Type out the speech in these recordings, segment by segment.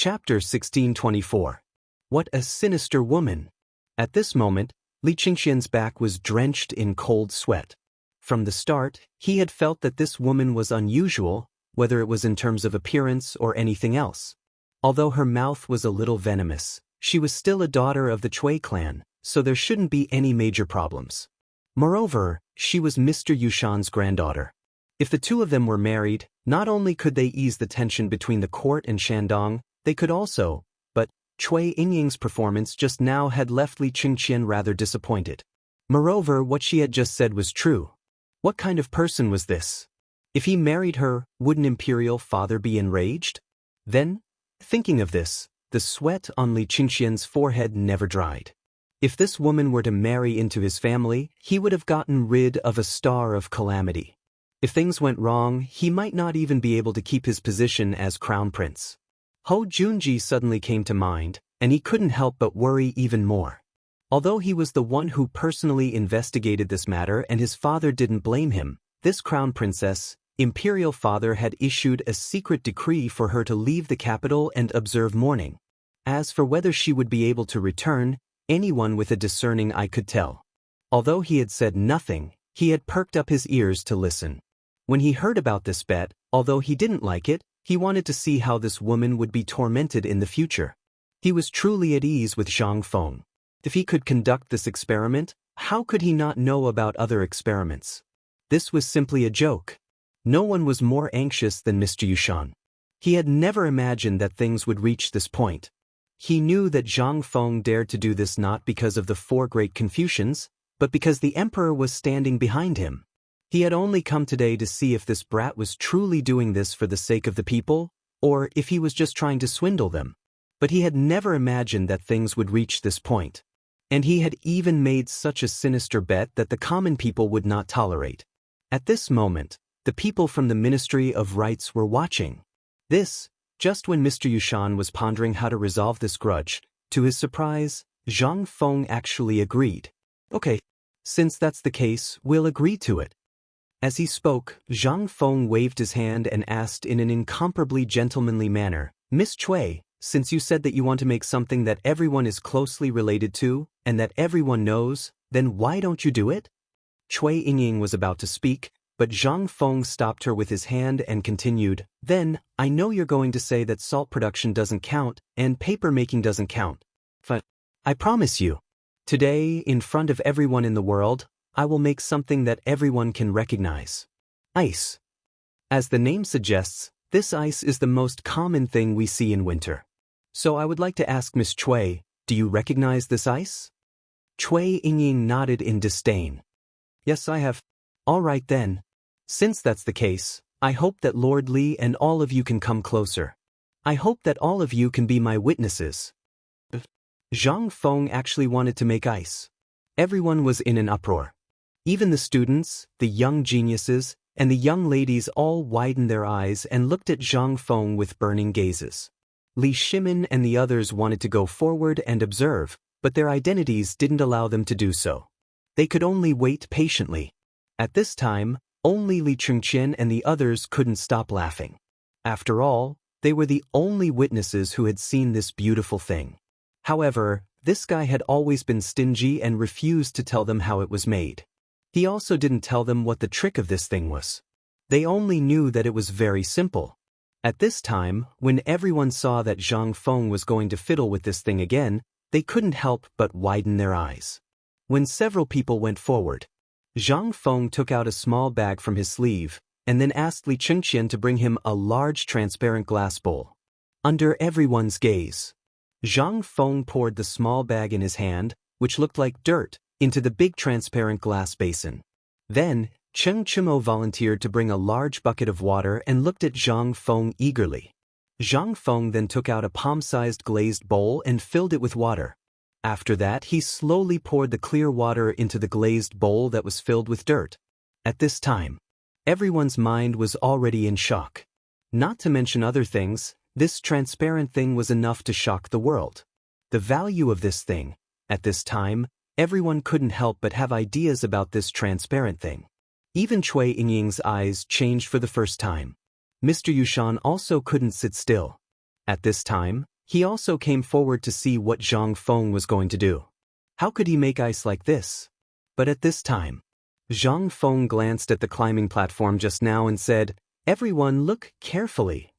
Chapter 1624. What a sinister woman! At this moment, Li Qingxian's back was drenched in cold sweat. From the start, he had felt that this woman was unusual, whether it was in terms of appearance or anything else. Although her mouth was a little venomous, she was still a daughter of the Cui clan, so there shouldn't be any major problems. Moreover, she was Mr. Yushan's granddaughter. If the two of them were married, not only could they ease the tension between the court and Shandong, they could also, but Cui Yingying's performance just now had left Li Qingxian rather disappointed. Moreover, what she had just said was true. What kind of person was this? If he married her, would an imperial father be enraged? Then, thinking of this, the sweat on Li Qingxian's forehead never dried. If this woman were to marry into his family, he would have gotten rid of a star of calamity. If things went wrong, he might not even be able to keep his position as crown prince. Hou Junji suddenly came to mind, and he couldn't help but worry even more. Although he was the one who personally investigated this matter and his father didn't blame him, this crown princess, imperial father had issued a secret decree for her to leave the capital and observe mourning. As for whether she would be able to return, anyone with a discerning eye could tell. Although he had said nothing, he had perked up his ears to listen. When he heard about this bet, although he didn't like it, he wanted to see how this woman would be tormented in the future. He was truly at ease with Zhang Feng. If he could conduct this experiment, how could he not know about other experiments? This was simply a joke. No one was more anxious than Mr. Yushan. He had never imagined that things would reach this point. He knew that Zhang Feng dared to do this not because of the four great Confucians, but because the emperor was standing behind him. He had only come today to see if this brat was truly doing this for the sake of the people, or if he was just trying to swindle them. But he had never imagined that things would reach this point. And he had even made such a sinister bet that the common people would not tolerate. At this moment, the people from the Ministry of Rights were watching. This, just when Mr. Yushan was pondering how to resolve this grudge, to his surprise, Zhang Feng actually agreed. Okay, since that's the case, we'll agree to it. As he spoke, Zhang Feng waved his hand and asked in an incomparably gentlemanly manner, Miss Cui, since you said that you want to make something that everyone is closely related to, and that everyone knows, then why don't you do it? Cui Yingying was about to speak, but Zhang Feng stopped her with his hand and continued, Then, I know you're going to say that salt production doesn't count, and paper making doesn't count. But I promise you, today, in front of everyone in the world, I will make something that everyone can recognize. Ice. As the name suggests, this ice is the most common thing we see in winter. So I would like to ask Miss Cui, do you recognize this ice? Cui Yingying nodded in disdain. Yes, I have. All right then. Since that's the case, I hope that Lord Li and all of you can come closer. I hope that all of you can be my witnesses. Zhang Feng actually wanted to make ice. Everyone was in an uproar. Even the students, the young geniuses, and the young ladies all widened their eyes and looked at Zhang Feng with burning gazes. Li Shimin and the others wanted to go forward and observe, but their identities didn't allow them to do so. They could only wait patiently. At this time, only Li Qingxian and the others couldn't stop laughing. After all, they were the only witnesses who had seen this beautiful thing. However, this guy had always been stingy and refused to tell them how it was made. He also didn't tell them what the trick of this thing was. They only knew that it was very simple. At this time, when everyone saw that Zhang Feng was going to fiddle with this thing again, they couldn't help but widen their eyes. When several people went forward, Zhang Feng took out a small bag from his sleeve, and then asked Li Qingxian to bring him a large transparent glass bowl. Under everyone's gaze, Zhang Feng poured the small bag in his hand, which looked like dirt, into the big transparent glass basin. Then, Cheng Chimo volunteered to bring a large bucket of water and looked at Zhang Feng eagerly. Zhang Feng then took out a palm-sized glazed bowl and filled it with water. After that, he slowly poured the clear water into the glazed bowl that was filled with dirt. At this time, everyone's mind was already in shock. Not to mention other things, this transparent thing was enough to shock the world. The value of this thing, at this time, everyone couldn't help but have ideas about this transparent thing. Even Cui Yingying's eyes changed for the first time. Mr. Yushan also couldn't sit still. At this time, He also came forward to see what Zhang Feng was going to do. How could he make ice like this? But at this time, Zhang Feng glanced at the climbing platform just now and said, "Everyone look carefully."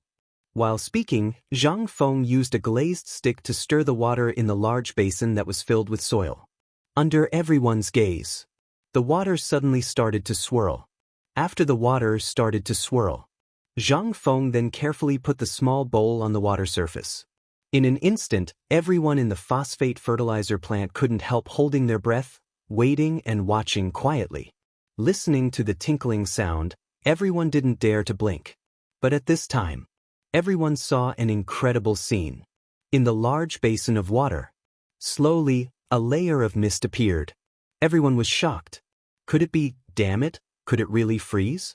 While speaking, Zhang Feng used a glazed stick to stir the water in the large basin that was filled with soil. Under everyone's gaze, the water suddenly started to swirl. After the water started to swirl, Zhang Feng then carefully put the small bowl on the water surface. In an instant, everyone in the phosphate fertilizer plant couldn't help holding their breath, waiting and watching quietly. Listening to the tinkling sound, everyone didn't dare to blink. But at this time, everyone saw an incredible scene. In the large basin of water, slowly, a layer of mist appeared. Everyone was shocked. Could it be, damn it, could it really freeze?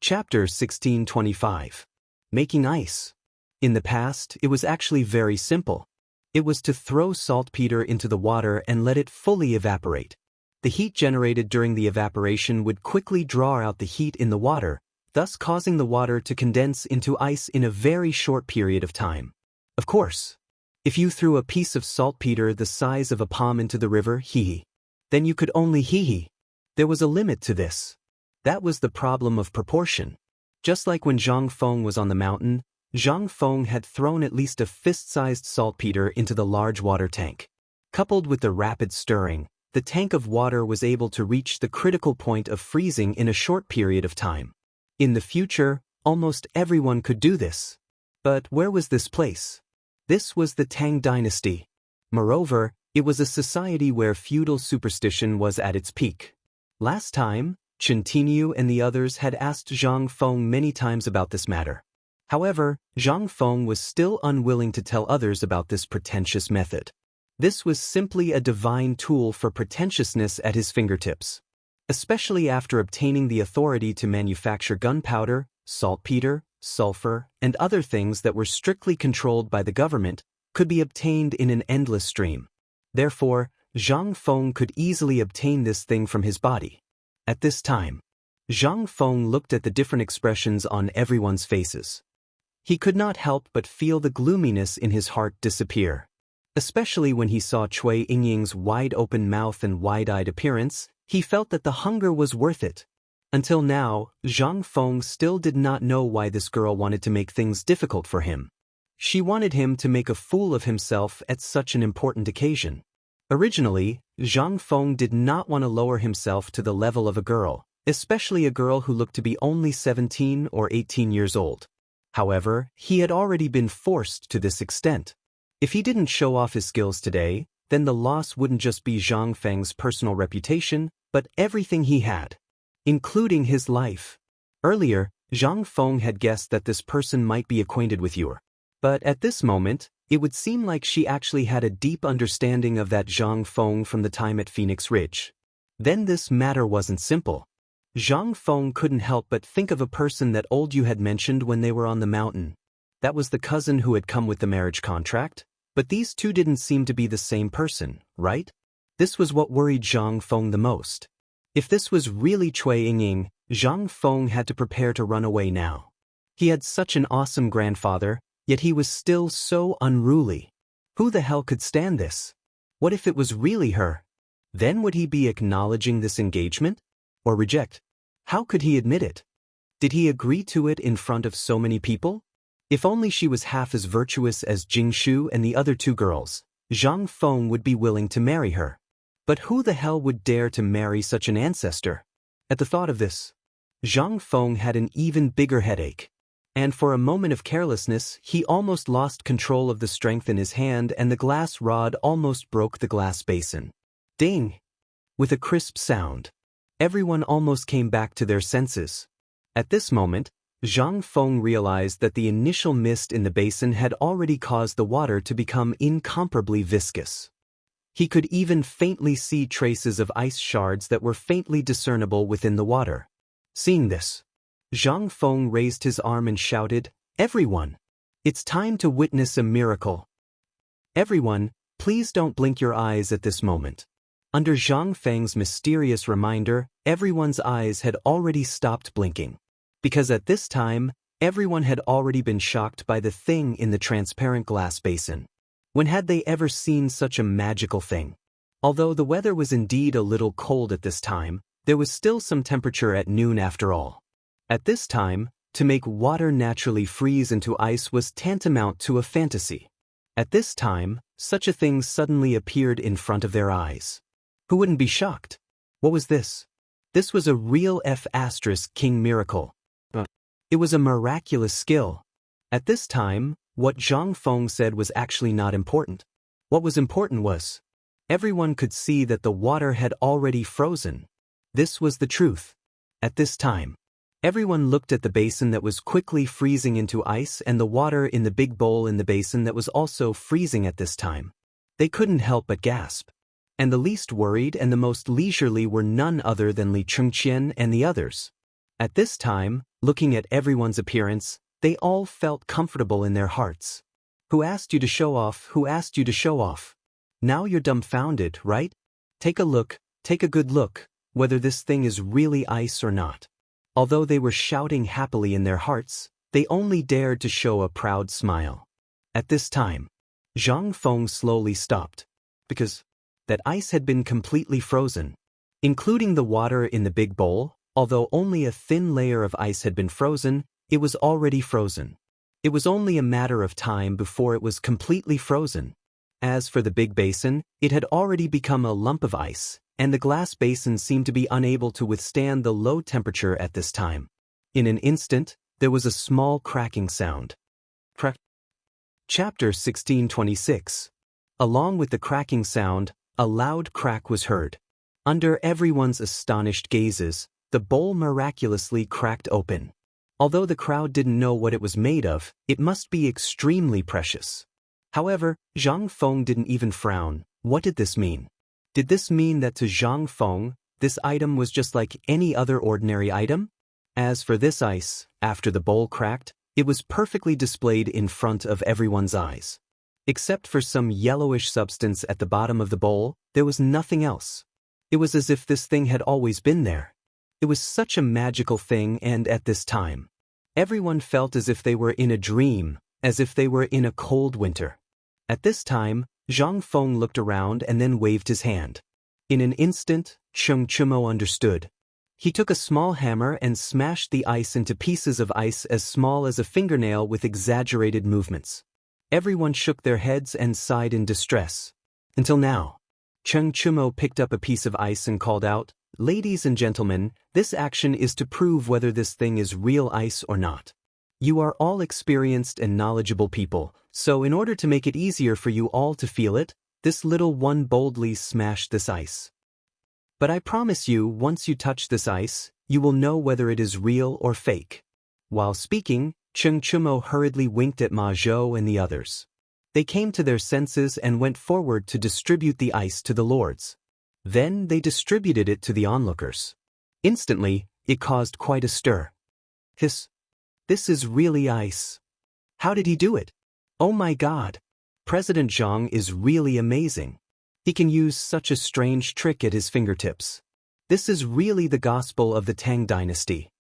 Chapter 1625. Making ice. In the past, it was actually very simple. It was to throw saltpeter into the water and let it fully evaporate. The heat generated during the evaporation would quickly draw out the heat in the water, thus causing the water to condense into ice in a very short period of time. Of course, if you threw a piece of saltpeter the size of a palm into the river, then you could only There was a limit to this. That was the problem of proportion. Just like when Zhang Feng was on the mountain, Zhang Feng had thrown at least a fist-sized saltpeter into the large water tank. Coupled with the rapid stirring, the tank of water was able to reach the critical point of freezing in a short period of time. In the future, almost everyone could do this. But where was this place? This was the Tang dynasty. Moreover, it was a society where feudal superstition was at its peak. Last time, Chen Tinyu and the others had asked Zhang Feng many times about this matter. However, Zhang Feng was still unwilling to tell others about this pretentious method. This was simply a divine tool for pretentiousness at his fingertips. Especially after obtaining the authority to manufacture gunpowder, saltpeter, sulfur, and other things that were strictly controlled by the government, could be obtained in an endless stream. Therefore, Zhang Feng could easily obtain this thing from his body. At this time, Zhang Feng looked at the different expressions on everyone's faces. He could not help but feel the gloominess in his heart disappear. Especially when he saw Cui Yingying's wide-open mouth and wide-eyed appearance, he felt that the hunger was worth it. Until now, Zhang Feng still did not know why this girl wanted to make things difficult for him. She wanted him to make a fool of himself at such an important occasion. Originally, Zhang Feng did not want to lower himself to the level of a girl, especially a girl who looked to be only 17 or 18 years old. However, he had already been forced to this extent. If he didn't show off his skills today, then the loss wouldn't just be Zhang Feng's personal reputation, but everything he had, including his life. Earlier, Zhang Feng had guessed that this person might be acquainted with you. But at this moment, it would seem like she actually had a deep understanding of that Zhang Feng from the time at Phoenix Ridge. Then this matter wasn't simple. Zhang Feng couldn't help but think of a person that Old Yu had mentioned when they were on the mountain. That was the cousin who had come with the marriage contract, but these two didn't seem to be the same person, right? This was what worried Zhang Feng the most. If this was really Cui Yingying, Zhang Feng had to prepare to run away now. He had such an awesome grandfather, yet he was still so unruly. Who the hell could stand this? What if it was really her? Then would he be acknowledging this engagement? Or reject? How could he admit it? Did he agree to it in front of so many people? If only she was half as virtuous as Jingshu and the other two girls, Zhang Feng would be willing to marry her. But who the hell would dare to marry such an ancestor? At the thought of this, Zhang Feng had an even bigger headache. And for a moment of carelessness, he almost lost control of the strength in his hand and the glass rod almost broke the glass basin. Ding! With a crisp sound, everyone almost came back to their senses. At this moment, Zhang Feng realized that the initial mist in the basin had already caused the water to become incomparably viscous. He could even faintly see traces of ice shards that were faintly discernible within the water. Seeing this, Zhang Feng raised his arm and shouted, "Everyone! It's time to witness a miracle. Everyone, please don't blink your eyes at this moment." Under Zhang Feng's mysterious reminder, everyone's eyes had already stopped blinking. Because at this time, everyone had already been shocked by the thing in the transparent glass basin. When had they ever seen such a magical thing? Although the weather was indeed a little cold at this time, there was still some temperature at noon after all. At this time, to make water naturally freeze into ice was tantamount to a fantasy. At this time, such a thing suddenly appeared in front of their eyes. Who wouldn't be shocked? What was this? This was a real King miracle. It was a miraculous skill. At this time, what Zhang Feng said was actually not important. What was important was, everyone could see that the water had already frozen. This was the truth. At this time, everyone looked at the basin that was quickly freezing into ice and the water in the big bowl in the basin that was also freezing at this time. They couldn't help but gasp. And the least worried and the most leisurely were none other than Li Chengqian and the others. At this time, looking at everyone's appearance, they all felt comfortable in their hearts. Who asked you to show off? Who asked you to show off? Now you're dumbfounded, right? Take a look, take a good look, whether this thing is really ice or not. Although they were shouting happily in their hearts, they only dared to show a proud smile. At this time, Zhang Feng slowly stopped. Because that ice had been completely frozen. Including the water in the big bowl, although only a thin layer of ice had been frozen, it was already frozen. It was only a matter of time before it was completely frozen. As for the big basin, it had already become a lump of ice, and the glass basin seemed to be unable to withstand the low temperature at this time. In an instant, there was a small cracking sound. Chapter 1626. Along with the cracking sound, a loud crack was heard. Under everyone's astonished gazes, the bowl miraculously cracked open. Although the crowd didn't know what it was made of, it must be extremely precious. However, Zhang Feng didn't even frown. What did this mean? Did this mean that to Zhang Feng, this item was just like any other ordinary item? As for this ice, after the bowl cracked, it was perfectly displayed in front of everyone's eyes. Except for some yellowish substance at the bottom of the bowl, there was nothing else. It was as if this thing had always been there. It was such a magical thing, and at this time, everyone felt as if they were in a dream, as if they were in a cold winter. At this time, Zhang Feng looked around and then waved his hand. In an instant, Cheng Chumo understood. He took a small hammer and smashed the ice into pieces of ice as small as a fingernail with exaggerated movements. Everyone shook their heads and sighed in distress. Until now. Cheng Chumo picked up a piece of ice and called out, "Ladies and gentlemen, this action is to prove whether this thing is real ice or not. You are all experienced and knowledgeable people, so in order to make it easier for you all to feel it, this little one boldly smashed this ice. But I promise you, once you touch this ice, you will know whether it is real or fake." While speaking, Cheng Chumo hurriedly winked at Ma Zhou and the others. They came to their senses and went forward to distribute the ice to the lords. Then they distributed it to the onlookers. Instantly, it caused quite a stir. Hiss! This is really ice. How did he do it? Oh my God! President Zhang is really amazing. He can use such a strange trick at his fingertips. This is really the gospel of the Tang dynasty.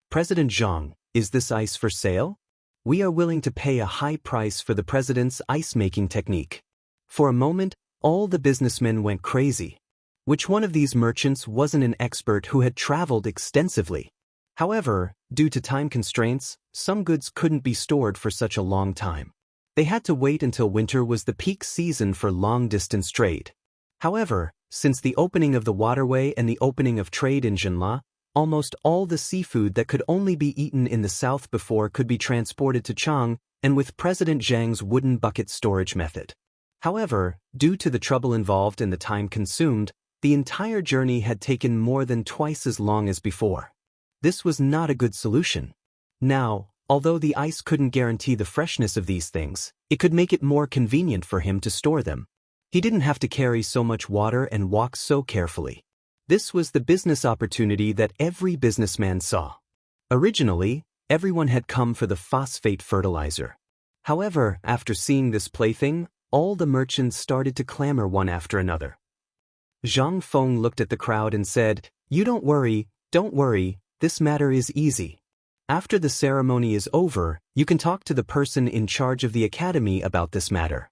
President Zhang, is this ice for sale? We are willing to pay a high price for the president's ice-making technique. For a moment, all the businessmen went crazy. Which one of these merchants wasn't an expert who had traveled extensively? However, due to time constraints, some goods couldn't be stored for such a long time. They had to wait until winter was the peak season for long-distance trade. However, since the opening of the waterway and the opening of trade in Jinla, almost all the seafood that could only be eaten in the south before could be transported to Chang, and with President Zhang's wooden bucket storage method. However, due to the trouble involved and the time consumed, the entire journey had taken more than twice as long as before. This was not a good solution. Now, although the ice couldn't guarantee the freshness of these things, it could make it more convenient for him to store them. He didn't have to carry so much water and walk so carefully. This was the business opportunity that every businessman saw. Originally, everyone had come for the phosphate fertilizer. However, after seeing this plaything, all the merchants started to clamor one after another. Zhang Feng looked at the crowd and said, don't worry, this matter is easy. After the ceremony is over, you can talk to the person in charge of the academy about this matter."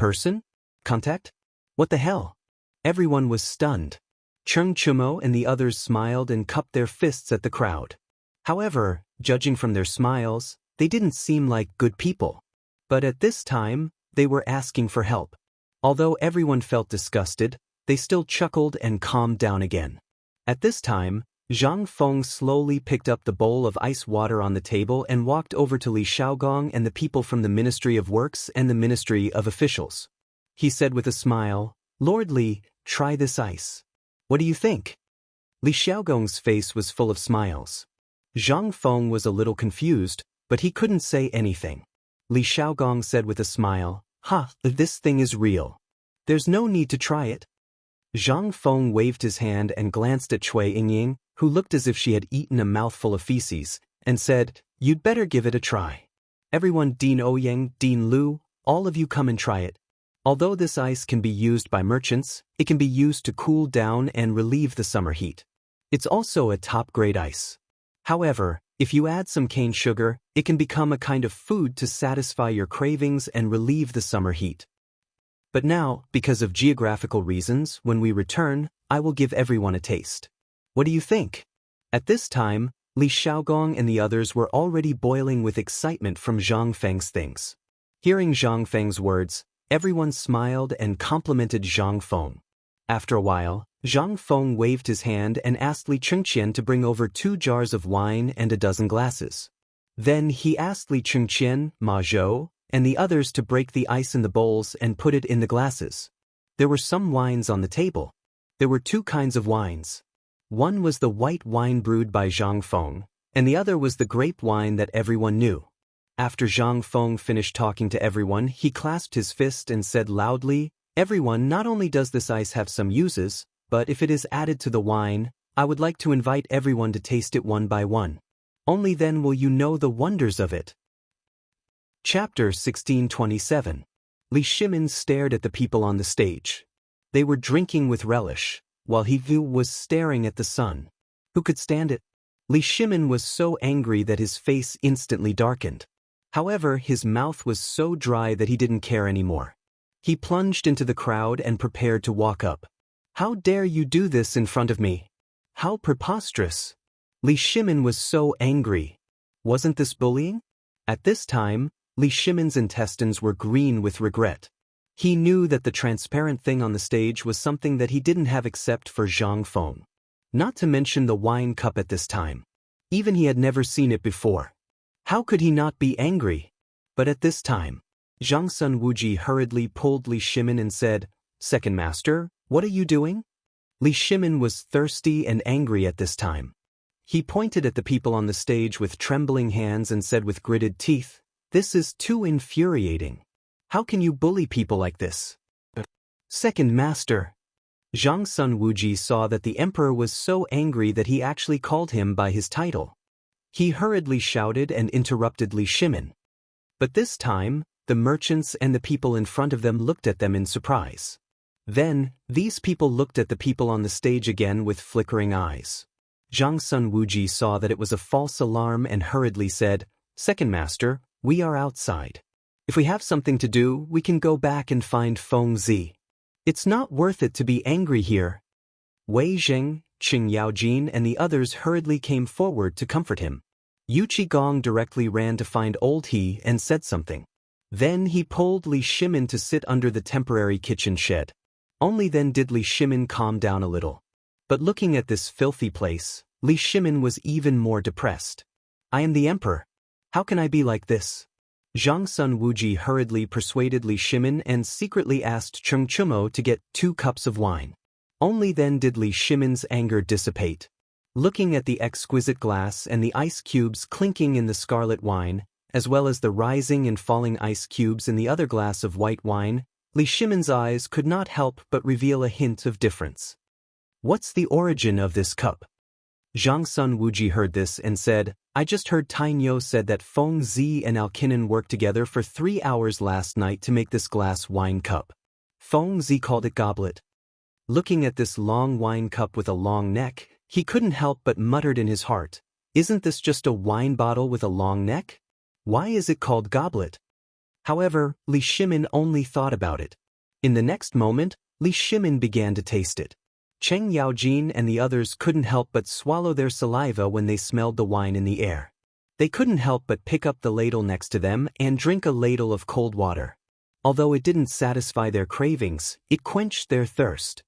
Person? Contact? What the hell? Everyone was stunned. Chung Chumo and the others smiled and cupped their fists at the crowd. However, judging from their smiles, they didn't seem like good people. But at this time, they were asking for help. Although everyone felt disgusted, they still chuckled and calmed down again. At this time, Zhang Feng slowly picked up the bowl of ice water on the table and walked over to Li Xiaogong and the people from the Ministry of Works and the Ministry of Officials. He said with a smile, "Lord Li, try this ice. What do you think?" Li Xiaogong's face was full of smiles. Zhang Feng was a little confused, but he couldn't say anything. Li Xiaogong said with a smile, This thing is real. There's no need to try it." Zhang Feng waved his hand and glanced at Cui Yingying, who looked as if she had eaten a mouthful of feces, and said, "You'd better give it a try. Everyone, Dean Ouyang, Dean Lu, all of you come and try it. Although this ice can be used by merchants, it can be used to cool down and relieve the summer heat. It's also a top-grade ice. However, if you add some cane sugar, it can become a kind of food to satisfy your cravings and relieve the summer heat. But now, because of geographical reasons, when we return, I will give everyone a taste. What do you think?" At this time, Li Xiaogong and the others were already boiling with excitement from Zhang Feng's things. Hearing Zhang Feng's words, everyone smiled and complimented Zhang Feng. After a while, Zhang Feng waved his hand and asked Li Chengqian to bring over 2 jars of wine and a dozen glasses. Then he asked Li Chengqian, Ma Zhou, and the others to break the ice in the bowls and put it in the glasses. There were some wines on the table. There were 2 kinds of wines. One was the white wine brewed by Zhang Feng, and the other was the grape wine that everyone knew. After Zhang Feng finished talking to everyone, he clasped his fist and said loudly, "Everyone, not only does this ice have some uses, but if it is added to the wine, I would like to invite everyone to taste it one by one. Only then will you know the wonders of it." Chapter 1627. Li Shimin stared at the people on the stage. They were drinking with relish, while He Vu was staring at the sun. Who could stand it? Li Shimin was so angry that his face instantly darkened. However, his mouth was so dry that he didn't care anymore. He plunged into the crowd and prepared to walk up. "How dare you do this in front of me? How preposterous!" Li Shimin was so angry. Wasn't this bullying? At this time, Li Shimin's intestines were green with regret. He knew that the transparent thing on the stage was something that he didn't have except for Zhang Feng. Not to mention the wine cup at this time. Even he had never seen it before. How could he not be angry? But at this time, Zhang Sun Wuji hurriedly pulled Li Shimin and said, "Second master, what are you doing?" Li Shimin was thirsty and angry at this time. He pointed at the people on the stage with trembling hands and said with gritted teeth, "This is too infuriating. How can you bully people like this?" "Second master." Zhang Sun Wuji saw that the emperor was so angry that he actually called him by his title. He hurriedly shouted and interrupted Li Shimin. But this time, the merchants and the people in front of them looked at them in surprise. Then, these people looked at the people on the stage again with flickering eyes. Zhang Sun Wuji saw that it was a false alarm and hurriedly said, "Second master, we are outside. If we have something to do, we can go back and find Feng Zi. It's not worth it to be angry here." Wei Zheng, Qing Yaojin and the others hurriedly came forward to comfort him. Yu Qigong directly ran to find old He and said something. Then he pulled Li Shimin to sit under the temporary kitchen shed. Only then did Li Shimin calm down a little. But looking at this filthy place, Li Shimin was even more depressed. "I am the emperor. How can I be like this?" Zhang Sun Wuji hurriedly persuaded Li Shimin and secretly asked Chung Chumo to get 2 cups of wine. Only then did Li Shimin's anger dissipate. Looking at the exquisite glass and the ice cubes clinking in the scarlet wine, as well as the rising and falling ice cubes in the other glass of white wine, Li Shimin's eyes could not help but reveal a hint of difference. "What's the origin of this cup?" Zhang Sun Wuji heard this and said, "I just heard Tainyo said that Feng Zi and Alkinen worked together for 3 hours last night to make this glass wine cup. Feng Zi called it goblet." Looking at this long wine cup with a long neck, he couldn't help but muttered in his heart, "Isn't this just a wine bottle with a long neck? Why is it called goblet?" However, Li Shimin only thought about it. In the next moment, Li Shimin began to taste it. Cheng Yaojin and the others couldn't help but swallow their saliva when they smelled the wine in the air. They couldn't help but pick up the ladle next to them and drink a ladle of cold water. Although it didn't satisfy their cravings, it quenched their thirst.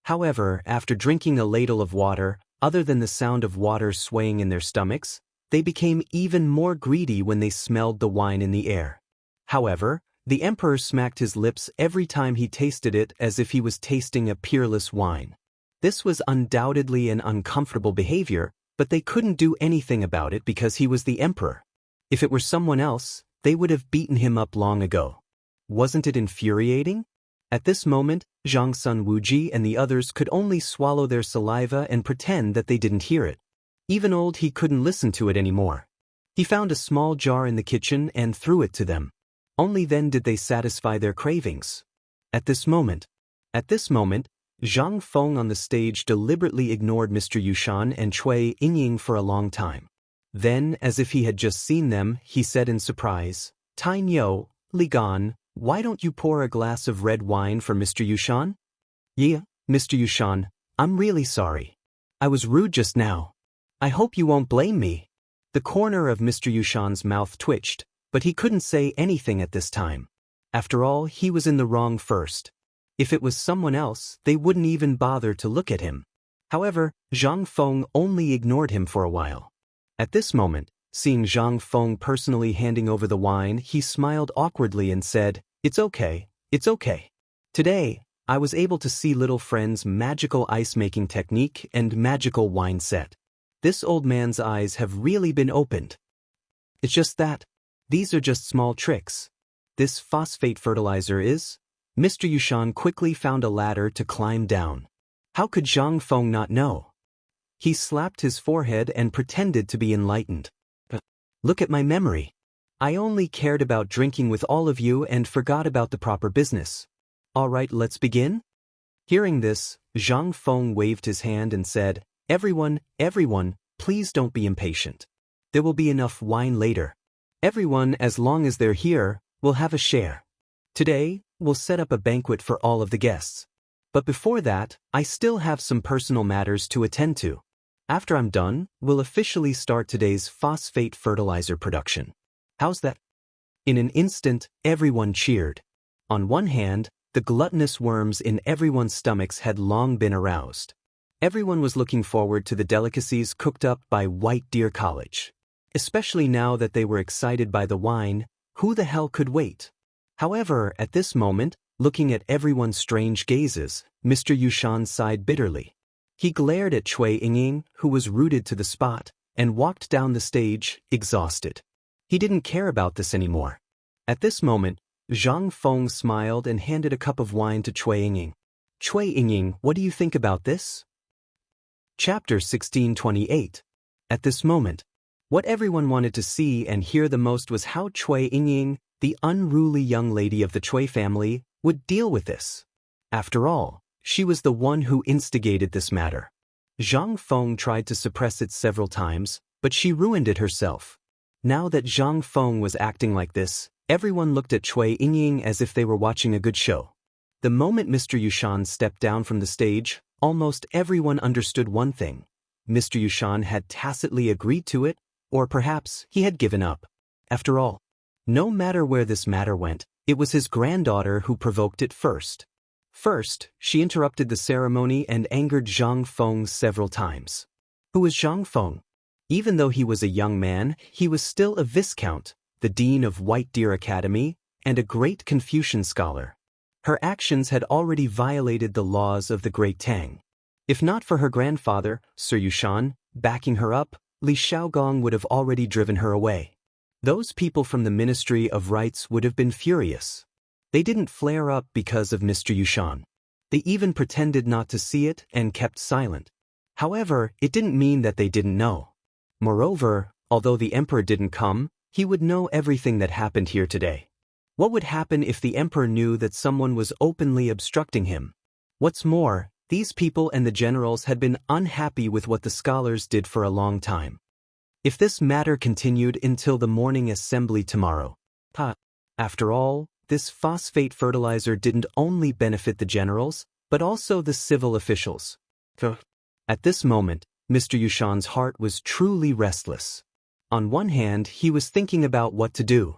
However, after drinking a ladle of water, other than the sound of water swaying in their stomachs, they became even more greedy when they smelled the wine in the air. However, the emperor smacked his lips every time he tasted it as if he was tasting a peerless wine. This was undoubtedly an uncomfortable behavior, but they couldn't do anything about it because he was the emperor. If it were someone else, they would have beaten him up long ago. Wasn't it infuriating? At this moment, Zhang Sun Wuji and the others could only swallow their saliva and pretend that they didn't hear it. Even old he couldn't listen to it anymore. He found a small jar in the kitchen and threw it to them. Only then did they satisfy their cravings. At this moment, Zhang Feng on the stage deliberately ignored Mr. Yushan and Cui Yingying for a long time. Then, as if he had just seen them, he said in surprise, "Tai Niu, Li Gan, why don't you pour a glass of red wine for Mr. Yushan?" "Yeah, Mr. Yushan, I'm really sorry. I was rude just now. I hope you won't blame me." The corner of Mr. Yushan's mouth twitched, but he couldn't say anything at this time. After all, he was in the wrong first. If it was someone else, they wouldn't even bother to look at him. However, Zhang Feng only ignored him for a while. At this moment, seeing Zhang Feng personally handing over the wine, he smiled awkwardly and said, "It's okay, it's okay. Today, I was able to see little friend's magical ice-making technique and magical wine set. This old man's eyes have really been opened. It's just that. These are just small tricks. This phosphate fertilizer is..." Mr. Yushan quickly found a ladder to climb down. How could Zhang Feng not know? He slapped his forehead and pretended to be enlightened. "Look at my memory. I only cared about drinking with all of you and forgot about the proper business. All right, let's begin?" Hearing this, Zhang Feng waved his hand and said, Everyone, please don't be impatient. There will be enough wine later. Everyone, as long as they're here, will have a share. Today, we'll set up a banquet for all of the guests. But before that, I still have some personal matters to attend to. After I'm done, we'll officially start today's phosphate fertilizer production. How's that?" In an instant, everyone cheered. On one hand, the gluttonous worms in everyone's stomachs had long been aroused. Everyone was looking forward to the delicacies cooked up by White Deer College. Especially now that they were excited by the wine, who the hell could wait? However, at this moment, looking at everyone's strange gazes, Mr. Yushan sighed bitterly. He glared at Cui Yingying, who was rooted to the spot, and walked down the stage, exhausted. He didn't care about this anymore. At this moment, Zhang Feng smiled and handed a cup of wine to Cui Yingying. "Cui Yingying, what do you think about this?" Chapter 1628. At this moment, what everyone wanted to see and hear the most was how Cui Yingying, the unruly young lady of the Cui family, would deal with this. After all, she was the one who instigated this matter. Zhang Feng tried to suppress it several times, but she ruined it herself. Now that Zhang Feng was acting like this, everyone looked at Cui Yingying as if they were watching a good show. The moment Mr. Yushan stepped down from the stage, almost everyone understood one thing. Mr. Yushan had tacitly agreed to it, or perhaps he had given up. After all, no matter where this matter went, it was his granddaughter who provoked it first. First, she interrupted the ceremony and angered Zhang Feng several times. Who was Zhang Feng? Even though he was a young man, he was still a viscount, the dean of White Deer Academy, and a great Confucian scholar. Her actions had already violated the laws of the Great Tang. If not for her grandfather, Sir Yushan, backing her up, Li Shaogong would have already driven her away. Those people from the Ministry of Rites would have been furious. They didn't flare up because of Mr. Yushan. They even pretended not to see it and kept silent. However, it didn't mean that they didn't know. Moreover, although the emperor didn't come, he would know everything that happened here today. What would happen if the emperor knew that someone was openly obstructing him? What's more, these people and the generals had been unhappy with what the scholars did for a long time. If this matter continued until the morning assembly tomorrow, After all, this phosphate fertilizer didn't only benefit the generals, but also the civil officials. At this moment, Mr. Yushan's heart was truly restless. On one hand, he was thinking about what to do.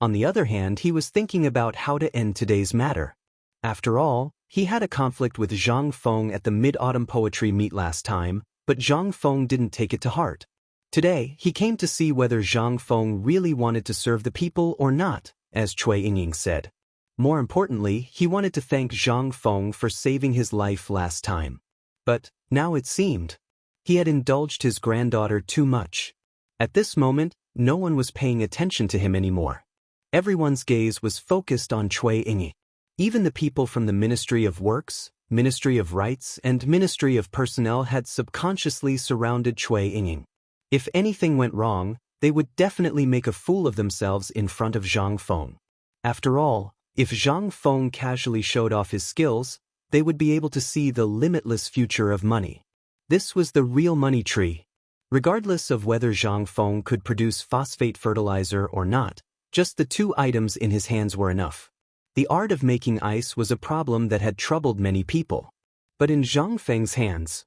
On the other hand, he was thinking about how to end today's matter. After all, he had a conflict with Zhang Feng at the Mid-Autumn Poetry Meet last time, but Zhang Feng didn't take it to heart. Today, he came to see whether Zhang Feng really wanted to serve the people or not, as Cui Yingying said. More importantly, he wanted to thank Zhang Feng for saving his life last time. But, now it seemed, he had indulged his granddaughter too much. At this moment, no one was paying attention to him anymore. Everyone's gaze was focused on Cui Yingying. Even the people from the Ministry of Works, Ministry of Rights, and Ministry of Personnel had subconsciously surrounded Cui Yingying. If anything went wrong, they would definitely make a fool of themselves in front of Zhang Feng. After all, if Zhang Feng casually showed off his skills, they would be able to see the limitless future of money. This was the real money tree. Regardless of whether Zhang Feng could produce phosphate fertilizer or not, just the two items in his hands were enough. The art of making ice was a problem that had troubled many people. But in Zhang Feng's hands,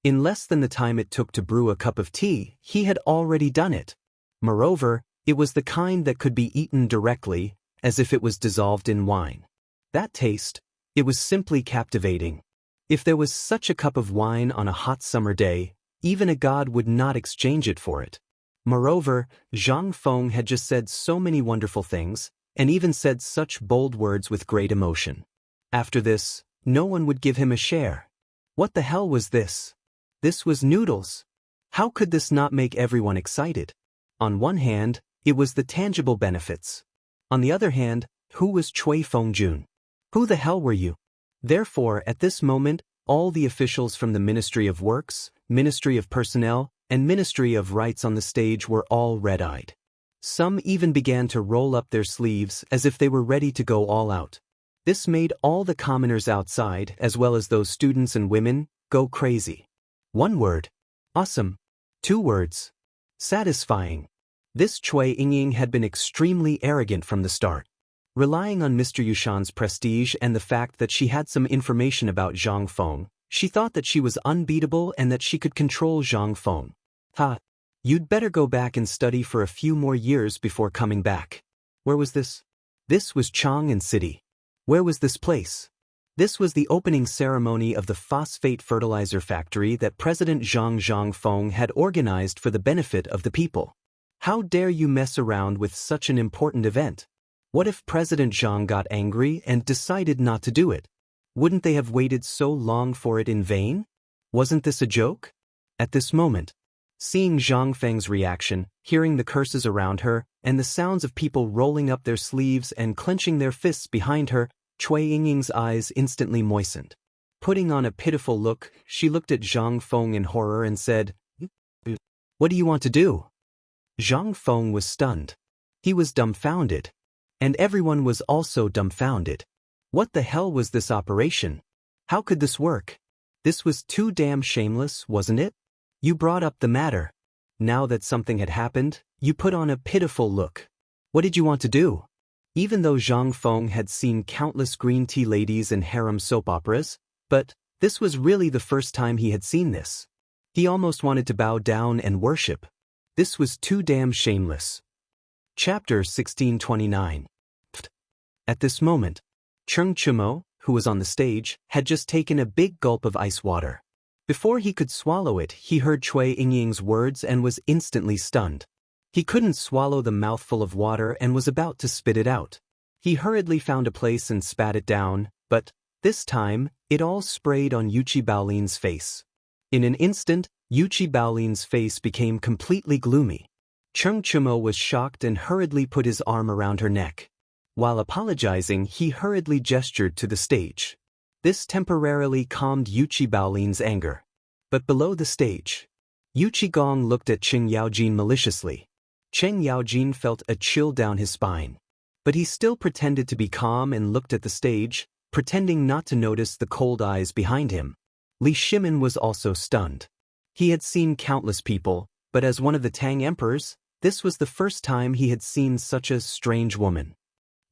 in less than the time it took to brew a cup of tea, he had already done it. Moreover, it was the kind that could be eaten directly, as if it was dissolved in wine. That taste, it was simply captivating. If there was such a cup of wine on a hot summer day, even a god would not exchange it for it. Moreover, Zhang Feng had just said so many wonderful things, and even said such bold words with great emotion. After this, no one would give him a share. What the hell was this? This was noodles. How could this not make everyone excited? On one hand, it was the tangible benefits. On the other hand, who was Cui Fengjun? Who the hell were you? Therefore, at this moment, all the officials from the Ministry of Works, Ministry of Personnel, and Ministry of Rights on the stage were all red-eyed. Some even began to roll up their sleeves as if they were ready to go all out. This made all the commoners outside, as well as those students and women, go crazy. One word. Awesome. Two words. Satisfying. This Cui Yingying had been extremely arrogant from the start. Relying on Mr. Yushan's prestige and the fact that she had some information about Zhang Feng, she thought that she was unbeatable and that she could control Zhang Feng. Ha! You'd better go back and study for a few more years before coming back. Where was this? This was Chang'an City. Where was this place? This was the opening ceremony of the phosphate fertilizer factory that President Zhang Feng had organized for the benefit of the people. How dare you mess around with such an important event? What if President Zhang got angry and decided not to do it? Wouldn't they have waited so long for it in vain? Wasn't this a joke? At this moment, seeing Zhang Feng's reaction, hearing the curses around her, and the sounds of people rolling up their sleeves and clenching their fists behind her, Cui Yingying's eyes instantly moistened. Putting on a pitiful look, she looked at Zhang Feng in horror and said, "What do you want to do?" Zhang Feng was stunned. He was dumbfounded. And everyone was also dumbfounded. What the hell was this operation? How could this work? This was too damn shameless, wasn't it? You brought up the matter. Now that something had happened, you put on a pitiful look. What did you want to do? Even though Zhang Feng had seen countless green tea ladies and harem soap operas, but this was really the first time he had seen this. He almost wanted to bow down and worship. This was too damn shameless. Chapter 1629. At this moment, Cheng Chumo, who was on the stage, had just taken a big gulp of ice water. Before he could swallow it, he heard Cui Yingying's words and was instantly stunned. He couldn't swallow the mouthful of water and was about to spit it out. He hurriedly found a place and spat it down, but, this time, it all sprayed on Yuchi Baolin's face. In an instant, Yuchi Baolin's face became completely gloomy. Cheng Chumo was shocked and hurriedly put his arm around her neck. While apologizing, he hurriedly gestured to the stage. This temporarily calmed Yuchi Baolin's anger. But below the stage, Yuchi Gong looked at Cheng Yaojin maliciously. Cheng Yaojin felt a chill down his spine. But he still pretended to be calm and looked at the stage, pretending not to notice the cold eyes behind him. Li Shimin was also stunned. He had seen countless people, but as one of the Tang emperors, this was the first time he had seen such a strange woman.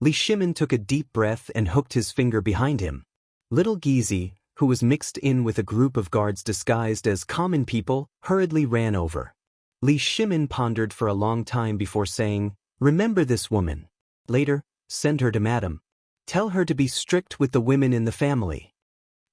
Li Shimin took a deep breath and hooked his finger behind him. Little Gizi, who was mixed in with a group of guards disguised as common people, hurriedly ran over. Li Shimin pondered for a long time before saying, "Remember this woman. Later, send her to Madam. Tell her to be strict with the women in the family."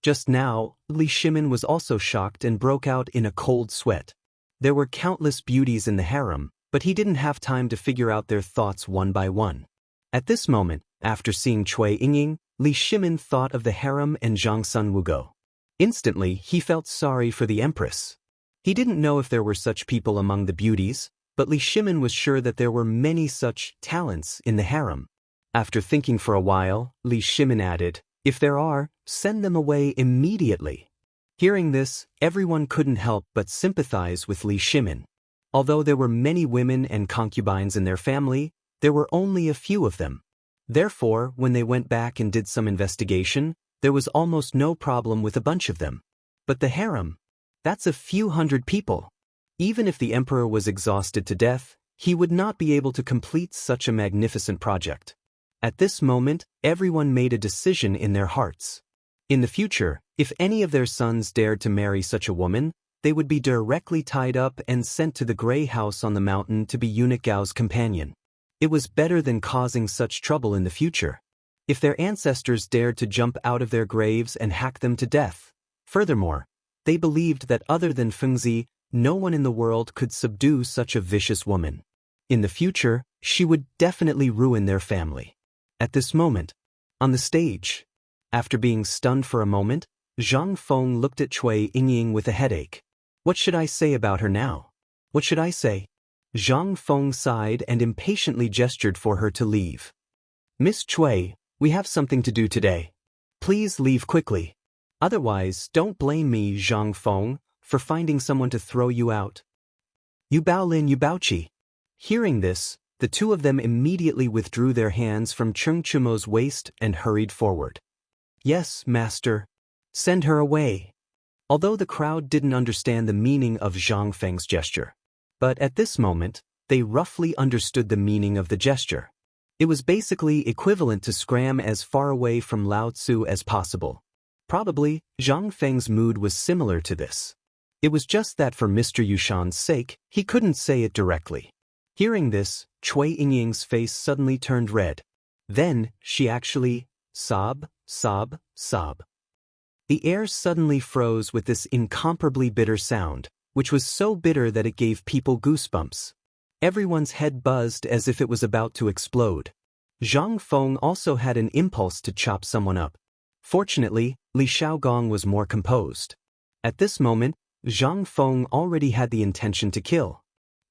Just now, Li Shimin was also shocked and broke out in a cold sweat. There were countless beauties in the harem, but he didn't have time to figure out their thoughts one by one. At this moment, after seeing Cui Yingying, Li Shimin thought of the harem and Zhang Sun Wugo. Instantly, he felt sorry for the empress. He didn't know if there were such people among the beauties, but Li Shimin was sure that there were many such talents in the harem. After thinking for a while, Li Shimin added, "If there are, send them away immediately." Hearing this, everyone couldn't help but sympathize with Li Shimin. Although there were many women and concubines in their family, there were only a few of them. Therefore, when they went back and did some investigation, there was almost no problem with a bunch of them. But the harem, that's a few hundred people. Even if the emperor was exhausted to death, he would not be able to complete such a magnificent project. At this moment, everyone made a decision in their hearts. In the future, if any of their sons dared to marry such a woman, they would be directly tied up and sent to the Grey House on the mountain to be eunuch Gao's companion. It was better than causing such trouble in the future. If their ancestors dared to jump out of their graves and hack them to death. Furthermore, they believed that other than Fengzi, no one in the world could subdue such a vicious woman. In the future, she would definitely ruin their family. At this moment, on the stage, after being stunned for a moment, Zhang Feng looked at Cui Yingying with a headache. What should I say about her now? What should I say? Zhang Feng sighed and impatiently gestured for her to leave. "Miss Cui, we have something to do today. Please leave quickly. Otherwise, don't blame me, Zhang Feng, for finding someone to throw you out." "You Baolin, you Baoqi." Hearing this, the two of them immediately withdrew their hands from Cheng Chumo's waist and hurried forward. "Yes, master. Send her away." Although the crowd didn't understand the meaning of Zhang Feng's gesture. But at this moment, they roughly understood the meaning of the gesture. It was basically equivalent to scram as far away from Lao Tzu as possible. Probably, Zhang Feng's mood was similar to this. It was just that for Mr. Yushan's sake, he couldn't say it directly. Hearing this, Cui Yingying's face suddenly turned red. Then, she actually sob. The air suddenly froze with this incomparably bitter sound, which was so bitter that it gave people goosebumps. Everyone's head buzzed as if it was about to explode. Zhang Feng also had an impulse to chop someone up. Fortunately, Li Shaogong was more composed. At this moment, Zhang Feng already had the intention to kill.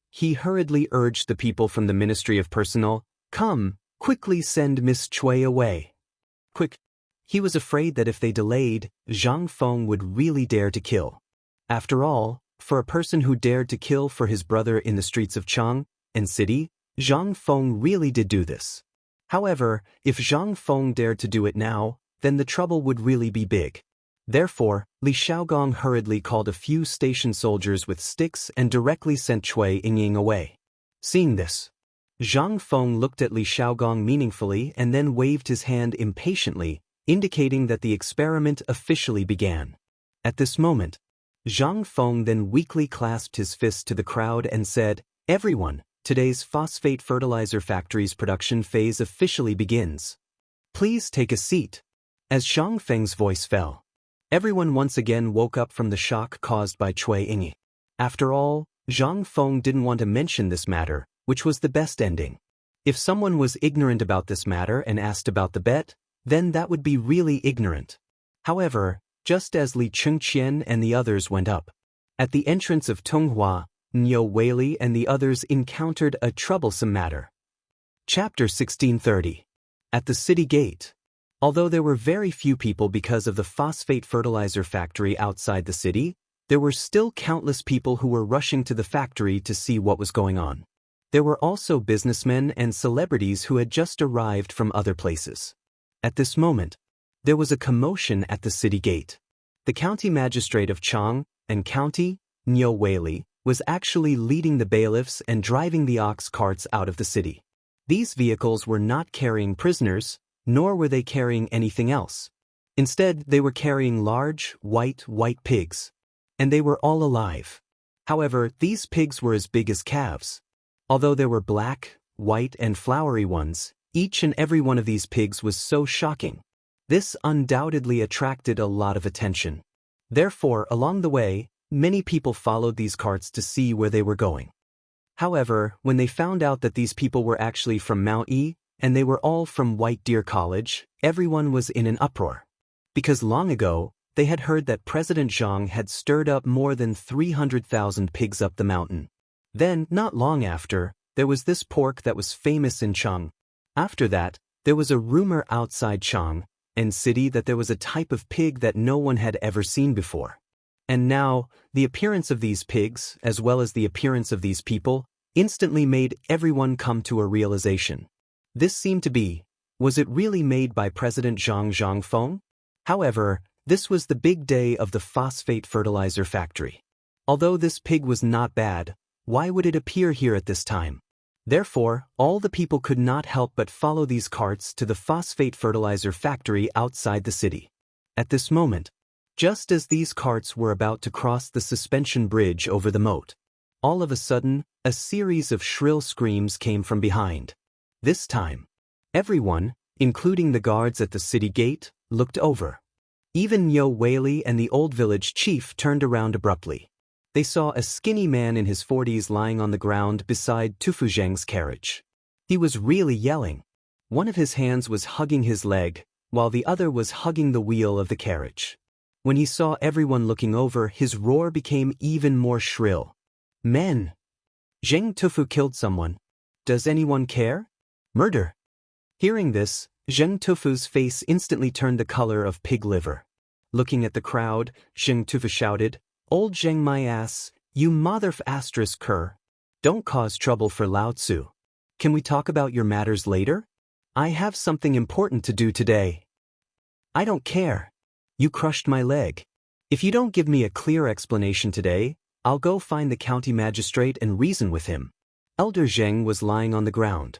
He hurriedly urged the people from the Ministry of Personnel, "Come, quickly send Miss Cui away. Quick." He was afraid that if they delayed, Zhang Feng would really dare to kill. After all, for a person who dared to kill for his brother in the streets of Chang and city, Zhang Feng really did do this. However, if Zhang Feng dared to do it now, then the trouble would really be big. Therefore, Li Shaogong hurriedly called a few station soldiers with sticks and directly sent Cui Yingying away. Seeing this, Zhang Feng looked at Li Shaogong meaningfully and then waved his hand impatiently, indicating that the experiment officially began. At this moment, Zhang Feng then weakly clasped his fist to the crowd and said, "Everyone, today's phosphate fertilizer factory's production phase officially begins. Please take a seat." As Zhang Feng's voice fell, everyone once again woke up from the shock caused by Cui Yingying. After all, Zhang Feng didn't want to mention this matter, which was the best ending. If someone was ignorant about this matter and asked about the bet, then that would be really ignorant. However, just as Li Chengqian and the others went up, at the entrance of Tonghua, Niu Weili and the others encountered a troublesome matter. Chapter 1630. At the city gate. Although there were very few people because of the phosphate fertilizer factory outside the city, there were still countless people who were rushing to the factory to see what was going on. There were also businessmen and celebrities who had just arrived from other places. At this moment, there was a commotion at the city gate. The county magistrate of Chang and County, Niu Weili, was actually leading the bailiffs and driving the ox carts out of the city. These vehicles were not carrying prisoners, nor were they carrying anything else. Instead, they were carrying large, white pigs. And they were all alive. However, these pigs were as big as calves. Although there were black, white, and flowery ones, each and every one of these pigs was so shocking. This undoubtedly attracted a lot of attention. Therefore, along the way, many people followed these carts to see where they were going. However, when they found out that these people were actually from Mount E, and they were all from White Deer College, everyone was in an uproar. Because long ago, they had heard that President Zhang had stirred up more than 300,000 pigs up the mountain. Then, not long after, there was this pork that was famous in Chang. After that, there was a rumor outside Chang and city that there was a type of pig that no one had ever seen before. And now, the appearance of these pigs, as well as the appearance of these people, instantly made everyone come to a realization. This seemed to be, was it really made by President Zhang Zhangfeng? However, this was the big day of the phosphate fertilizer factory. Although this pig was not bad, why would it appear here at this time? Therefore, all the people could not help but follow these carts to the phosphate fertilizer factory outside the city. At this moment, just as these carts were about to cross the suspension bridge over the moat, all of a sudden, a series of shrill screams came from behind. This time, everyone, including the guards at the city gate, looked over. Even Nyo Weili and the old village chief turned around abruptly. They saw a skinny man in his 40s lying on the ground beside Tufu Zheng's carriage. He was really yelling. One of his hands was hugging his leg, while the other was hugging the wheel of the carriage. When he saw everyone looking over, his roar became even more shrill. Men! Zheng Tufu killed someone. Does anyone care? Murder! Hearing this, Zheng Tufu's face instantly turned the color of pig liver. Looking at the crowd, Zheng Tufu shouted, "Old Zheng my ass, you mother****cur. Don't cause trouble for Lao Tzu. Can we talk about your matters later? I have something important to do today." "I don't care. You crushed my leg. If you don't give me a clear explanation today, I'll go find the county magistrate and reason with him." Elder Zheng was lying on the ground.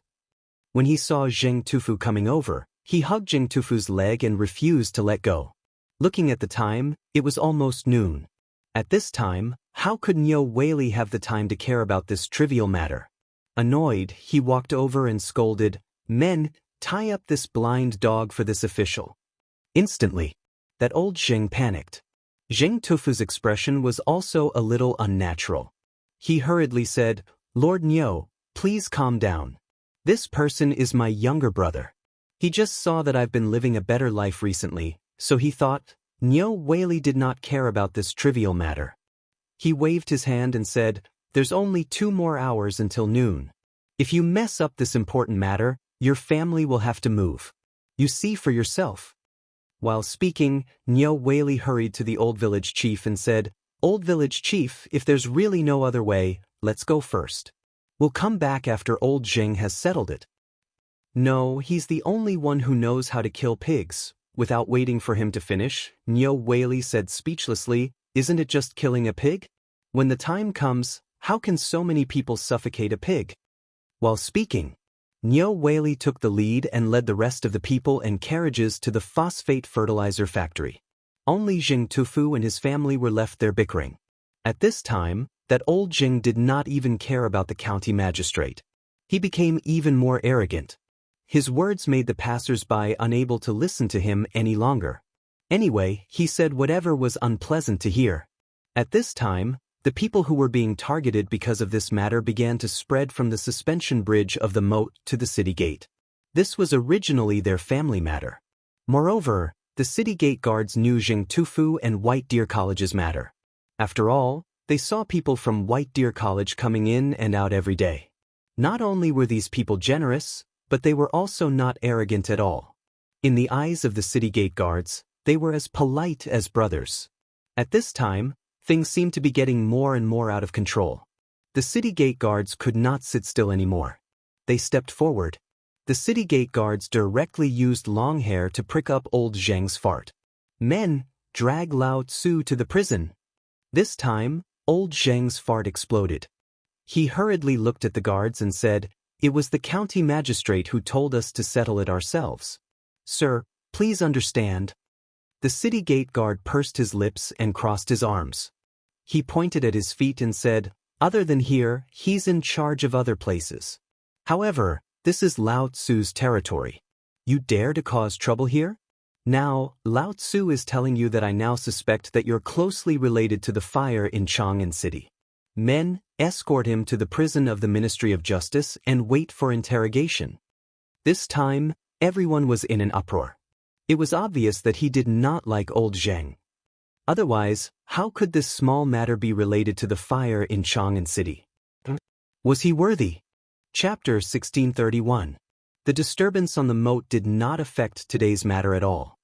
When he saw Zheng Tufu coming over, he hugged Zheng Tufu's leg and refused to let go. Looking at the time, it was almost noon. At this time, how could Nyo Weili have the time to care about this trivial matter? Annoyed, he walked over and scolded, "Men, tie up this blind dog for this official." Instantly, that old Zheng panicked. Zheng Tufu's expression was also a little unnatural. He hurriedly said, "Lord Nyo, please calm down. This person is my younger brother. He just saw that I've been living a better life recently, so he thought." Nyo Weili did not care about this trivial matter. He waved his hand and said, "There's only 2 more hours until noon. If you mess up this important matter, your family will have to move. You see for yourself." While speaking, Nyo Weili hurried to the old village chief and said, "Old village chief, if there's really no other way, let's go first. We'll come back after old Zheng has settled it." "No, he's the only one who knows how to kill pigs." Without waiting for him to finish, Nyo Weili said speechlessly, "Isn't it just killing a pig? When the time comes, how can so many people suffocate a pig?" While speaking, Nyo Weili took the lead and led the rest of the people and carriages to the phosphate fertilizer factory. Only Zheng Tufu and his family were left there bickering. At this time, that old Zheng did not even care about the county magistrate. He became even more arrogant. His words made the passers-by unable to listen to him any longer. Anyway, he said whatever was unpleasant to hear. At this time, the people who were being targeted because of this matter began to spread from the suspension bridge of the moat to the city gate. This was originally their family matter. Moreover, the city gate guards knew Zheng Tufu and White Deer College's matter. After all, they saw people from White Deer College coming in and out every day. Not only were these people generous, but they were also not arrogant at all. In the eyes of the city gate guards, they were as polite as brothers. At this time, things seemed to be getting more and more out of control. The city gate guards could not sit still anymore. They stepped forward. The city gate guards directly used long hair to prick up old Zheng's fart. "Men, drag Lao Tzu to the prison." This time, old Zheng's fart exploded. He hurriedly looked at the guards and said, It was the county magistrate who told us to settle it ourselves. Sir, please understand. The city gate guard pursed his lips and crossed his arms. He pointed at his feet and said, other than here, he's in charge of other places. However, this is Lao Tzu's territory. You dare to cause trouble here? Now, Lao Tzu is telling you that I now suspect that you're closely related to the fire in Chang'an City. Men, escort him to the prison of the Ministry of Justice and wait for interrogation. This time, everyone was in an uproar. It was obvious that he did not like old Zheng. Otherwise, how could this small matter be related to the fire in Chang'an City? Was he worthy? Chapter 1631. The disturbance on the moat did not affect today's matter at all.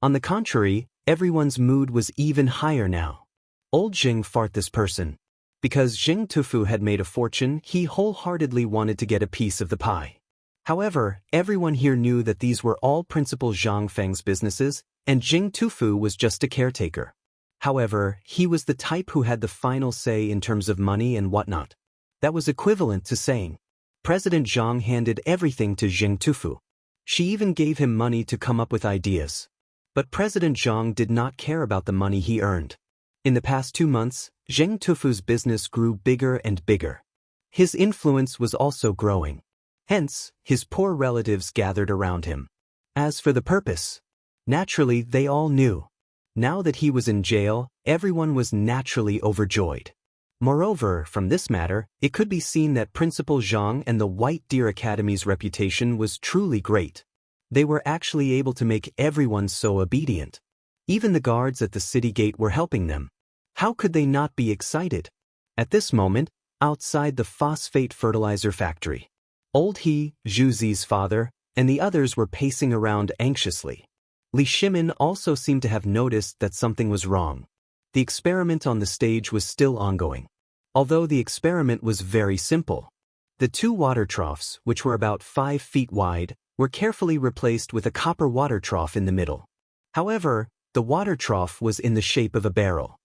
On the contrary, everyone's mood was even higher now. Old Zheng fought this person. Because Zheng Tufu had made a fortune, he wholeheartedly wanted to get a piece of the pie. However, everyone here knew that these were all Principal Zhang Feng's businesses, and Zheng Tufu was just a caretaker. However, he was the type who had the final say in terms of money and whatnot. That was equivalent to saying, President Zhang handed everything to Zheng Tufu. She even gave him money to come up with ideas. But President Zhang did not care about the money he earned. In the past 2 months, Zheng Tufu's business grew bigger and bigger. His influence was also growing. Hence, his poor relatives gathered around him. As for the purpose, naturally they all knew. Now that he was in jail, everyone was naturally overjoyed. Moreover, from this matter, it could be seen that Principal Zhang and the White Deer Academy's reputation was truly great. They were actually able to make everyone so obedient. Even the guards at the city gate were helping them. How could they not be excited? At this moment, outside the phosphate fertilizer factory, Old He, Zhu Zi's father, and the others were pacing around anxiously. Li Shimin also seemed to have noticed that something was wrong. The experiment on the stage was still ongoing. Although the experiment was very simple. The 2 water troughs, which were about 5 feet wide, were carefully replaced with a copper water trough in the middle. However, the water trough was in the shape of a barrel.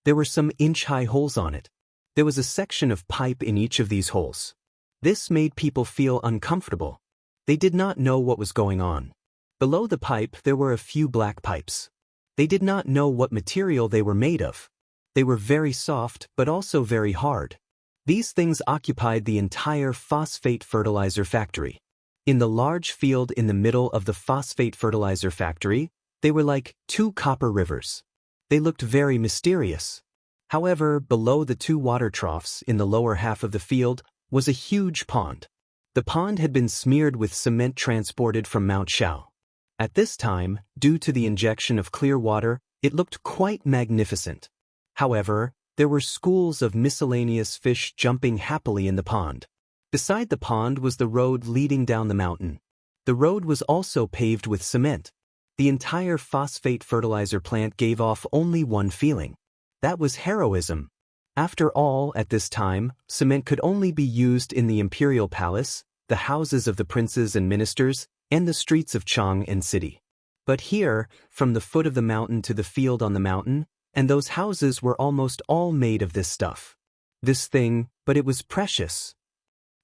There were some inch-high holes on it. There was a section of pipe in each of these holes. This made people feel uncomfortable. They did not know what was going on. Below the pipe there were a few black pipes. They did not know what material they were made of. They were very soft but also very hard. These things occupied the entire phosphate fertilizer factory. In the large field in the middle of the phosphate fertilizer factory, they were like 2 copper rivers. They looked very mysterious. However, below the 2 water troughs in the lower half of the field was a huge pond. The pond had been smeared with cement transported from Mount Shao. At this time, due to the injection of clear water, it looked quite magnificent. However, there were schools of miscellaneous fish jumping happily in the pond. Beside the pond was the road leading down the mountain. The road was also paved with cement. The entire phosphate fertilizer plant gave off only one feeling. That was heroism. After all, at this time, cement could only be used in the imperial palace, the houses of the princes and ministers, and the streets of Chang'an City. But here, from the foot of the mountain to the field on the mountain, and those houses were almost all made of this stuff. This thing, but it was precious.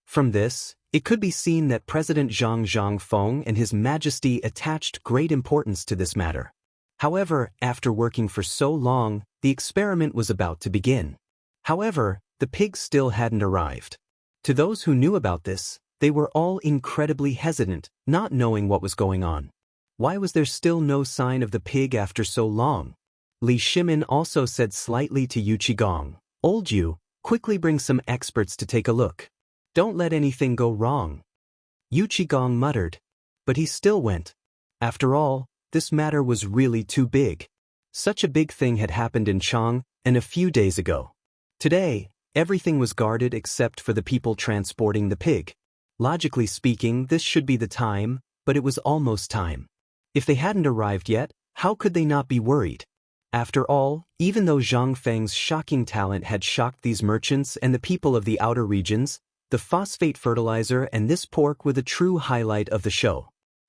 From this, it could be seen that President Zhang Zhangfeng and His Majesty attached great importance to this matter. However, after working for so long, the experiment was about to begin. However, the pigs still hadn't arrived. To those who knew about this, they were all incredibly hesitant, not knowing what was going on. Why was there still no sign of the pig after so long? Li Shimin also said slightly to Yu Qigong, "Old Yu, quickly bring some experts to take a look. Don't let anything go wrong." Yu Qigong muttered, but he still went. After all, this matter was really too big. Such a big thing had happened in Chang'an a few days ago. Today, everything was guarded except for the people transporting the pig. Logically speaking, this should be the time, but it was almost time. If they hadn't arrived yet, how could they not be worried? After all, even though Zhang Feng's shocking talent had shocked these merchants and the people of the outer regions, the phosphate fertilizer and this pork were the true highlight of the show.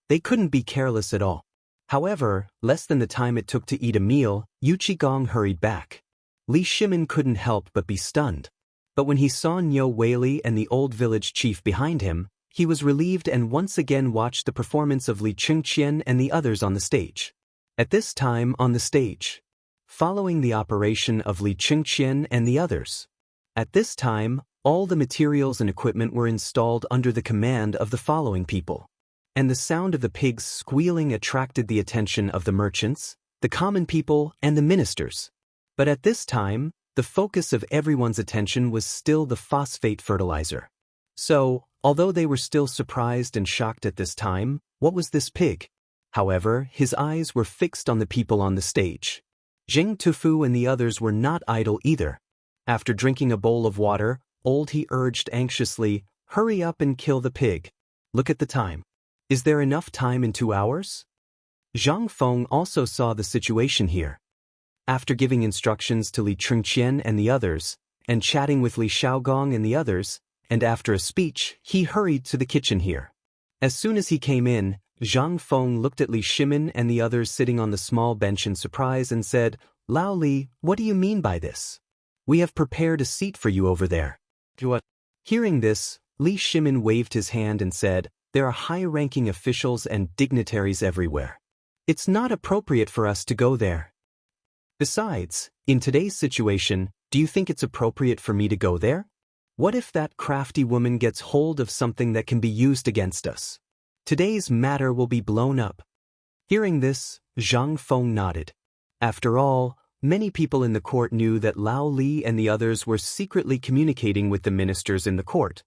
They couldn't be careless at all. However, less than the time it took to eat a meal, Yu Qigong hurried back. Li Shimin couldn't help but be stunned. But when he saw Niu Weili and the old village chief behind him, he was relieved and once again watched the performance of Li Chengqian and the others on the stage. At this time on the stage, following the operation of Li Chengqian and the others. At this time, all the materials and equipment were installed under the command of the following people. And the sound of the pigs squealing attracted the attention of the merchants, the common people, and the ministers. But at this time, the focus of everyone's attention was still the phosphate fertilizer. So, although they were still surprised and shocked at this time, what was this pig? However, his eyes were fixed on the people on the stage. Jing Tufu and the others were not idle either. After drinking a bowl of water, Old He urged anxiously, "Hurry up and kill the pig. Look at the time. Is there enough time in 2 hours?" Zhang Feng also saw the situation here. After giving instructions to Li Chengqian and the others, and chatting with Li Shaogong and the others, and after a speech, he hurried to the kitchen here. As soon as he came in, Zhang Feng looked at Li Shimin and the others sitting on the small bench in surprise and said, "Lao Li, what do you mean by this? We have prepared a seat for you over there." What? Hearing this, Li Shimin waved his hand and said, "There are high-ranking officials and dignitaries everywhere. It's not appropriate for us to go there. Besides, in today's situation, do you think it's appropriate for me to go there? What if that crafty woman gets hold of something that can be used against us? Today's matter will be blown up." Hearing this, Zhang Feng nodded. After all, many people in the court knew that Lao Li and the others were secretly communicating with the ministers in the court.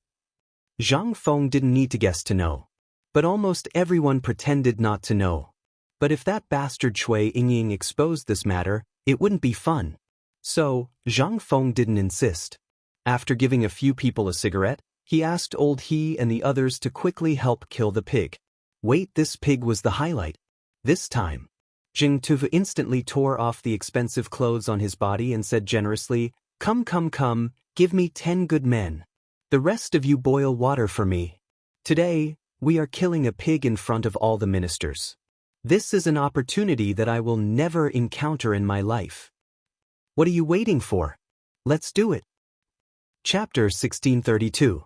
Zhang Feng didn't need to guess to know. But almost everyone pretended not to know. But if that bastard Cui Yingying exposed this matter, it wouldn't be fun. So, Zhang Feng didn't insist. After giving a few people a cigarette, he asked Old He and the others to quickly help kill the pig. Wait, this pig was the highlight. This time, Jing Tuve instantly tore off the expensive clothes on his body and said generously, "Come, come, come, give me 10 good men. The rest of you boil water for me. Today, we are killing a pig in front of all the ministers. This is an opportunity that I will never encounter in my life. What are you waiting for? Let's do it." Chapter 1632.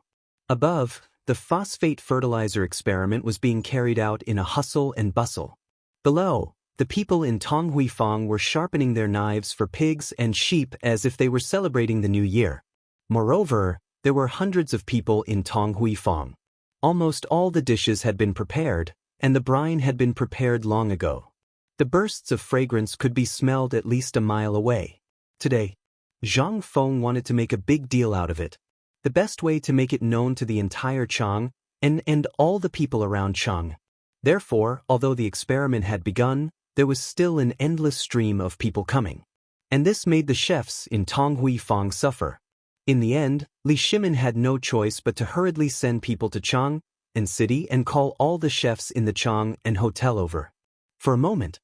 Above, the phosphate fertilizer experiment was being carried out in a hustle and bustle. Below, the people in Tonghuifang were sharpening their knives for pigs and sheep as if they were celebrating the new year. Moreover, there were hundreds of people in Tonghuifang. Almost all the dishes had been prepared, and the brine had been prepared long ago. The bursts of fragrance could be smelled at least a mile away. Today, Zhang Feng wanted to make a big deal out of it. The best way to make it known to the entire Chang, and all the people around Chang. Therefore, although the experiment had begun, there was still an endless stream of people coming. And this made the chefs in Tonghuifang suffer. In the end, Li Shimin had no choice but to hurriedly send people to Chang and city and call all the chefs in the Chang and hotel over. For a moment,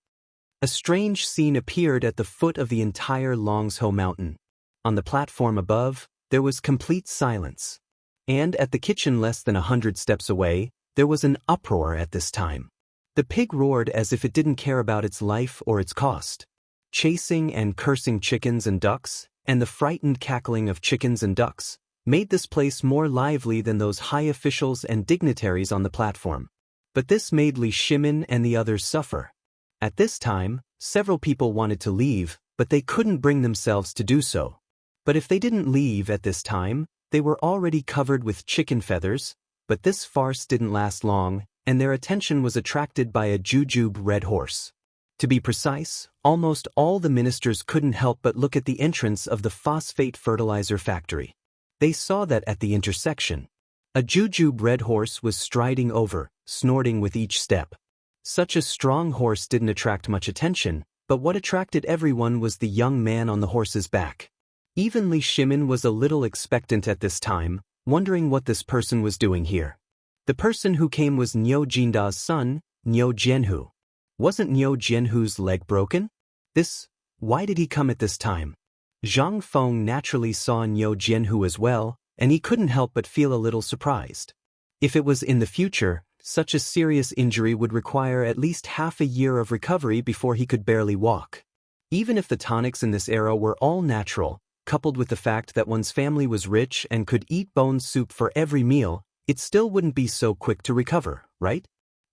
a strange scene appeared at the foot of the entire Longzhou mountain. On the platform above, there was complete silence. And at the kitchen less than 100 steps away, there was an uproar at this time. The pig roared as if it didn't care about its life or its cost. Chasing and cursing chickens and ducks, and the frightened cackling of chickens and ducks, made this place more lively than those high officials and dignitaries on the platform. But this made Li Shimin and the others suffer. At this time, several people wanted to leave, but they couldn't bring themselves to do so. But if they didn't leave at this time, they were already covered with chicken feathers. But this farce didn't last long, and their attention was attracted by a jujube red horse. To be precise, almost all the ministers couldn't help but look at the entrance of the phosphate fertilizer factory. They saw that at the intersection, a jujube red horse was striding over, snorting with each step. Such a strong horse didn't attract much attention, but what attracted everyone was the young man on the horse's back. Even Li Shimin was a little expectant at this time, wondering what this person was doing here. The person who came was Niu Jinda's son, Niu Jianhu. Wasn't Niu Jianhu's leg broken? Why did he come at this time? Zhang Feng naturally saw Niu Jianhu as well, and he couldn't help but feel a little surprised. If it was in the future, such a serious injury would require at least half a year of recovery before he could barely walk. Even if the tonics in this era were all natural, coupled with the fact that one's family was rich and could eat bone soup for every meal, it still wouldn't be so quick to recover, right?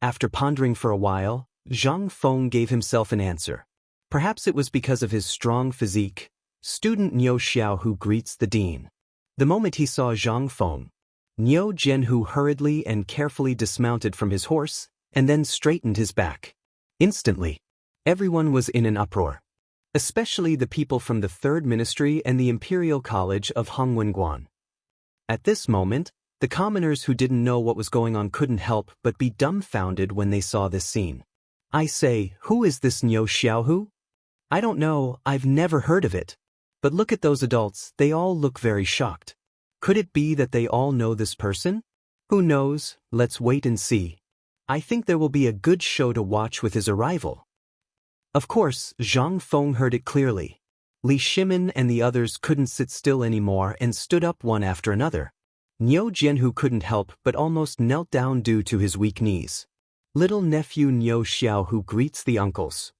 After pondering for a while, Zhang Feng gave himself an answer. Perhaps it was because of his strong physique. Student Niu Xiaohu greets the dean. The moment he saw Zhang Feng, Niu Jianhu hurriedly and carefully dismounted from his horse and then straightened his back. Instantly, everyone was in an uproar, especially the people from the Third Ministry and the Imperial College of Hongwenguan. At this moment, the commoners who didn't know what was going on couldn't help but be dumbfounded when they saw this scene. I say, who is this Niu Xiaohu? I don't know, I've never heard of it. But look at those adults, they all look very shocked. Could it be that they all know this person? Who knows, let's wait and see. I think there will be a good show to watch with his arrival. Of course, Zhang Feng heard it clearly. Li Shimin and the others couldn't sit still anymore and stood up one after another. Niu Jianhu couldn't help but almost knelt down due to his weak knees. Little nephew Niu Xiaohu greets the uncles.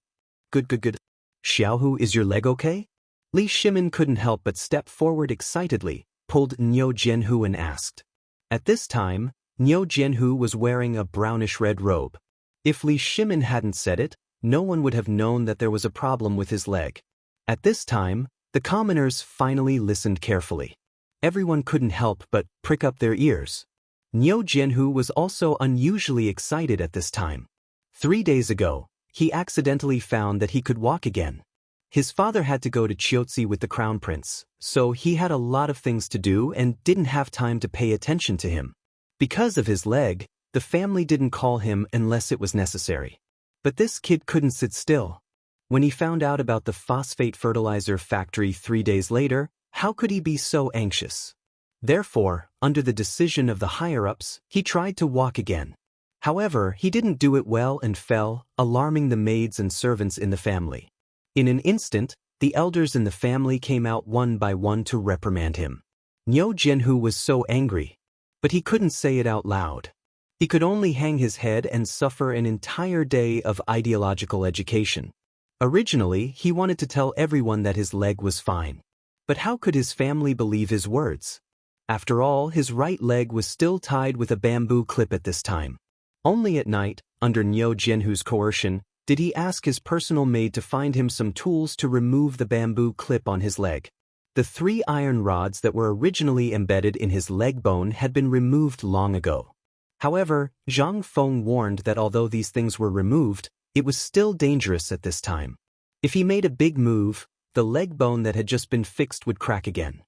Good. Xiaohu, is your leg okay? Li Shimin couldn't help but step forward excitedly, pulled Niu Jianhu and asked. At this time, Niu Jianhu was wearing a brownish-red robe. If Li Shimin hadn't said it, no one would have known that there was a problem with his leg. At this time, the commoners finally listened carefully. Everyone couldn't help but prick up their ears. Niu Jianhu was also unusually excited at this time. 3 days ago, he accidentally found that he could walk again. His father had to go to Chiotzi with the crown prince, so he had a lot of things to do and didn't have time to pay attention to him. Because of his leg, the family didn't call him unless it was necessary. But this kid couldn't sit still. When he found out about the phosphate fertilizer factory 3 days later, how could he be so anxious? Therefore, under the decision of the higher-ups, he tried to walk again. However, he didn't do it well and fell, alarming the maids and servants in the family. In an instant, the elders in the family came out one by one to reprimand him. Niu Jianhu was so angry, but he couldn't say it out loud. He could only hang his head and suffer an entire day of ideological education. Originally, he wanted to tell everyone that his leg was fine. But how could his family believe his words? After all, his right leg was still tied with a bamboo clip at this time. Only at night, under Niu Jianhu's coercion, did he ask his personal maid to find him some tools to remove the bamboo clip on his leg. The 3 iron rods that were originally embedded in his leg bone had been removed long ago. However, Zhang Feng warned that although these things were removed, it was still dangerous at this time. If he made a big move, the leg bone that had just been fixed would crack again.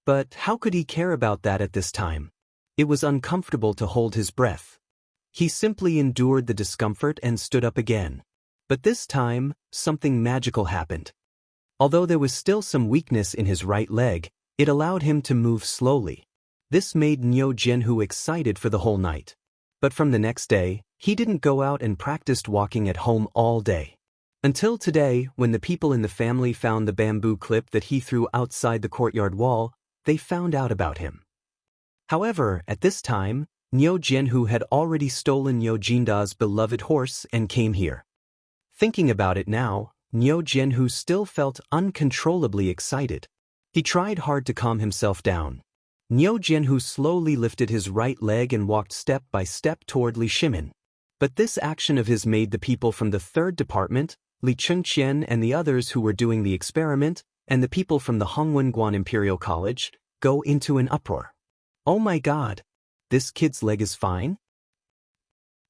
But how could he care about that at this time? It was uncomfortable to hold his breath. He simply endured the discomfort and stood up again. But this time, something magical happened. Although there was still some weakness in his right leg, it allowed him to move slowly. This made Niu Jianhu excited for the whole night. But from the next day, he didn't go out and practiced walking at home all day. Until today, when the people in the family found the bamboo clip that he threw outside the courtyard wall, they found out about him. However, at this time, Niu Jianhu had already stolen Niu Jinda's beloved horse and came here. Thinking about it now, Niu Jianhu still felt uncontrollably excited. He tried hard to calm himself down. Niu Jianhu slowly lifted his right leg and walked step by step toward Li Shimin. But this action of his made the people from the 3rd department, Li Chengqian and the others who were doing the experiment, and the people from the Hongwenguan Imperial College, go into an uproar. Oh my God! This kid's leg is fine?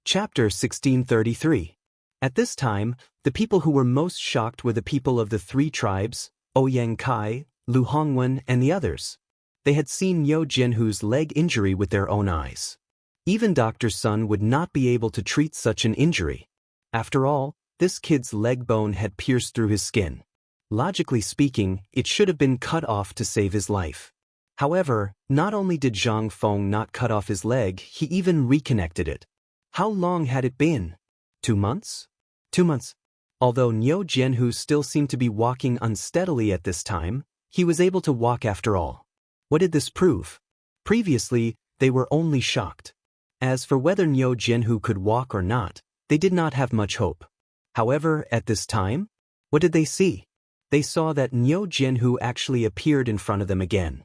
Chapter 1633. At this time, the people who were most shocked were the people of the 3 tribes, Ouyang Kai, Lu Hongwen, and the others. They had seen Niu Jianhu's leg injury with their own eyes. Even Dr. Sun would not be able to treat such an injury. After all, this kid's leg bone had pierced through his skin. Logically speaking, it should have been cut off to save his life. However, not only did Zhang Feng not cut off his leg, he even reconnected it. How long had it been? 2 months? 2 months. Although Niu Jianhu still seemed to be walking unsteadily at this time, he was able to walk after all. What did this prove? Previously, they were only shocked. As for whether Niu Jianhu could walk or not, they did not have much hope. However, at this time, what did they see? They saw that Niu Jianhu actually appeared in front of them again.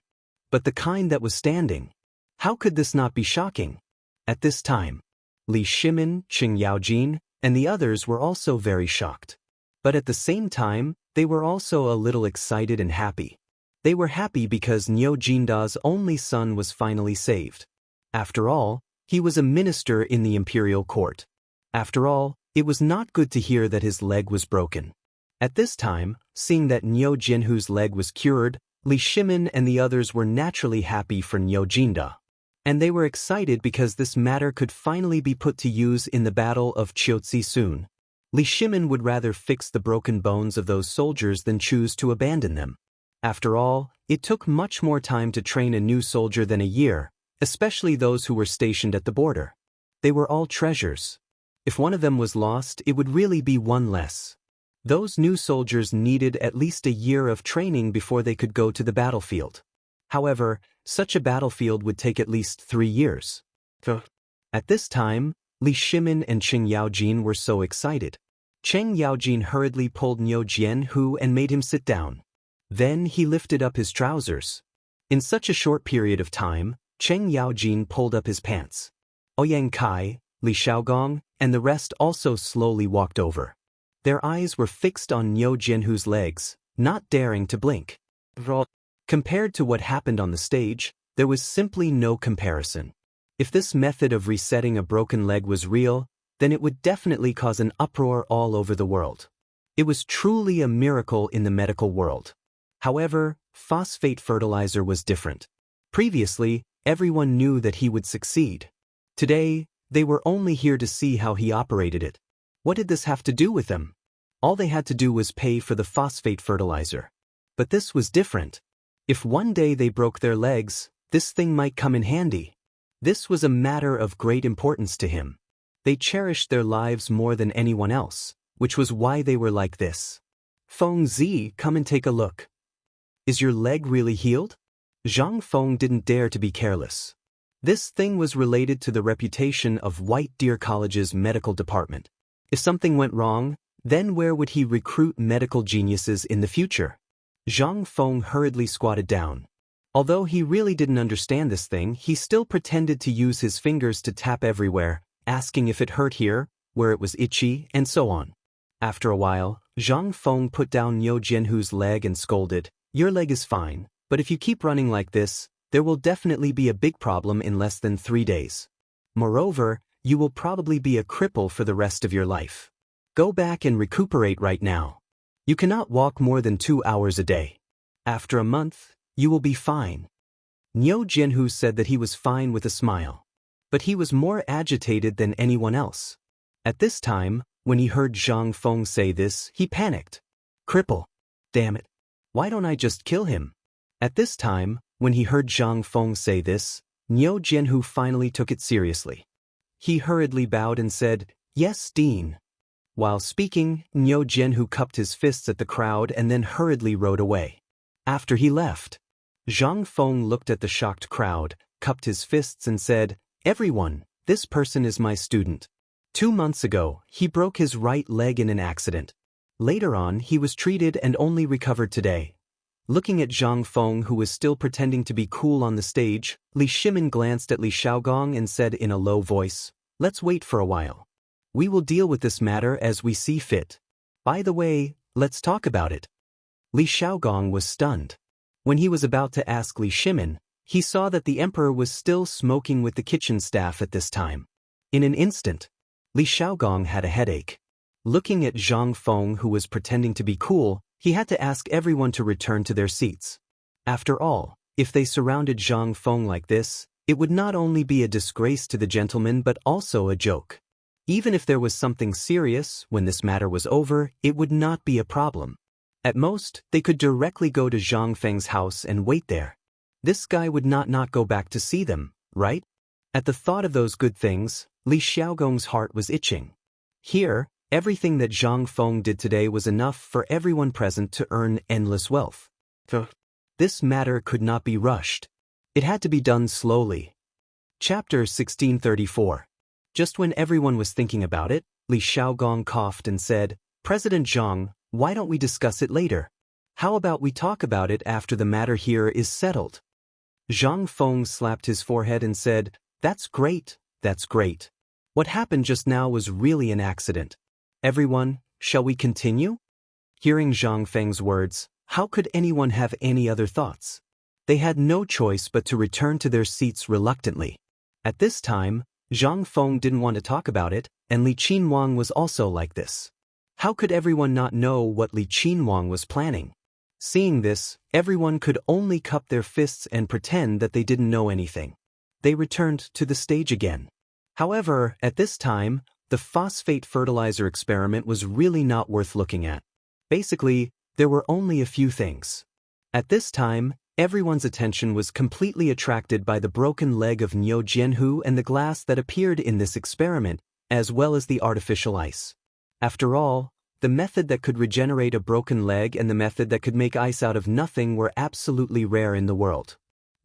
But the kind that was standing. How could this not be shocking? At this time, Li Shimin, Qing Yaojin, and the others were also very shocked. But at the same time, they were also a little excited and happy. They were happy because Niu Jinda's only son was finally saved. After all, he was a minister in the imperial court. After all, it was not good to hear that his leg was broken. At this time, seeing that Niu Jinhu's leg was cured, Li Shimin and the others were naturally happy for Niu Jinda. And they were excited because this matter could finally be put to use in the Battle of Chiotzi soon. Li Shimin would rather fix the broken bones of those soldiers than choose to abandon them. After all, it took much more time to train a new soldier than a year, especially those who were stationed at the border. They were all treasures. If one of them was lost, it would really be one less. Those new soldiers needed at least a year of training before they could go to the battlefield. However, such a battlefield would take at least 3 years. At this time, Li Shimin and Qing Yaojin were so excited. Qing Yaojin hurriedly pulled Niu Jinhu and made him sit down. Then he lifted up his trousers. In such a short period of time, Qing Yaojin pulled up his pants. Ouyang Kai, Li Shaogong, and the rest also slowly walked over. Their eyes were fixed on Niu Jinhu's legs, not daring to blink. Compared to what happened on the stage, there was simply no comparison. If this method of resetting a broken leg was real, then it would definitely cause an uproar all over the world. It was truly a miracle in the medical world. However, phosphate fertilizer was different. Previously, everyone knew that he would succeed. Today, they were only here to see how he operated it. What did this have to do with them? All they had to do was pay for the phosphate fertilizer. But this was different. If one day they broke their legs, this thing might come in handy. This was a matter of great importance to him. They cherished their lives more than anyone else, which was why they were like this. Feng Zi, come and take a look. Is your leg really healed? Zhang Feng didn't dare to be careless. This thing was related to the reputation of White Deer College's medical department. If something went wrong, then where would he recruit medical geniuses in the future? Zhang Feng hurriedly squatted down. Although he really didn't understand this thing, he still pretended to use his fingers to tap everywhere, asking if it hurt here, where it was itchy, and so on. After a while, Zhang Feng put down Niu Jinhu's leg and scolded, "Your leg is fine, but if you keep running like this, there will definitely be a big problem in less than 3 days. Moreover, you will probably be a cripple for the rest of your life. Go back and recuperate right now. You cannot walk more than 2 hours a day. After a month, you will be fine." Niu Jinhu said that he was fine with a smile. But he was more agitated than anyone else. At this time, when he heard Zhang Feng say this, he panicked. Cripple. Damn it. Why don't I just kill him? At this time, when he heard Zhang Feng say this, Niu Jinhu finally took it seriously. He hurriedly bowed and said, "Yes, Dean." While speaking, Niu Jinhu cupped his fists at the crowd and then hurriedly rode away. After he left, Zhang Feng looked at the shocked crowd, cupped his fists and said, "Everyone, this person is my student. 2 months ago, he broke his right leg in an accident. Later on, he was treated and only recovered today." Looking at Zhang Feng, who was still pretending to be cool on the stage, Li Shimin glanced at Li Shaogong and said in a low voice, "Let's wait for a while. We will deal with this matter as we see fit. By the way, let's talk about it." Li Shaogong was stunned. When he was about to ask Li Shimin, he saw that the emperor was still smoking with the kitchen staff at this time. In an instant, Li Shaogong had a headache. Looking at Zhang Feng, who was pretending to be cool, he had to ask everyone to return to their seats. After all, if they surrounded Zhang Feng like this, it would not only be a disgrace to the gentleman but also a joke. Even if there was something serious, when this matter was over, it would not be a problem. At most, they could directly go to Zhang Feng's house and wait there. This guy would not go back to see them, right? At the thought of those good things, Li Xiaogong's heart was itching. Here, everything that Zhang Feng did today was enough for everyone present to earn endless wealth. This matter could not be rushed. It had to be done slowly. Chapter 1634. Just when everyone was thinking about it, Li Xiaogong coughed and said, "President Zhang, why don't we discuss it later? How about we talk about it after the matter here is settled?" Zhang Feng slapped his forehead and said, "That's great, that's great. What happened just now was really an accident. Everyone, shall we continue? Hearing Zhang Feng's words, how could anyone have any other thoughts? They had no choice but to return to their seats reluctantly. At this time, Zhang Feng didn't want to talk about it, and Li Qinhuang was also like this. How could everyone not know what Li Qinhuang was planning? Seeing this, everyone could only cup their fists and pretend that they didn't know anything. They returned to the stage again. However, at this time, the phosphate fertilizer experiment was really not worth looking at. Basically, there were only a few things. At this time, everyone's attention was completely attracted by the broken leg of Niu Jianhu and the glass that appeared in this experiment, as well as the artificial ice. After all, the method that could regenerate a broken leg and the method that could make ice out of nothing were absolutely rare in the world.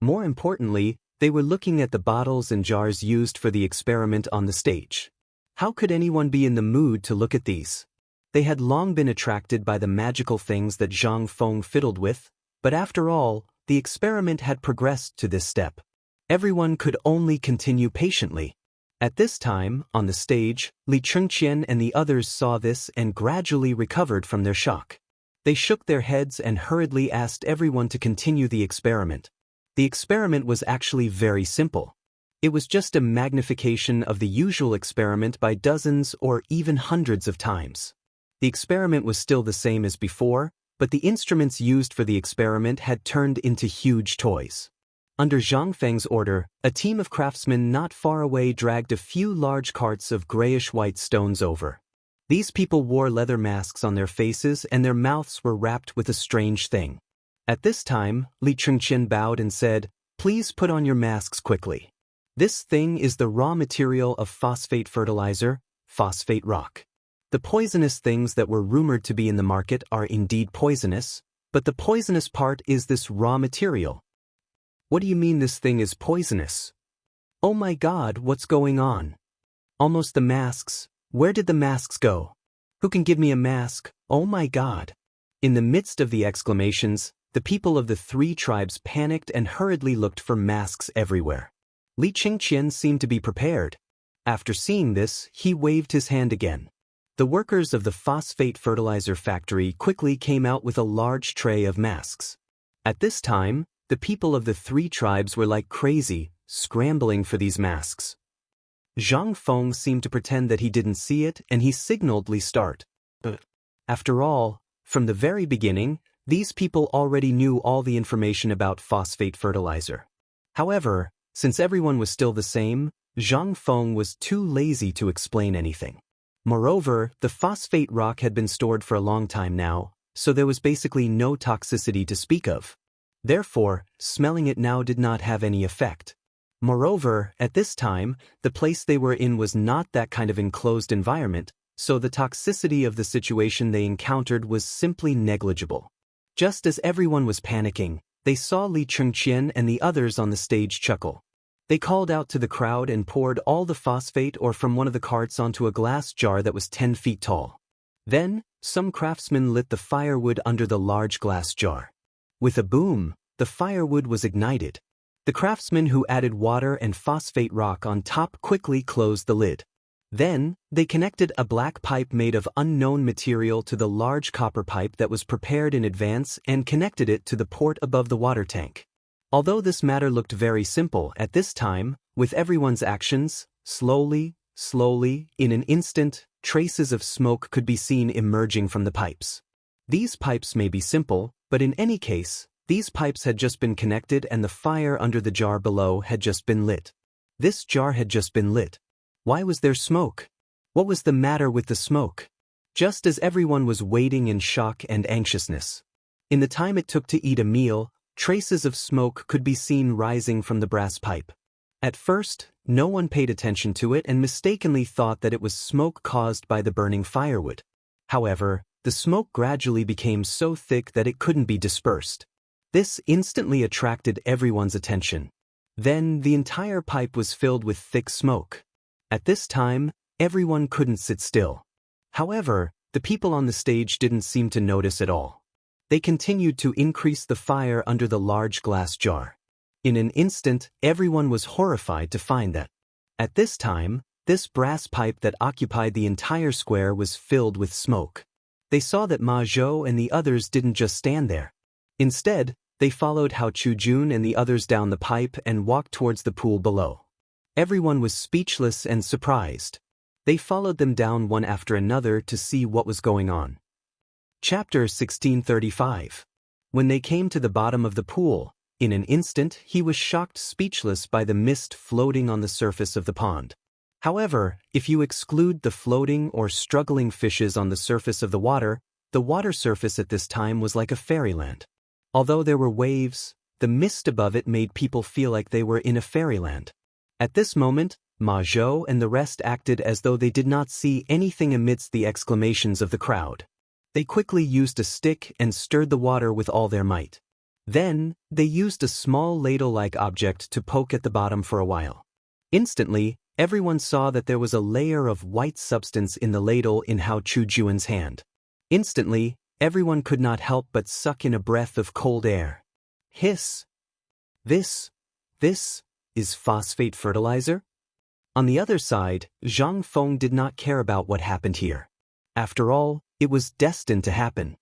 More importantly, they were looking at the bottles and jars used for the experiment on the stage. How could anyone be in the mood to look at these? They had long been attracted by the magical things that Zhang Feng fiddled with, but after all, the experiment had progressed to this step. Everyone could only continue patiently. At this time, on the stage, Li Chengqian and the others saw this and gradually recovered from their shock. They shook their heads and hurriedly asked everyone to continue the experiment. The experiment was actually very simple. It was just a magnification of the usual experiment by dozens or even hundreds of times. The experiment was still the same as before, but the instruments used for the experiment had turned into huge toys. Under Zhang Feng's order, a team of craftsmen not far away dragged a few large carts of grayish-white stones over. These people wore leather masks on their faces and their mouths were wrapped with a strange thing. At this time, Li Chengqian bowed and said, "Please put on your masks quickly. This thing is the raw material of phosphate fertilizer, phosphate rock. The poisonous things that were rumored to be in the market are indeed poisonous, but the poisonous part is this raw material." "What do you mean this thing is poisonous?" "Oh my God, what's going on? Almost the masks. Where did the masks go? Who can give me a mask? Oh my God." In the midst of the exclamations, the people of the three tribes panicked and hurriedly looked for masks everywhere. Li Chengqian seemed to be prepared. After seeing this, he waved his hand again. The workers of the phosphate fertilizer factory quickly came out with a large tray of masks. At this time, the people of the three tribes were like crazy, scrambling for these masks. Zhang Feng seemed to pretend that he didn't see it and he signaled Li start. After all, from the very beginning, these people already knew all the information about phosphate fertilizer. However, since everyone was still the same, Zhang Feng was too lazy to explain anything. Moreover, the phosphate rock had been stored for a long time now, so there was basically no toxicity to speak of. Therefore, smelling it now did not have any effect. Moreover, at this time, the place they were in was not that kind of enclosed environment, so the toxicity of the situation they encountered was simply negligible. Just as everyone was panicking, they saw Li Chengqian and the others on the stage chuckle. They called out to the crowd and poured all the phosphate ore from one of the carts onto a glass jar that was 10 feet tall. Then, some craftsmen lit the firewood under the large glass jar. With a boom, the firewood was ignited. The craftsmen who added water and phosphate rock on top quickly closed the lid. Then, they connected a black pipe made of unknown material to the large copper pipe that was prepared in advance and connected it to the port above the water tank. Although this matter looked very simple at this time, with everyone's actions, slowly, in an instant, traces of smoke could be seen emerging from the pipes. These pipes may be simple, but in any case, these pipes had just been connected and the fire under the jar below had just been lit. This jar had just been lit. Why was there smoke? What was the matter with the smoke? Just as everyone was waiting in shock and anxiousness. In the time it took to eat a meal, traces of smoke could be seen rising from the brass pipe. At first, no one paid attention to it and mistakenly thought that it was smoke caused by the burning firewood. However, the smoke gradually became so thick that it couldn't be dispersed. This instantly attracted everyone's attention. Then the entire pipe was filled with thick smoke. At this time, everyone couldn't sit still. However, the people on the stage didn't seem to notice at all. They continued to increase the fire under the large glass jar. In an instant, everyone was horrified to find that At this time, this brass pipe that occupied the entire square was filled with smoke. They saw that Ma Zhou and the others didn't just stand there. Instead, they followed Hao Chujun and the others down the pipe and walked towards the pool below. Everyone was speechless and surprised. They followed them down one after another to see what was going on. Chapter 1635. When they came to the bottom of the pool, in an instant he was shocked speechless by the mist floating on the surface of the pond. However, if you exclude the floating or struggling fishes on the surface of the water surface at this time was like a fairyland. Although there were waves, the mist above it made people feel like they were in a fairyland. At this moment, Ma Zhou and the rest acted as though they did not see anything amidst the exclamations of the crowd. They quickly used a stick and stirred the water with all their might. Then, they used a small ladle-like object to poke at the bottom for a while. Instantly, everyone saw that there was a layer of white substance in the ladle in Hao Chujun's hand. Instantly, everyone could not help but suck in a breath of cold air. Hiss! This is phosphate fertilizer? On the other side, Zhang Feng did not care about what happened here. After all, it was destined to happen.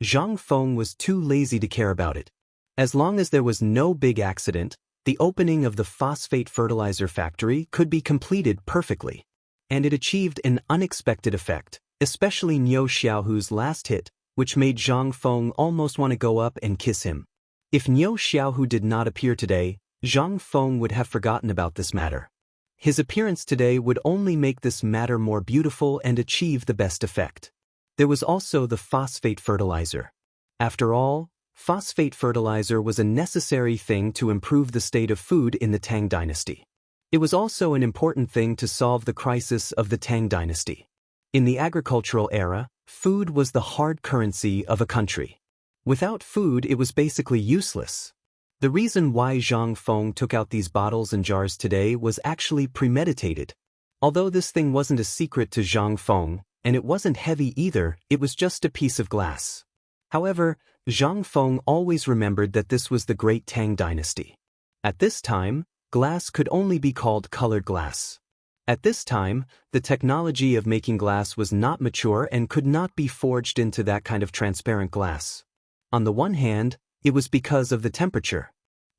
Zhang Feng was too lazy to care about it. As long as there was no big accident, the opening of the phosphate fertilizer factory could be completed perfectly. And it achieved an unexpected effect, especially Niu Xiaohu's last hit, which made Zhang Feng almost want to go up and kiss him. If Niu Xiaohu did not appear today, Zhang Feng would have forgotten about this matter. His appearance today would only make this matter more beautiful and achieve the best effect. There was also the phosphate fertilizer. After all, phosphate fertilizer was a necessary thing to improve the state of food in the Tang dynasty. It was also an important thing to solve the crisis of the Tang dynasty. In the agricultural era, food was the hard currency of a country. Without food, it was basically useless. The reason why Zhang Feng took out these bottles and jars today was actually premeditated. Although this thing wasn't a secret to Zhang Feng, and it wasn't heavy either, it was just a piece of glass. However, Zhang Feng always remembered that this was the Great Tang dynasty. At this time, glass could only be called colored glass. At this time, the technology of making glass was not mature and could not be forged into that kind of transparent glass. On the one hand, it was because of the temperature.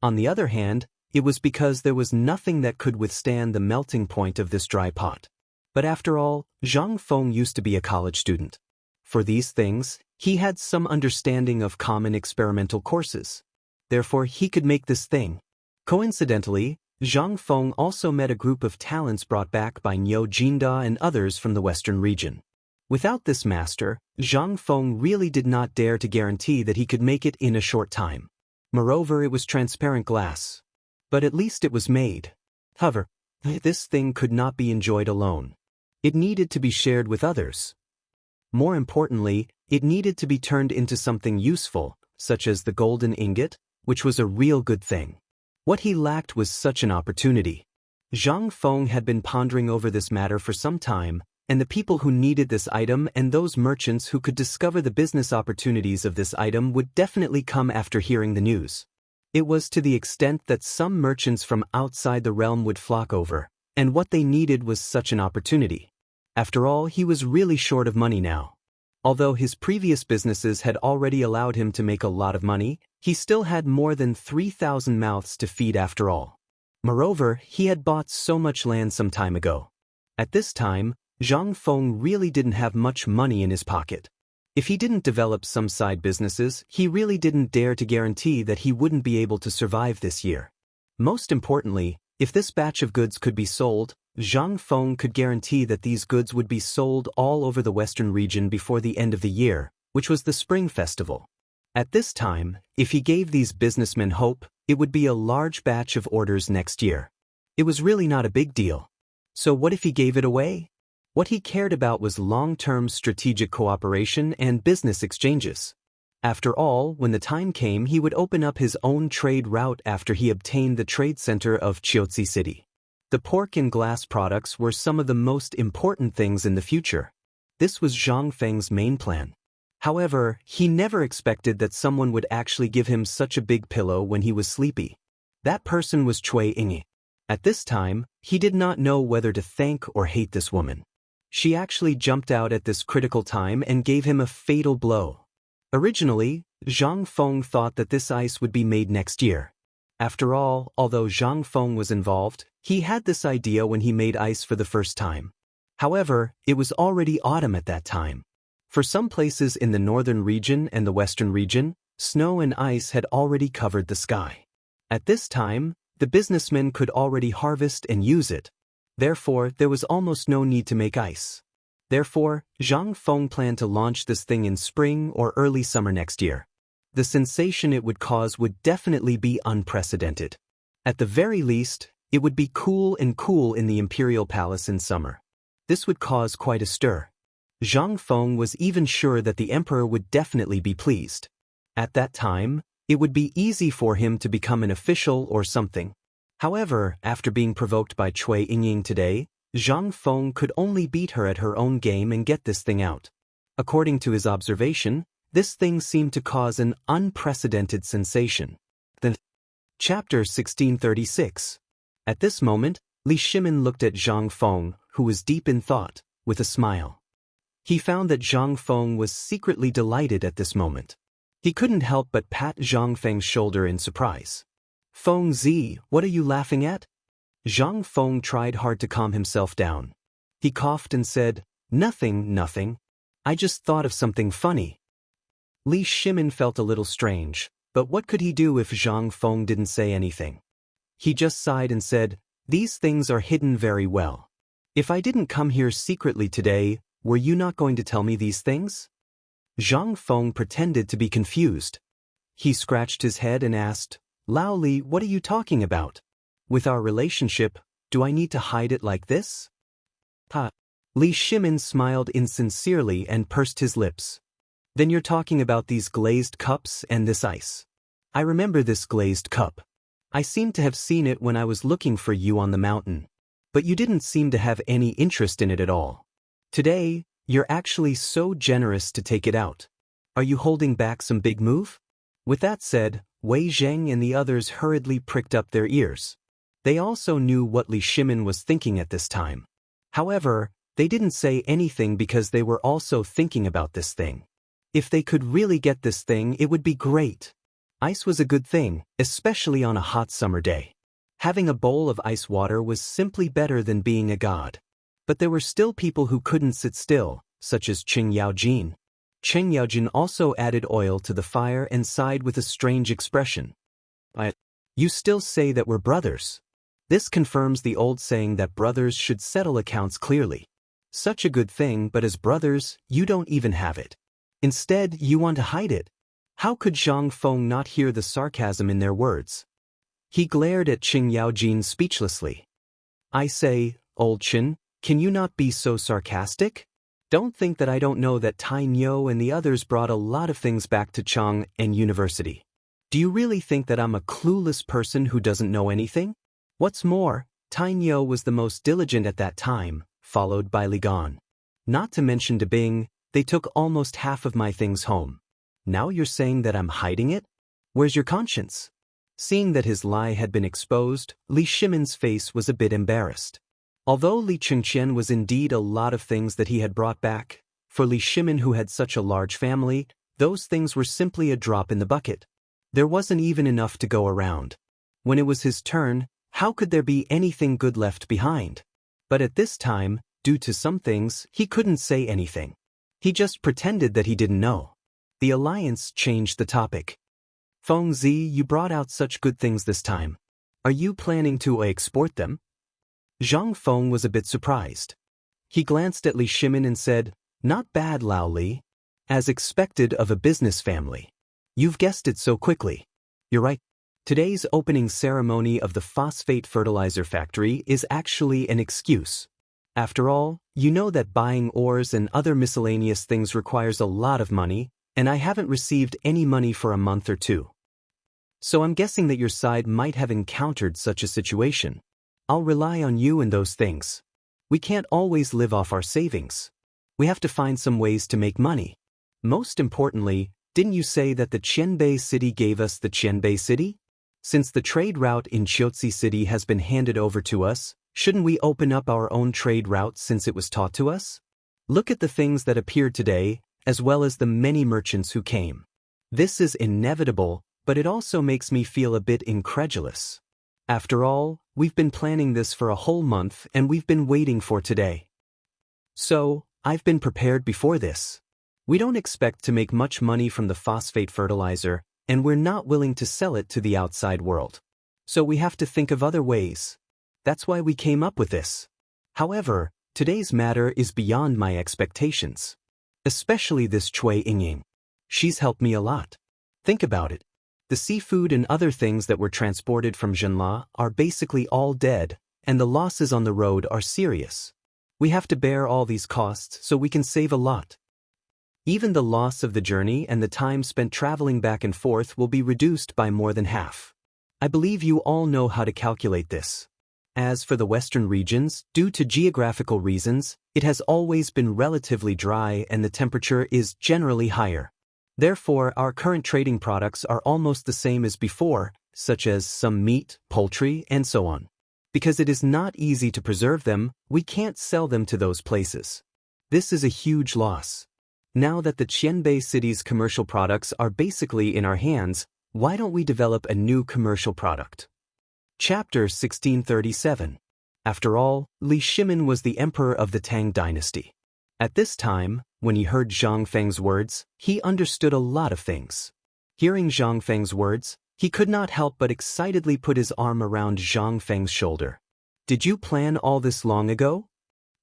On the other hand, it was because there was nothing that could withstand the melting point of this dry pot. But after all, Zhang Feng used to be a college student. For these things, he had some understanding of common experimental courses. Therefore, he could make this thing. Coincidentally, Zhang Feng also met a group of talents brought back by Niu Jinda and others from the western region. Without this master, Zhang Feng really did not dare to guarantee that he could make it in a short time. Moreover, it was transparent glass. But at least it was made. However, this thing could not be enjoyed alone. It needed to be shared with others. More importantly, it needed to be turned into something useful, such as the golden ingot, which was a real good thing. What he lacked was such an opportunity. Zhang Feng had been pondering over this matter for some time, and the people who needed this item and those merchants who could discover the business opportunities of this item would definitely come after hearing the news. It was to the extent that some merchants from outside the realm would flock over, and what they needed was such an opportunity. After all, he was really short of money now. Although his previous businesses had already allowed him to make a lot of money, he still had more than 3,000 mouths to feed after all. Moreover, he had bought so much land some time ago. At this time, Zhang Feng really didn't have much money in his pocket. If he didn't develop some side businesses, he really didn't dare to guarantee that he wouldn't be able to survive this year. Most importantly, if this batch of goods could be sold, Zhang Feng could guarantee that these goods would be sold all over the western region before the end of the year, which was the Spring Festival. At this time, if he gave these businessmen hope, it would be a large batch of orders next year. It was really not a big deal. So what if he gave it away? What he cared about was long-term strategic cooperation and business exchanges. After all, when the time came, he would open up his own trade route after he obtained the trade center of Chiotzi City. The pork and glass products were some of the most important things in the future. This was Zhang Feng's main plan. However, he never expected that someone would actually give him such a big pillow when he was sleepy. That person was Cui Yingyi. At this time, he did not know whether to thank or hate this woman. She actually jumped out at this critical time and gave him a fatal blow. Originally, Zhang Feng thought that this ice would be made next year. After all, although Zhang Feng was involved, he had this idea when he made ice for the first time. However, it was already autumn at that time. For some places in the northern region and the western region, snow and ice had already covered the sky. At this time, the businessmen could already harvest and use it. Therefore, there was almost no need to make ice. Therefore, Zhang Feng planned to launch this thing in spring or early summer next year. The sensation it would cause would definitely be unprecedented. At the very least, it would be cool in the imperial palace in summer. This would cause quite a stir. Zhang Feng was even sure that the emperor would definitely be pleased. At that time, it would be easy for him to become an official or something. However, after being provoked by Cui Yingying today, Zhang Feng could only beat her at her own game and get this thing out. According to his observation, this thing seemed to cause an unprecedented sensation. Chapter 1636. At this moment, Li Shimin looked at Zhang Feng, who was deep in thought, with a smile. He found that Zhang Feng was secretly delighted at this moment. He couldn't help but pat Zhang Feng's shoulder in surprise. "Feng Zi, what are you laughing at?" Zhang Feng tried hard to calm himself down. He coughed and said, Nothing. I just thought of something funny." Li Shimin felt a little strange, but what could he do if Zhang Feng didn't say anything? He just sighed and said, "These things are hidden very well. If I didn't come here secretly today, were you not going to tell me these things?" Zhang Feng pretended to be confused. He scratched his head and asked, "Lao Li, what are you talking about? With our relationship, do I need to hide it like this?" Li Shimin smiled insincerely and pursed his lips. "Then you're talking about these glazed cups and this ice. I remember this glazed cup. I seem to have seen it when I was looking for you on the mountain. But you didn't seem to have any interest in it at all. Today, you're actually so generous to take it out. Are you holding back some big move?" With that said, Wei Zheng and the others hurriedly pricked up their ears. They also knew what Li Shimin was thinking at this time. However, they didn't say anything because they were also thinking about this thing. If they could really get this thing, it would be great. Ice was a good thing, especially on a hot summer day. Having a bowl of ice water was simply better than being a god. But there were still people who couldn't sit still, such as Qing Yaojin. Qing Yaojin also added oil to the fire and sighed with a strange expression. "You still say that we're brothers. This confirms the old saying that brothers should settle accounts clearly. Such a good thing, but as brothers, you don't even have it. Instead, you want to hide it." How could Zhang Feng not hear the sarcasm in their words? He glared at Qing Yaojin speechlessly. "I say, old Qin, can you not be so sarcastic? Don't think that I don't know that Tai Nyo and the others brought a lot of things back to Chang and University. Do you really think that I'm a clueless person who doesn't know anything? What's more, Tai Nyo was the most diligent at that time, followed by Li Gan. Not to mention De Bing, they took almost half of my things home. Now you're saying that I'm hiding it? Where's your conscience?" Seeing that his lie had been exposed, Li Shimin's face was a bit embarrassed. Although Li Chengqian was indeed a lot of things that he had brought back, for Li Shimin who had such a large family, those things were simply a drop in the bucket. There wasn't even enough to go around. When it was his turn, how could there be anything good left behind? But at this time, due to some things, he couldn't say anything. He just pretended that he didn't know. The alliance changed the topic. "Feng Zi, you brought out such good things this time. Are you planning to export them?" Zhang Feng was a bit surprised. He glanced at Li Shimin and said, "Not bad, Lao Li. As expected of a business family. You've guessed it so quickly. You're right. Today's opening ceremony of the phosphate fertilizer factory is actually an excuse. After all, you know that buying ores and other miscellaneous things requires a lot of money, and I haven't received any money for a month or two. So I'm guessing that your side might have encountered such a situation. I'll rely on you in those things. We can't always live off our savings. We have to find some ways to make money. Most importantly, didn't you say that the Qianbei city gave us the Qianbei city? Since the trade route in Chiotsi City has been handed over to us, shouldn't we open up our own trade route since it was taught to us? Look at the things that appeared today, as well as the many merchants who came. This is inevitable, but it also makes me feel a bit incredulous. After all, we've been planning this for a whole month and we've been waiting for today. So, I've been prepared before this. We don't expect to make much money from the phosphate fertilizer, and we're not willing to sell it to the outside world. So we have to think of other ways. That's why we came up with this. However, today's matter is beyond my expectations. Especially this Chui Yingying. She's helped me a lot. Think about it. The seafood and other things that were transported from Zhenla are basically all dead, and the losses on the road are serious. We have to bear all these costs so we can save a lot. Even the loss of the journey and the time spent traveling back and forth will be reduced by more than half. I believe you all know how to calculate this. As for the western regions, due to geographical reasons, it has always been relatively dry and the temperature is generally higher. Therefore, our current trading products are almost the same as before, such as some meat, poultry, and so on. Because it is not easy to preserve them, we can't sell them to those places. This is a huge loss. Now that the Qianbei city's commercial products are basically in our hands, why don't we develop a new commercial product? Chapter 1637. After all, Li Shimin was the emperor of the Tang dynasty. At this time, when he heard Zhang Feng's words, he understood a lot of things. Hearing Zhang Feng's words, he could not help but excitedly put his arm around Zhang Feng's shoulder. Did you plan all this long ago?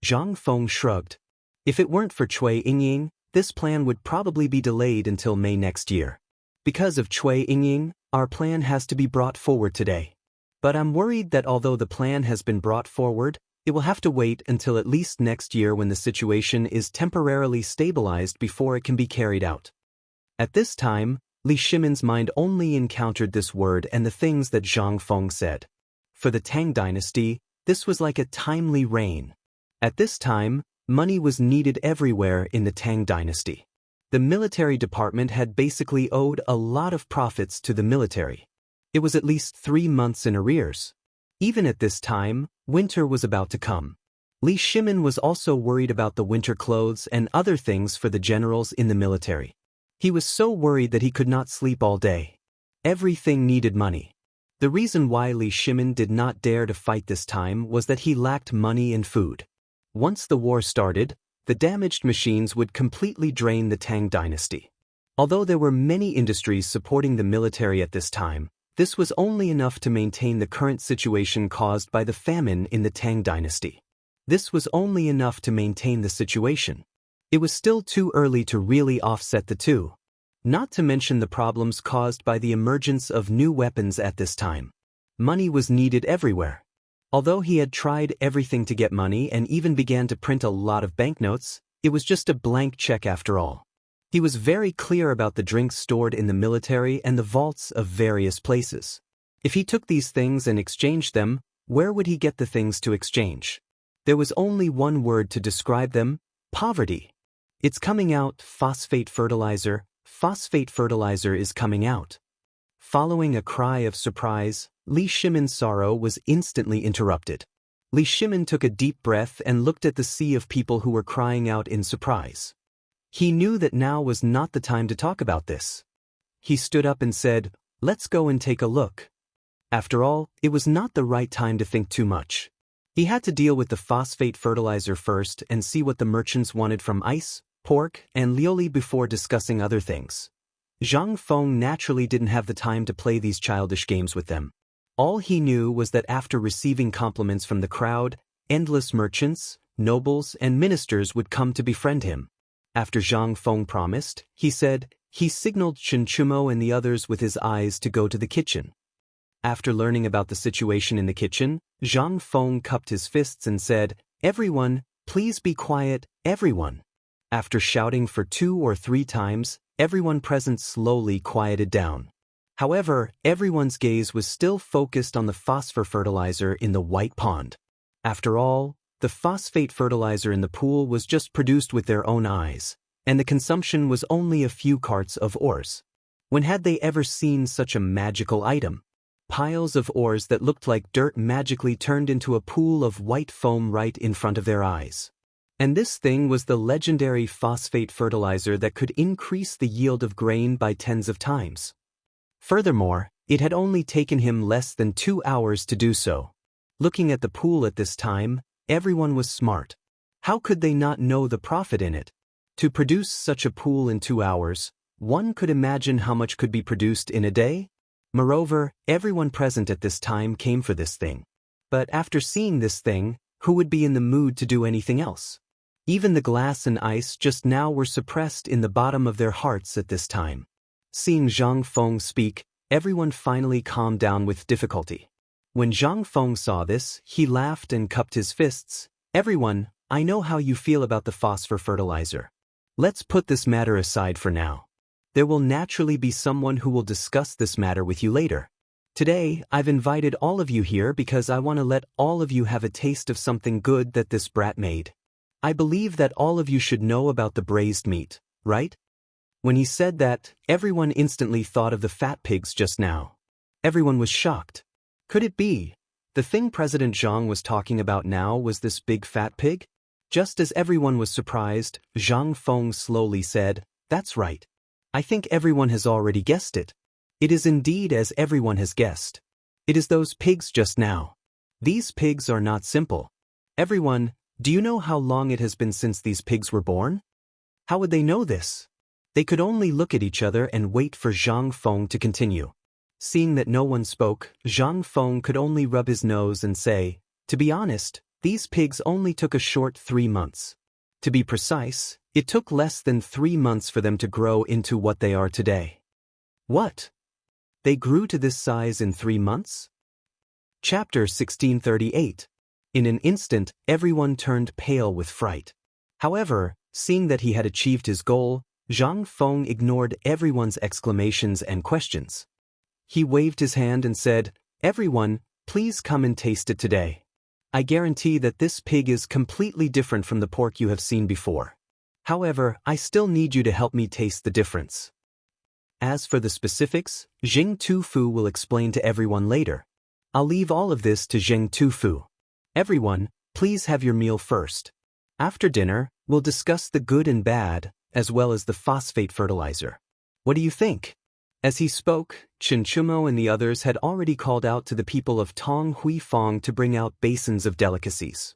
Zhang Feng shrugged. If it weren't for Chui Yingying, this plan would probably be delayed until May next year. Because of Chui Yingying, our plan has to be brought forward today. But I'm worried that although the plan has been brought forward, it will have to wait until at least next year when the situation is temporarily stabilized before it can be carried out. At this time, Li Shimin's mind only encountered this word and the things that Zhang Feng said. For the Tang dynasty, this was like a timely rain. At this time, money was needed everywhere in the Tang dynasty. The military department had basically owed a lot of profits to the military. It was at least 3 months in arrears. Even at this time, winter was about to come. Li Shimin was also worried about the winter clothes and other things for the generals in the military. He was so worried that he could not sleep all day. Everything needed money. The reason why Li Shimin did not dare to fight this time was that he lacked money and food. Once the war started, the damaged machines would completely drain the Tang dynasty. Although there were many industries supporting the military at this time, this was only enough to maintain the current situation caused by the famine in the Tang dynasty. This was only enough to maintain the situation. It was still too early to really offset the two. Not to mention the problems caused by the emergence of new weapons at this time. Money was needed everywhere. Although he had tried everything to get money and even began to print a lot of banknotes, it was just a blank check after all. He was very clear about the drinks stored in the military and the vaults of various places. If he took these things and exchanged them, where would he get the things to exchange? There was only one word to describe them: poverty. It's coming out, phosphate fertilizer is coming out. Following a cry of surprise, Li Shimin's sorrow was instantly interrupted. Li Shimin took a deep breath and looked at the sea of people who were crying out in surprise. He knew that now was not the time to talk about this. He stood up and said, "Let's go and take a look." After all, it was not the right time to think too much. He had to deal with the phosphate fertilizer first and see what the merchants wanted from ice, pork, and lioli before discussing other things. Zhang Feng naturally didn't have the time to play these childish games with them. All he knew was that after receiving compliments from the crowd, endless merchants, nobles, and ministers would come to befriend him. After Zhang Feng promised, he signaled Chen Chumo and the others with his eyes to go to the kitchen. After learning about the situation in the kitchen, Zhang Feng cupped his fists and said, "Everyone, please be quiet, everyone." After shouting for 2 or 3 times, everyone present slowly quieted down. However, everyone's gaze was still focused on the phosphor fertilizer in the white pond. After all, the phosphate fertilizer in the pool was just produced with their own eyes, and the consumption was only a few carts of ores. When had they ever seen such a magical item? piles of ores that looked like dirt magically turned into a pool of white foam right in front of their eyes. And this thing was the legendary phosphate fertilizer that could increase the yield of grain by tens of times. Furthermore, it had only taken him less than 2 hours to do so. Looking at the pool at this time, everyone was smart. How could they not know the profit in it? To produce such a pool in 2 hours, one could imagine how much could be produced in a day. Moreover, everyone present at this time came for this thing. But after seeing this thing, who would be in the mood to do anything else? Even the glass and ice just now were suppressed in the bottom of their hearts at this time. Seeing Zhang Feng speak, everyone finally calmed down with difficulty. When Zhang Feng saw this, he laughed and cupped his fists. Everyone, I know how you feel about the phosphor fertilizer. Let's put this matter aside for now. There will naturally be someone who will discuss this matter with you later. Today, I've invited all of you here because I want to let all of you have a taste of something good that this brat made. I believe that all of you should know about the braised meat, right? When he said that, everyone instantly thought of the fat pigs just now. Everyone was shocked. Could it be? The thing President Zhang was talking about now was this big fat pig? Just as everyone was surprised, Zhang Feng slowly said, "That's right. I think everyone has already guessed it. It is indeed as everyone has guessed. It is those pigs just now. These pigs are not simple. Everyone, do you know how long it has been since these pigs were born? How would they know this?" They could only look at each other and wait for Zhang Feng to continue. Seeing that no one spoke, Zhang Feng could only rub his nose and say, "To be honest, these pigs only took a short 3 months. To be precise, it took less than 3 months for them to grow into what they are today." What? They grew to this size in 3 months? Chapter 1638. In an instant, everyone turned pale with fright. However, seeing that he had achieved his goal, Zhang Feng ignored everyone's exclamations and questions. He waved his hand and said, "Everyone, please come and taste it today. I guarantee that this pig is completely different from the pork you have seen before. However, I still need you to help me taste the difference. As for the specifics, Zheng Tufu will explain to everyone later. I'll leave all of this to Zheng Tufu. Everyone, please have your meal first. After dinner, we'll discuss the good and bad, as well as the phosphate fertilizer. What do you think?" As he spoke, Chen Chumo and the others had already called out to the people of Tong Hui Fong to bring out basins of delicacies.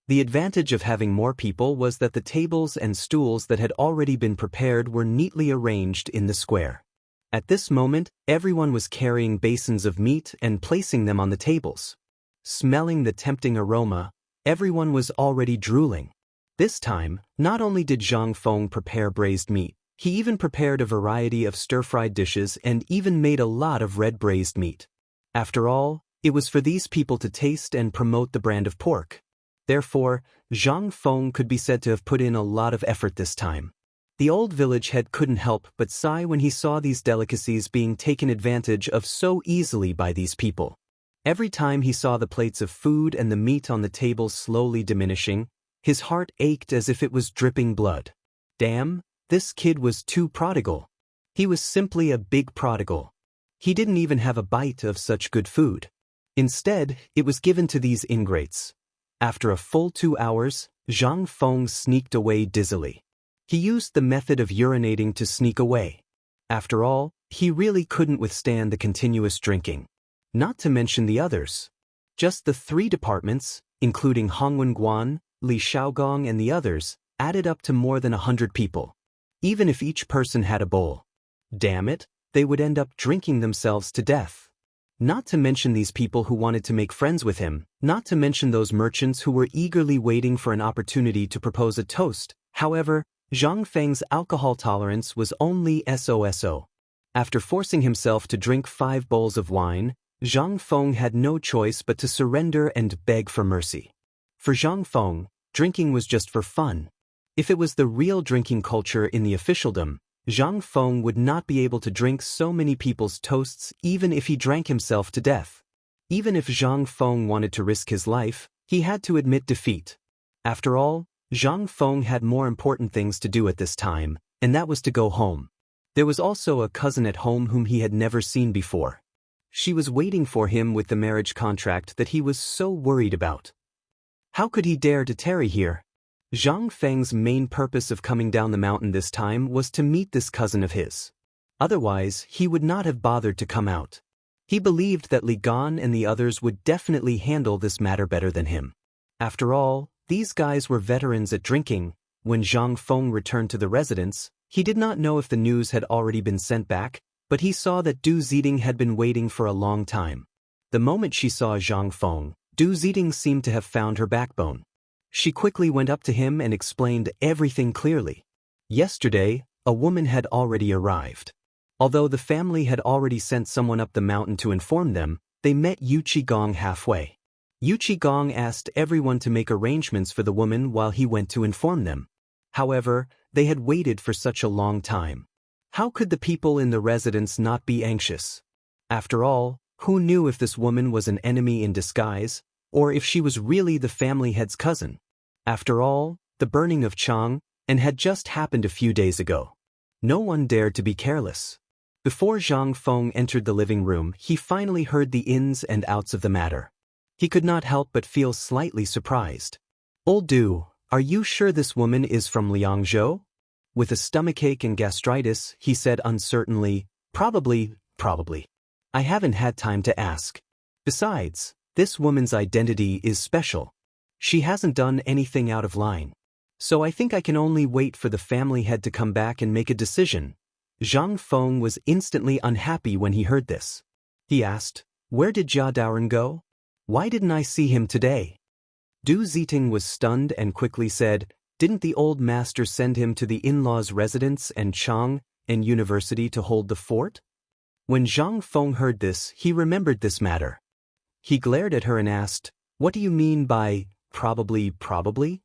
The advantage of having more people was that the tables and stools that had already been prepared were neatly arranged in the square. At this moment, everyone was carrying basins of meat and placing them on the tables. Smelling the tempting aroma, everyone was already drooling. This time, not only did Zhang Feng prepare braised meat, he even prepared a variety of stir-fried dishes and even made a lot of red braised meat. After all, it was for these people to taste and promote the brand of pork. Therefore, Zhang Feng could be said to have put in a lot of effort this time. The old village head couldn't help but sigh when he saw these delicacies being taken advantage of so easily by these people. Every time he saw the plates of food and the meat on the table slowly diminishing, his heart ached as if it was dripping blood. Damn! This kid was too prodigal. He was simply a big prodigal. He didn't even have a bite of such good food. Instead, it was given to these ingrates. After a full 2 hours, Zhang Feng sneaked away dizzily. He used the method of urinating to sneak away. After all, he really couldn't withstand the continuous drinking. Not to mention the others. Just the 3 departments, including Hongwen Guan, Li Shaogong and the others, added up to more than 100 people. Even if each person had a bowl. Damn it, they would end up drinking themselves to death. Not to mention these people who wanted to make friends with him, not to mention those merchants who were eagerly waiting for an opportunity to propose a toast. However, Zhang Feng's alcohol tolerance was only so. After forcing himself to drink 5 bowls of wine, Zhang Feng had no choice but to surrender and beg for mercy. For Zhang Feng, drinking was just for fun. If it was the real drinking culture in the officialdom, Zhang Feng would not be able to drink so many people's toasts even if he drank himself to death. Even if Zhang Feng wanted to risk his life, he had to admit defeat. After all, Zhang Feng had more important things to do at this time, and that was to go home. There was also a cousin at home whom he had never seen before. She was waiting for him with the marriage contract that he was so worried about. How could he dare to tarry here? Zhang Feng's main purpose of coming down the mountain this time was to meet this cousin of his. Otherwise, he would not have bothered to come out. He believed that Li Gan and the others would definitely handle this matter better than him. After all, these guys were veterans at drinking. When Zhang Feng returned to the residence, he did not know if the news had already been sent back, but he saw that Du Ziding had been waiting for a long time. The moment she saw Zhang Feng, Du Ziding seemed to have found her backbone. She quickly went up to him and explained everything clearly. Yesterday, a woman had already arrived. Although the family had already sent someone up the mountain to inform them, they met Yu Qigong halfway. Yu Qigong asked everyone to make arrangements for the woman while he went to inform them. However, they had waited for such a long time. How could the people in the residence not be anxious? After all, who knew if this woman was an enemy in disguise, or if she was really the family head's cousin? After all, the burning of Chang had just happened a few days ago. No one dared to be careless. Before Zhang Feng entered the living room, he finally heard the ins and outs of the matter. He could not help but feel slightly surprised. "Old Du, are you sure this woman is from Liangzhou?" With a stomachache and gastritis, he said uncertainly, Probably. I haven't had time to ask. Besides, this woman's identity is special. She hasn't done anything out of line. So I think I can only wait for the family head to come back and make a decision." Zhang Feng was instantly unhappy when he heard this. He asked, "Where did Jia Daoren go? Why didn't I see him today?" Du Ziding was stunned and quickly said, "Didn't the old master send him to the in-laws' residence and Chang and university to hold the fort?" When Zhang Feng heard this, he remembered this matter. He glared at her and asked, "What do you mean by probably?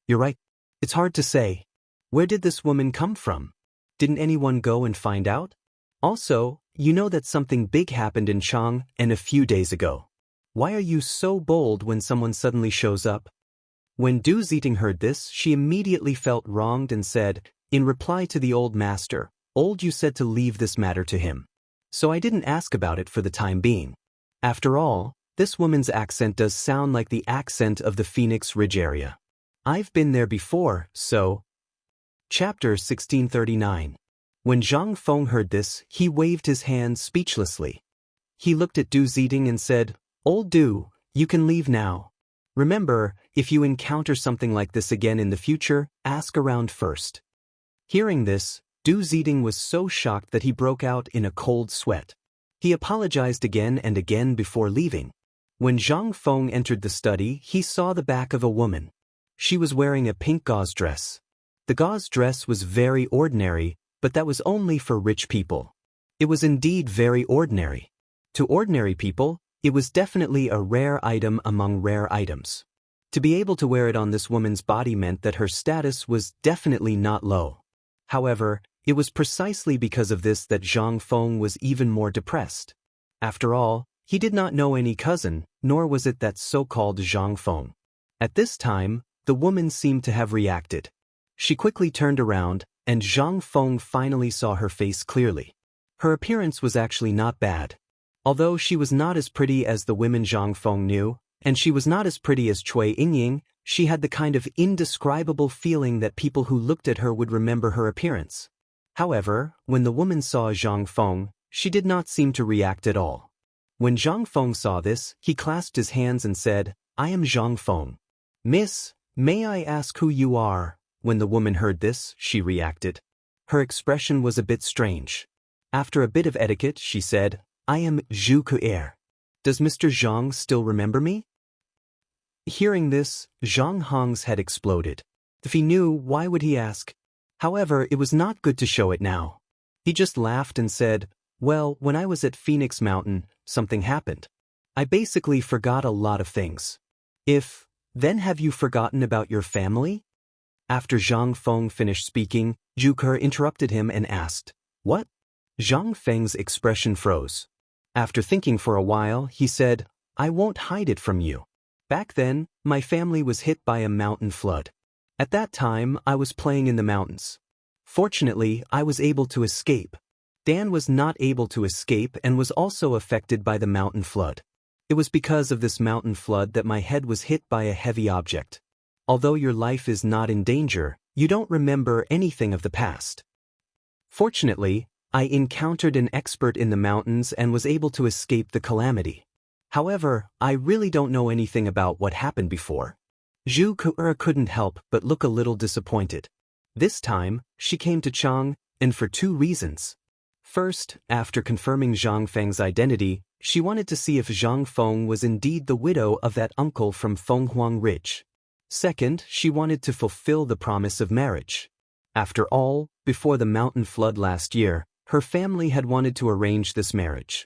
You're right. It's hard to say. Where did this woman come from? Didn't anyone go and find out? Also, you know that something big happened in Chang a few days ago. Why are you so bold when someone suddenly shows up?" When Du Ziding heard this, she immediately felt wronged and said, in reply to the old master, "Old, you said to leave this matter to him. So I didn't ask about it for the time being. After all, this woman's accent does sound like the accent of the Phoenix Ridge area. I've been there before, so..." Chapter 1639. When Zhang Feng heard this, he waved his hand speechlessly. He looked at Du Ziding and said, "Old Du, you can leave now. Remember, if you encounter something like this again in the future, ask around first." Hearing this, Du Ziding was so shocked that he broke out in a cold sweat. He apologized again and again before leaving. When Zhang Feng entered the study, he saw the back of a woman. She was wearing a pink gauze dress. The gauze dress was very ordinary, but that was only for rich people. It was indeed very ordinary. To ordinary people, it was definitely a rare item among rare items. To be able to wear it on this woman's body meant that her status was definitely not low. However, it was precisely because of this that Zhang Feng was even more depressed. After all, he did not know any cousin, nor was it that so-called Zhang Feng. At this time, the woman seemed to have reacted. She quickly turned around, and Zhang Feng finally saw her face clearly. Her appearance was actually not bad. Although she was not as pretty as the women Zhang Feng knew, and she was not as pretty as Cui Yingying, she had the kind of indescribable feeling that people who looked at her would remember her appearance. However, when the woman saw Zhang Feng, she did not seem to react at all. When Zhang Feng saw this, he clasped his hands and said, "I am Zhang Feng. Miss, may I ask who you are?" When the woman heard this, she reacted. Her expression was a bit strange. After a bit of etiquette, she said, "I am Zhu Ku'er. Does Mr. Zhang still remember me?" Hearing this, Zhang Hong's head exploded. If he knew, why would he ask? However, it was not good to show it now. He just laughed and said, "Well, when I was at Phoenix Mountain, something happened. I basically forgot a lot of things." Then have you forgotten about your family?" After Zhang Feng finished speaking, Zhu Ke interrupted him and asked, "What?" Zhang Feng's expression froze. After thinking for a while, he said, "I won't hide it from you. Back then, my family was hit by a mountain flood. At that time, I was playing in the mountains. Fortunately, I was able to escape. Dan was not able to escape and was also affected by the mountain flood. It was because of this mountain flood that my head was hit by a heavy object. Although your life is not in danger, you don't remember anything of the past. Fortunately, I encountered an expert in the mountains and was able to escape the calamity. However, I really don't know anything about what happened before. Zhu Ke couldn't help but look a little disappointed. This time, she came to Chang, and for two reasons. First, after confirming Zhang Feng's identity, she wanted to see if Zhang Feng was indeed the widow of that uncle from Fenghuang Ridge. Second, she wanted to fulfill the promise of marriage. After all, before the mountain flood last year, her family had wanted to arrange this marriage.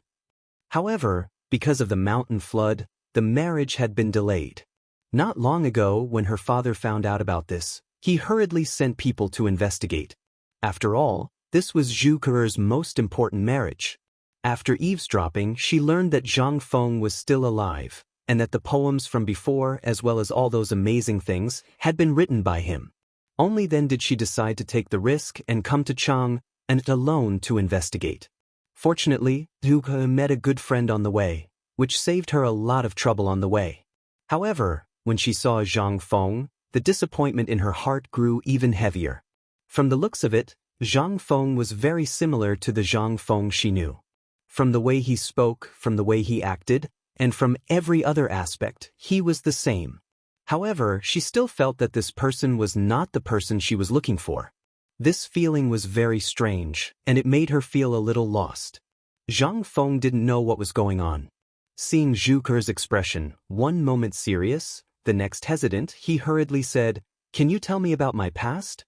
However, because of the mountain flood, the marriage had been delayed. Not long ago, when her father found out about this, he hurriedly sent people to investigate. After all, this was Zhu Ke's most important marriage. After eavesdropping, she learned that Zhang Feng was still alive, and that the poems from before, as well as all those amazing things, had been written by him. Only then did she decide to take the risk and come to Chang, and alone to investigate. Fortunately, Zhu Ke met a good friend on the way, which saved her a lot of trouble on the way. However, when she saw Zhang Feng, the disappointment in her heart grew even heavier. From the looks of it, Zhang Feng was very similar to the Zhang Feng she knew. From the way he spoke, from the way he acted, and from every other aspect, he was the same. However, she still felt that this person was not the person she was looking for. This feeling was very strange, and it made her feel a little lost. Zhang Feng didn't know what was going on. Seeing Zhu Ke's expression, one moment serious, the next hesitant, he hurriedly said, "Can you tell me about my past?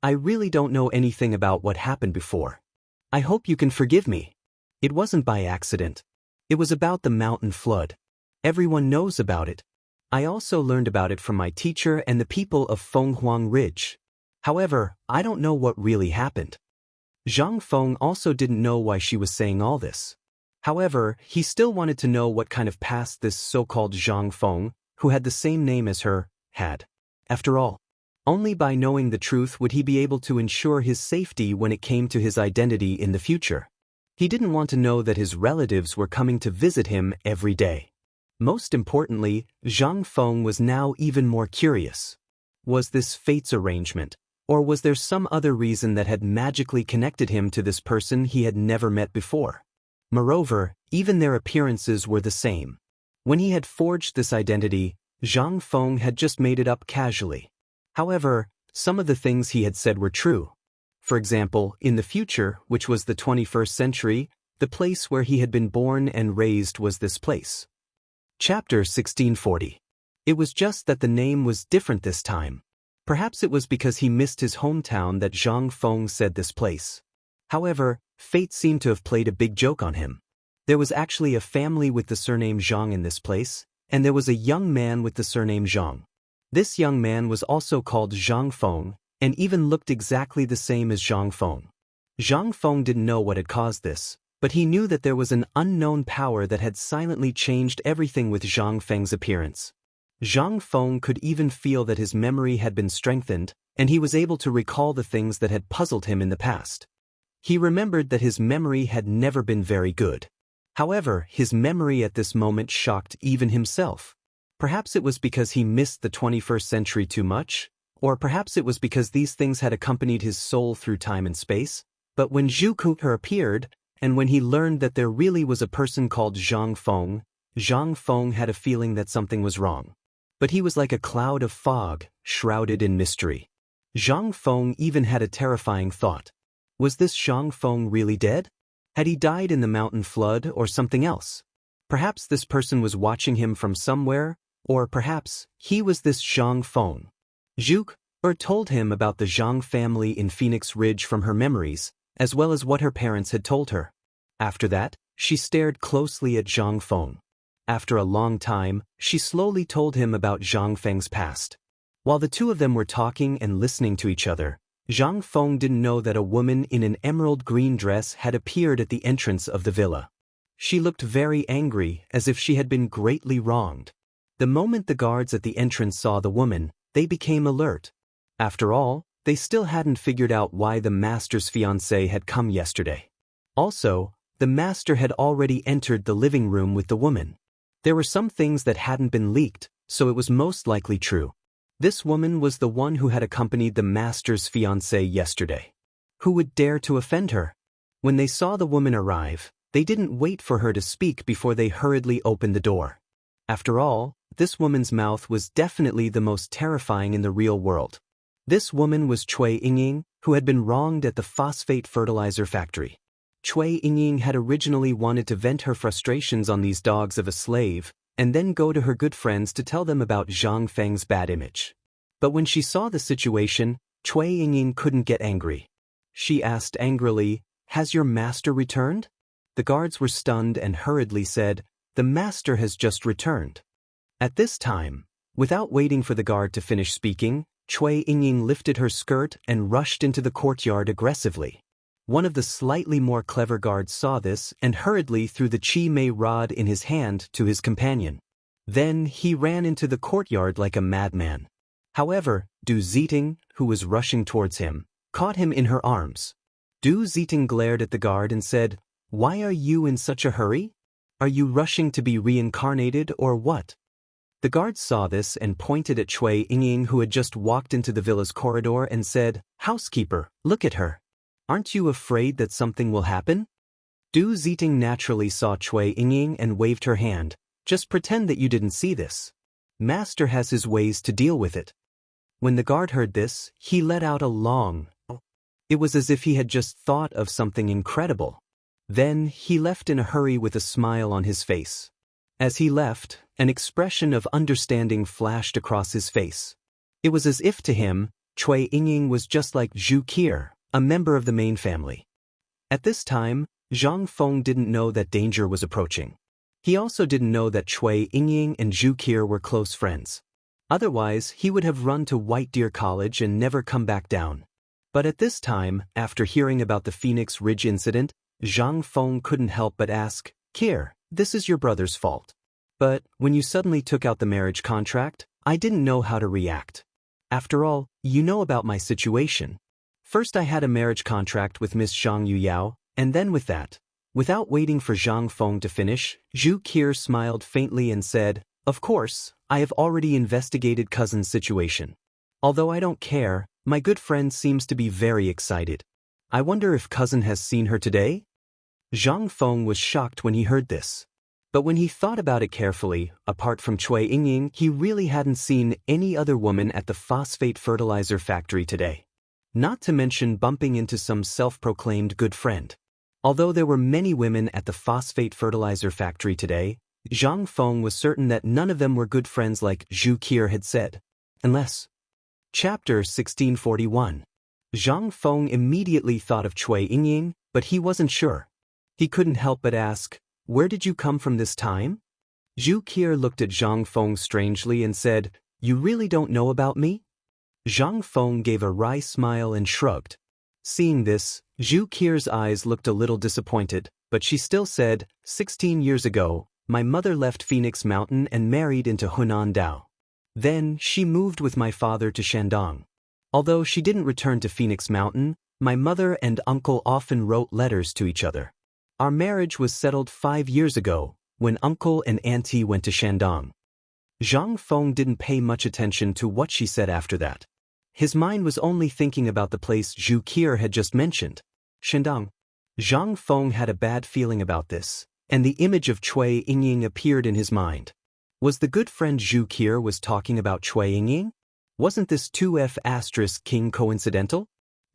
I really don't know anything about what happened before. I hope you can forgive me. It wasn't by accident. It was about the mountain flood. Everyone knows about it. I also learned about it from my teacher and the people of Fenghuang Ridge. However, I don't know what really happened." Zhang Feng also didn't know why she was saying all this. However, he still wanted to know what kind of past this so-called Zhang Feng, who had the same name as her, had. After all, only by knowing the truth would he be able to ensure his safety when it came to his identity in the future. He didn't want to know that his relatives were coming to visit him every day. Most importantly, Zhang Feng was now even more curious. Was this fate's arrangement, or was there some other reason that had magically connected him to this person he had never met before? Moreover, even their appearances were the same. When he had forged this identity, Zhang Feng had just made it up casually. However, some of the things he had said were true. For example, in the future, which was the 21st century, the place where he had been born and raised was this place. Chapter 1640. It was just that the name was different this time. Perhaps it was because he missed his hometown that Zhang Feng said this place. However, fate seemed to have played a big joke on him. There was actually a family with the surname Zhang in this place, and there was a young man with the surname Zhang. This young man was also called Zhang Feng, and even looked exactly the same as Zhang Feng. Zhang Feng didn't know what had caused this, but he knew that there was an unknown power that had silently changed everything with Zhang Feng's appearance. Zhang Feng could even feel that his memory had been strengthened, and he was able to recall the things that had puzzled him in the past. He remembered that his memory had never been very good. However, his memory at this moment shocked even himself. Perhaps it was because he missed the 21st century too much, or perhaps it was because these things had accompanied his soul through time and space. But when Zhu Ke appeared, and when he learned that there really was a person called Zhang Feng had a feeling that something was wrong. But he was like a cloud of fog, shrouded in mystery. Zhang Feng even had a terrifying thought. Was this Zhang Feng really dead? Had he died in the mountain flood or something else? Perhaps this person was watching him from somewhere, or perhaps he was this Zhang Feng. Zhu Ke told him about the Zhang family in Phoenix Ridge from her memories, as well as what her parents had told her. After that, she stared closely at Zhang Feng. After a long time, she slowly told him about Zhang Feng's past. While the two of them were talking and listening to each other, Zhang Feng didn't know that a woman in an emerald green dress had appeared at the entrance of the villa. She looked very angry, as if she had been greatly wronged. The moment the guards at the entrance saw the woman, they became alert. After all, they still hadn't figured out why the master's fiancée had come yesterday. Also, the master had already entered the living room with the woman. There were some things that hadn't been leaked, so it was most likely true. This woman was the one who had accompanied the master's fiancée yesterday. Who would dare to offend her? When they saw the woman arrive, they didn't wait for her to speak before they hurriedly opened the door. After all, this woman's mouth was definitely the most terrifying in the real world. This woman was Cui Yingying, who had been wronged at the phosphate fertilizer factory. Cui Yingying had originally wanted to vent her frustrations on these dogs of a slave, and then go to her good friends to tell them about Zhang Feng's bad image. But when she saw the situation, Cui Yingying couldn't get angry. She asked angrily, "Has your master returned?" The guards were stunned and hurriedly said, "The master has just returned." At this time, without waiting for the guard to finish speaking, Cui Yingying lifted her skirt and rushed into the courtyard aggressively. One of the slightly more clever guards saw this and hurriedly threw the Chi Mei rod in his hand to his companion. Then he ran into the courtyard like a madman. However, Du Ziting, who was rushing towards him, caught him in her arms. Du Ziting glared at the guard and said, "Why are you in such a hurry? Are you rushing to be reincarnated or what?" The guard saw this and pointed at Cui Yingying, who had just walked into the villa's corridor, and said, "Housekeeper, look at her. Aren't you afraid that something will happen?" Du Ziting naturally saw Cui Yingying and waved her hand. "Just pretend that you didn't see this. Master has his ways to deal with it." When the guard heard this, he let out a long. It was as if he had just thought of something incredible. Then he left in a hurry with a smile on his face. As he left, an expression of understanding flashed across his face. It was as if to him, Cui Yingying was just like Zhu Qi'er, a member of the main family. At this time, Zhang Feng didn't know that danger was approaching. He also didn't know that Cui Yingying and Zhu Qi'er were close friends. Otherwise, he would have run to White Deer College and never come back down. But at this time, after hearing about the Phoenix Ridge incident, Zhang Feng couldn't help but ask, "Qi'er, this is your brother's fault. But when you suddenly took out the marriage contract, I didn't know how to react. After all, you know about my situation. First I had a marriage contract with Miss Zhang Yuyao, and then with that." Without waiting for Zhang Feng to finish, Zhu Qi'er smiled faintly and said, "Of course, I have already investigated cousin's situation. Although I don't care, my good friend seems to be very excited. I wonder if cousin has seen her today?" Zhang Feng was shocked when he heard this. But when he thought about it carefully, apart from Cui Yingying, he really hadn't seen any other woman at the phosphate fertilizer factory today. Not to mention bumping into some self-proclaimed good friend. Although there were many women at the phosphate fertilizer factory today, Zhang Feng was certain that none of them were good friends like Zhu Qi'er had said. Unless. Chapter 1641. Zhang Feng immediately thought of Cui Yingying, but he wasn't sure. He couldn't help but ask, "Where did you come from this time?" Zhu Qi'er looked at Zhang Feng strangely and said, "You really don't know about me?" Zhang Feng gave a wry smile and shrugged. Seeing this, Zhu Qi'er's eyes looked a little disappointed, but she still said, 16 years ago, my mother left Phoenix Mountain and married into Hunan Dao. Then, she moved with my father to Shandong. Although she didn't return to Phoenix Mountain, my mother and uncle often wrote letters to each other. Our marriage was settled 5 years ago, when uncle and auntie went to Shandong." Zhang Feng didn't pay much attention to what she said after that. His mind was only thinking about the place Zhu Qi'er had just mentioned, Shandong. Zhang Feng had a bad feeling about this, and the image of Cui Yingying appeared in his mind. Was the good friend Zhu Qi'er was talking about Cui Yingying? Wasn't this 2F** king coincidental?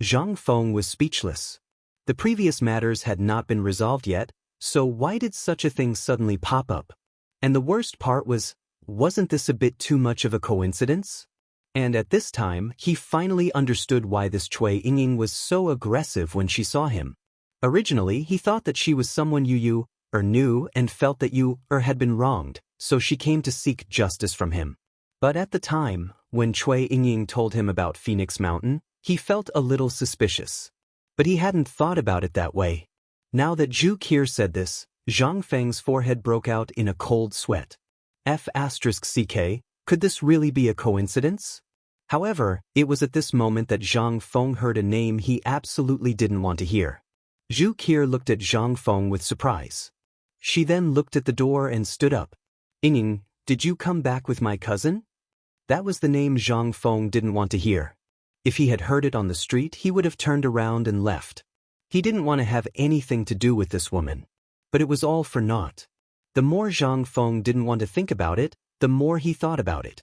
Zhang Feng was speechless. The previous matters had not been resolved yet, so why did such a thing suddenly pop up? And the worst part was, wasn't this a bit too much of a coincidence? And at this time, he finally understood why this Cui Yingying was so aggressive when she saw him. Originally, he thought that she was someone you knew and felt that you had been wronged, so she came to seek justice from him. But at the time, when Cui Yingying told him about Phoenix Mountain, he felt a little suspicious. But he hadn't thought about it that way. Now that Zhu Qi'er said this, Zhang Feng's forehead broke out in a cold sweat. F***ck, could this really be a coincidence? However, it was at this moment that Zhang Feng heard a name he absolutely didn't want to hear. Zhu Qier looked at Zhang Feng with surprise. She then looked at the door and stood up. Ying, did you come back with my cousin? That was the name Zhang Feng didn't want to hear. If he had heard it on the street, he would have turned around and left. He didn't want to have anything to do with this woman. But it was all for naught. The more Zhang Feng didn't want to think about it, the more he thought about it.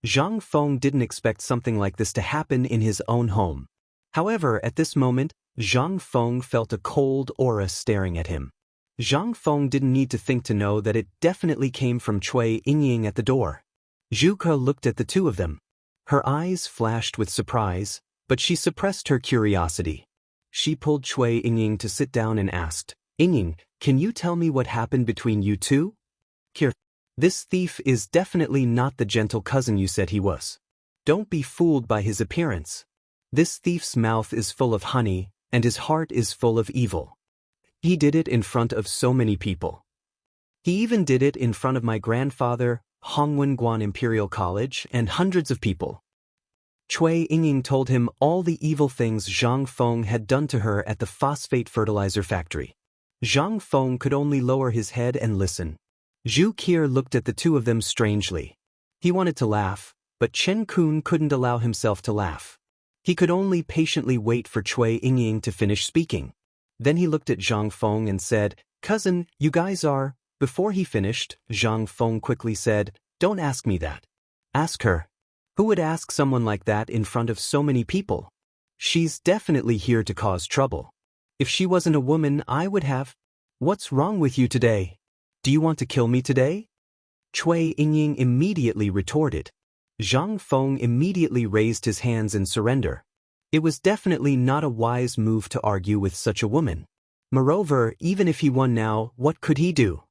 Zhang Feng didn't expect something like this to happen in his own home. However, at this moment, Zhang Feng felt a cold aura staring at him. Zhang Feng didn't need to think to know that it definitely came from Cui Yingying at the door. Zhu Ke looked at the two of them. Her eyes flashed with surprise, but she suppressed her curiosity. She pulled Cui Yingying to sit down and asked, Yingying, can you tell me what happened between you two? Here, this thief is definitely not the gentle cousin you said he was. Don't be fooled by his appearance. This thief's mouth is full of honey, and his heart is full of evil. He did it in front of so many people. He even did it in front of my grandfather, Hongwen Imperial College, and hundreds of people. Cui Yingying told him all the evil things Zhang Feng had done to her at the phosphate fertilizer factory. Zhang Feng could only lower his head and listen. Zhu Qier looked at the two of them strangely. He wanted to laugh, but Chen Kun couldn't allow himself to laugh. He could only patiently wait for Cui Yingying to finish speaking. Then he looked at Zhang Feng and said, Cousin, you guys are... Before he finished, Zhang Feng quickly said, Don't ask me that. Ask her. Who would ask someone like that in front of so many people? She's definitely here to cause trouble. If she wasn't a woman, I would have. What's wrong with you today? Do you want to kill me today? Cui Yingying immediately retorted. Zhang Feng immediately raised his hands in surrender. It was definitely not a wise move to argue with such a woman. Moreover, even if he won now, what could he do?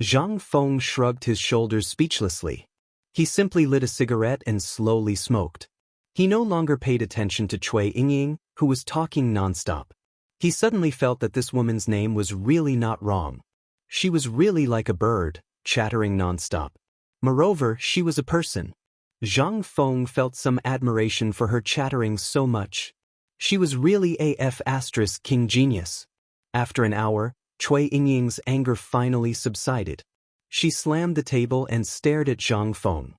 Zhang Feng shrugged his shoulders speechlessly. He simply lit a cigarette and slowly smoked. He no longer paid attention to Cui Yingying, who was talking nonstop. He suddenly felt that this woman's name was really not wrong. She was really like a bird, chattering nonstop. Moreover, she was a person. Zhang Feng felt some admiration for her chattering so much. She was really King genius. After an hour, Cui Yingying's anger finally subsided. She slammed the table and stared at Zhang Feng.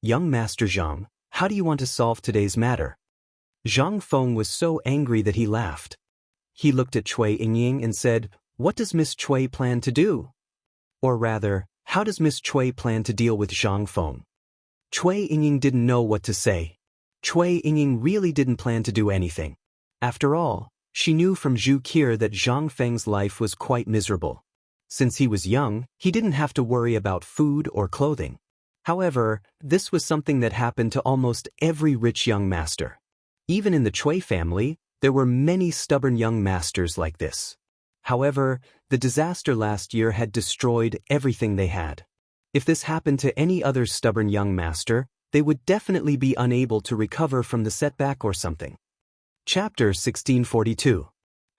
Young Master Zhang, how do you want to solve today's matter? Zhang Feng was so angry that he laughed. He looked at Cui Yingying and said, What does Miss Cui plan to do? Or rather, how does Miss Cui plan to deal with Zhang Feng? Cui Yingying didn't know what to say. Cui Yingying really didn't plan to do anything. After all, she knew from Zhu Qier that Zhang Feng's life was quite miserable. Since he was young, he didn't have to worry about food or clothing. However, this was something that happened to almost every rich young master. Even in the Cui family, there were many stubborn young masters like this. However, the disaster last year had destroyed everything they had. If this happened to any other stubborn young master, they would definitely be unable to recover from the setback or something. Chapter 1642.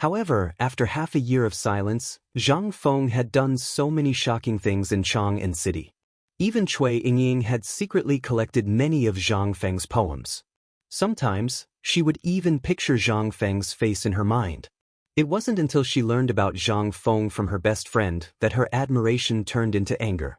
However, after half a year of silence, Zhang Feng had done so many shocking things in Chang'an City. Even Cui Yingying had secretly collected many of Zhang Feng's poems. Sometimes, she would even picture Zhang Feng's face in her mind. It wasn't until she learned about Zhang Feng from her best friend that her admiration turned into anger.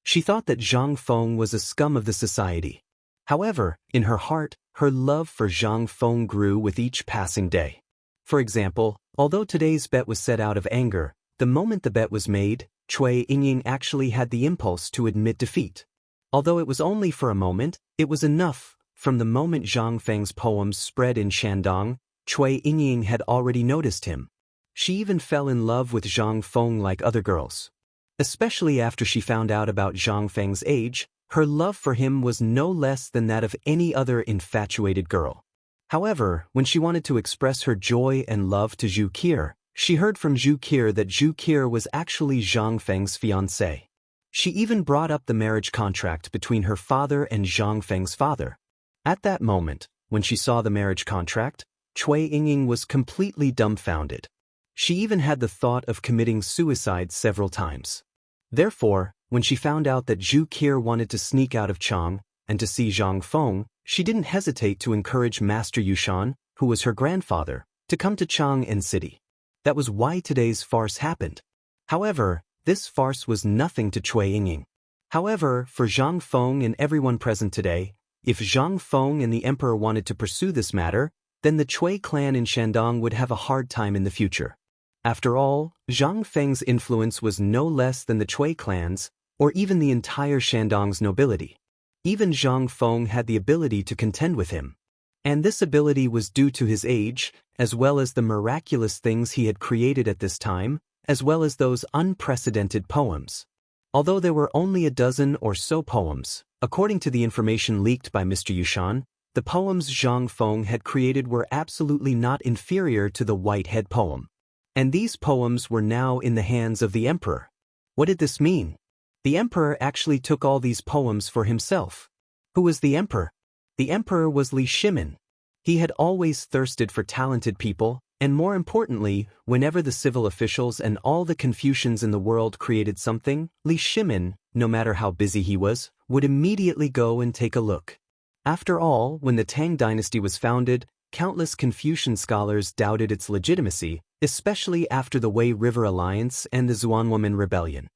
She thought that Zhang Feng was a scum of the society. However, in her heart, her love for Zhang Feng grew with each passing day. For example, although today's bet was set out of anger, the moment the bet was made, Cui Yingying actually had the impulse to admit defeat. Although it was only for a moment, it was enough. From the moment Zhang Feng's poems spread in Shandong, Cui Yingying had already noticed him. She even fell in love with Zhang Feng like other girls. Especially after she found out about Zhang Feng's age, her love for him was no less than that of any other infatuated girl. However, when she wanted to express her joy and love to Zhu Qier, she heard from Zhu Qier that Zhu Qier was actually Zhang Feng's fiancé. She even brought up the marriage contract between her father and Zhang Feng's father. At that moment, when she saw the marriage contract, Cui Yingying was completely dumbfounded. She even had the thought of committing suicide several times. Therefore, when she found out that Zhu Qier wanted to sneak out of Chang and to see Zhang Feng, she didn't hesitate to encourage Master Yushan, who was her grandfather, to come to Chang'an City. That was why today's farce happened. However, this farce was nothing to Cui Yingying. However, for Zhang Feng and everyone present today, if Zhang Feng and the emperor wanted to pursue this matter, then the Cui clan in Shandong would have a hard time in the future. After all, Zhang Feng's influence was no less than the Cui clans, or even the entire Shandong's nobility. Even Zhang Feng had the ability to contend with him. And this ability was due to his age, as well as the miraculous things he had created at this time, as well as those unprecedented poems. Although there were only a dozen or so poems, according to the information leaked by Mr. Yushan, the poems Zhang Feng had created were absolutely not inferior to the Whitehead poem. And these poems were now in the hands of the emperor. What did this mean? The emperor actually took all these poems for himself. Who was the emperor? The emperor was Li Shimin. He had always thirsted for talented people, and more importantly, whenever the civil officials and all the Confucians in the world created something, Li Shimin, no matter how busy he was, would immediately go and take a look. After all, when the Tang dynasty was founded, countless Confucian scholars doubted its legitimacy, especially after the Wei River Alliance and the Xuanwoman Rebellion.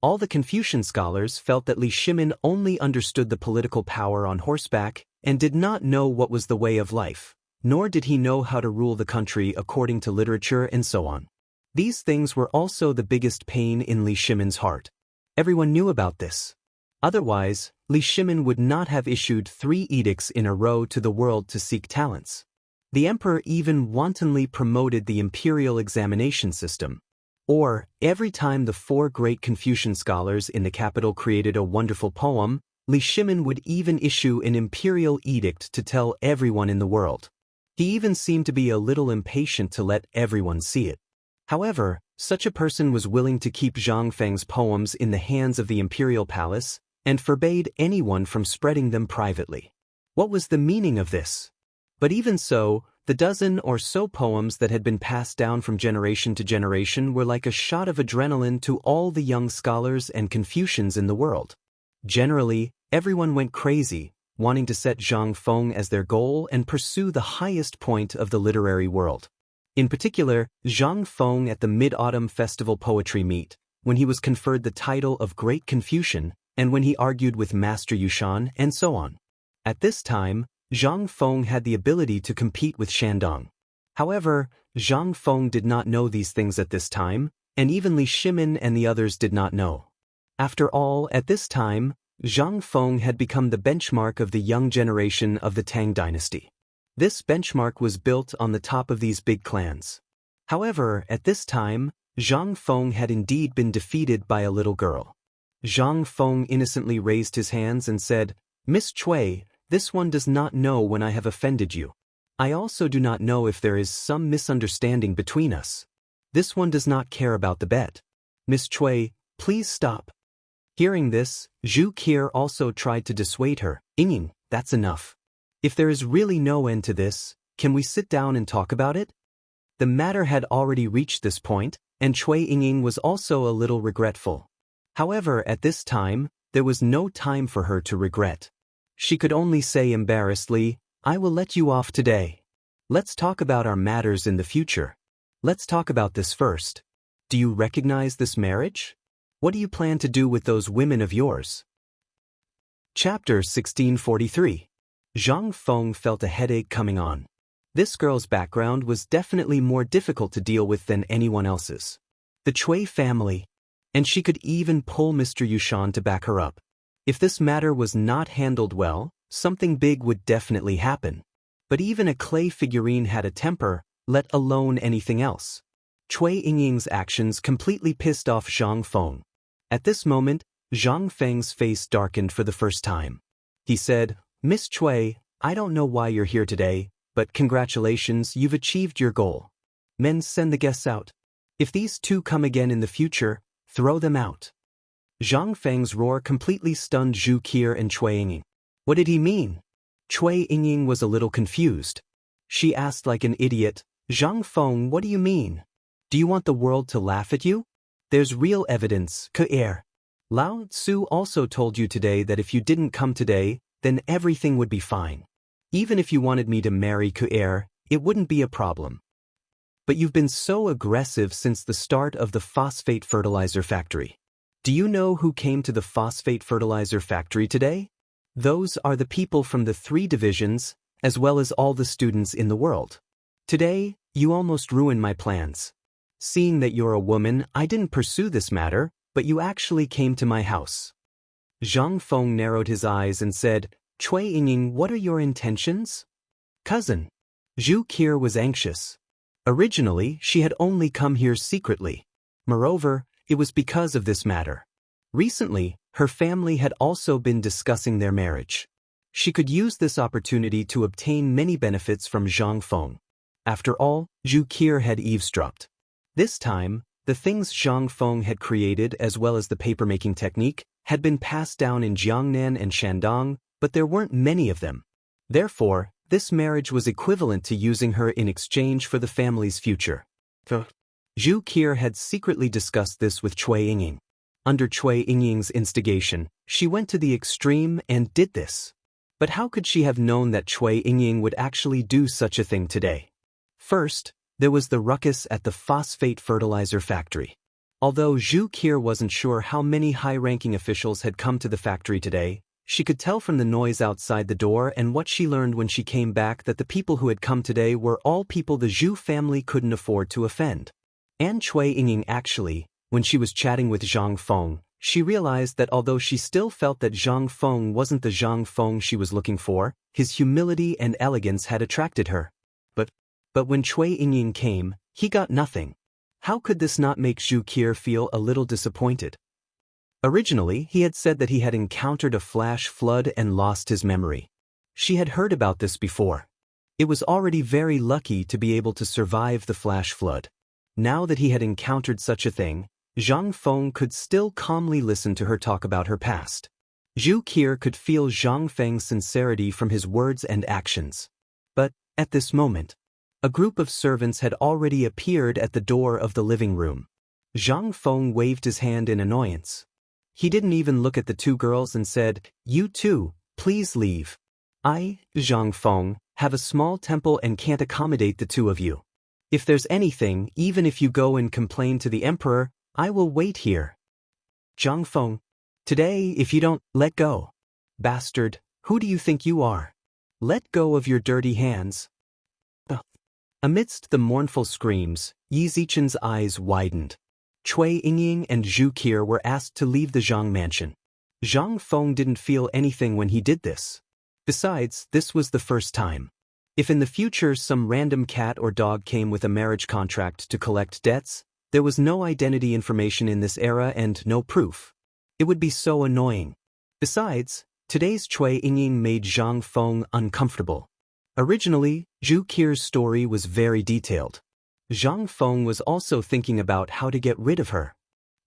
All the Confucian scholars felt that Li Shimin only understood the political power on horseback and did not know what was the way of life, nor did he know how to rule the country according to literature and so on. These things were also the biggest pain in Li Shimin's heart. Everyone knew about this. Otherwise, Li Shimin would not have issued 3 edicts in a row to the world to seek talents. The emperor even wantonly promoted the imperial examination system. Or, every time the 4 great Confucian scholars in the capital created a wonderful poem, Li Shimin would even issue an imperial edict to tell everyone in the world. He even seemed to be a little impatient to let everyone see it. However, such a person was willing to keep Zhang Feng's poems in the hands of the imperial palace and forbade anyone from spreading them privately. What was the meaning of this? But even so, the dozen or so poems that had been passed down from generation to generation were like a shot of adrenaline to all the young scholars and Confucians in the world. Generally, everyone went crazy, wanting to set Zhang Feng as their goal and pursue the highest point of the literary world. In particular, Zhang Feng at the Mid-Autumn Festival Poetry Meet, when he was conferred the title of Great Confucian, and when he argued with Master Yushan, and so on. At this time, Zhang Feng had the ability to compete with Shandong. However, Zhang Feng did not know these things at this time, and even Li Shimin and the others did not know. After all, at this time, Zhang Feng had become the benchmark of the young generation of the Tang dynasty. This benchmark was built on the top of these big clans. However, at this time, Zhang Feng had indeed been defeated by a little girl. Zhang Feng innocently raised his hands and said, "Miss Cui, this one does not know when I have offended you. I also do not know if there is some misunderstanding between us. This one does not care about the bet. Miss Cui, please stop." Hearing this, Zhu Qier also tried to dissuade her. "Yingying, that's enough. If there is really no end to this, can we sit down and talk about it?" The matter had already reached this point, and Cui Yingying was also a little regretful. However, at this time, there was no time for her to regret. She could only say embarrassedly, "I will let you off today. Let's talk about our matters in the future. Let's talk about this first. Do you recognize this marriage? What do you plan to do with those women of yours?" Chapter 1643. Zhang Feng felt a headache coming on. This girl's background was definitely more difficult to deal with than anyone else's. The Cui family. And she could even pull Mr. Yushan to back her up. If this matter was not handled well, something big would definitely happen. But even a clay figurine had a temper, let alone anything else. Cui Yingying's actions completely pissed off Zhang Feng. At this moment, Zhang Feng's face darkened for the first time. He said, "Miss Cui, I don't know why you're here today, but congratulations, you've achieved your goal. Men, send the guests out. If these two come again in the future, throw them out." Zhang Feng's roar completely stunned Zhu Qier and Cui Yingying. What did he mean? Cui Yingying was a little confused. She asked like an idiot, "Zhang Feng, what do you mean? Do you want the world to laugh at you? There's real evidence, Ke. Lao Tzu also told you today that if you didn't come today, then everything would be fine. Even if you wanted me to marry Ke, it wouldn't be a problem. but you've been so aggressive since the start of the phosphate fertilizer factory. Do you know who came to the phosphate fertilizer factory today? Those are the people from the 3 divisions, as well as all the students in the world. Today, you almost ruined my plans. Seeing that you're a woman, I didn't pursue this matter, but you actually came to my house. Zhang Feng narrowed his eyes and said, Cui Yingying, what are your intentions? Cousin. Zhu Qi was anxious. Originally, she had only come here secretly. Moreover, it was because of this matter. Recently, her family had also been discussing their marriage. She could use this opportunity to obtain many benefits from Zhang Feng. After all, Zhu Qi had eavesdropped. This time, the things Zhang Feng had created as well as the papermaking technique had been passed down in Jiangnan and Shandong, but there weren't many of them. Therefore, this marriage was equivalent to using her in exchange for the family's future. Zhu Qi had secretly discussed this with Cui Yingying. Under Cui Yingying's instigation, she went to the extreme and did this. But how could she have known that Cui Yingying would actually do such a thing today? First, there was the ruckus at the phosphate fertilizer factory. Although Zhu Qi wasn't sure how many high-ranking officials had come to the factory today, she could tell from the noise outside the door and what she learned when she came back that the people who had come today were all people the Zhu family couldn't afford to offend. And Cui Yingying actually, when she was chatting with Zhang Feng, she realized that although she still felt that Zhang Feng wasn't the Zhang Feng she was looking for, his humility and elegance had attracted her. But when Cui Yingying came, he got nothing. How could this not make Zhu Qi feel a little disappointed? Originally, he had said that he had encountered a flash flood and lost his memory. She had heard about this before. It was already very lucky to be able to survive the flash flood. Now that he had encountered such a thing, Zhang Feng could still calmly listen to her talk about her past. Zhu Qi could feel Zhang Feng's sincerity from his words and actions. But, at this moment, a group of servants had already appeared at the door of the living room. Zhang Feng waved his hand in annoyance. He didn't even look at the 2 girls and said, You two, please leave. I, Zhang Feng, have a small temple and can't accommodate the 2 of you. If there's anything, even if you go and complain to the emperor, I will wait here. Zhang Feng. Today, if you don't, let go. Bastard, who do you think you are? Let go of your dirty hands. Amidst the mournful screams, Yi Zichen's eyes widened. Cui Yingying and Zhu Qi were asked to leave the Zhang mansion. Zhang Feng didn't feel anything when he did this. Besides, this was the first time. If in the future some random cat or dog came with a marriage contract to collect debts, there was no identity information in this era and no proof. It would be so annoying. Besides, today's Cui Yingying made Zhang Feng uncomfortable. Originally, Zhu Qi's story was very detailed. Zhang Feng was also thinking about how to get rid of her.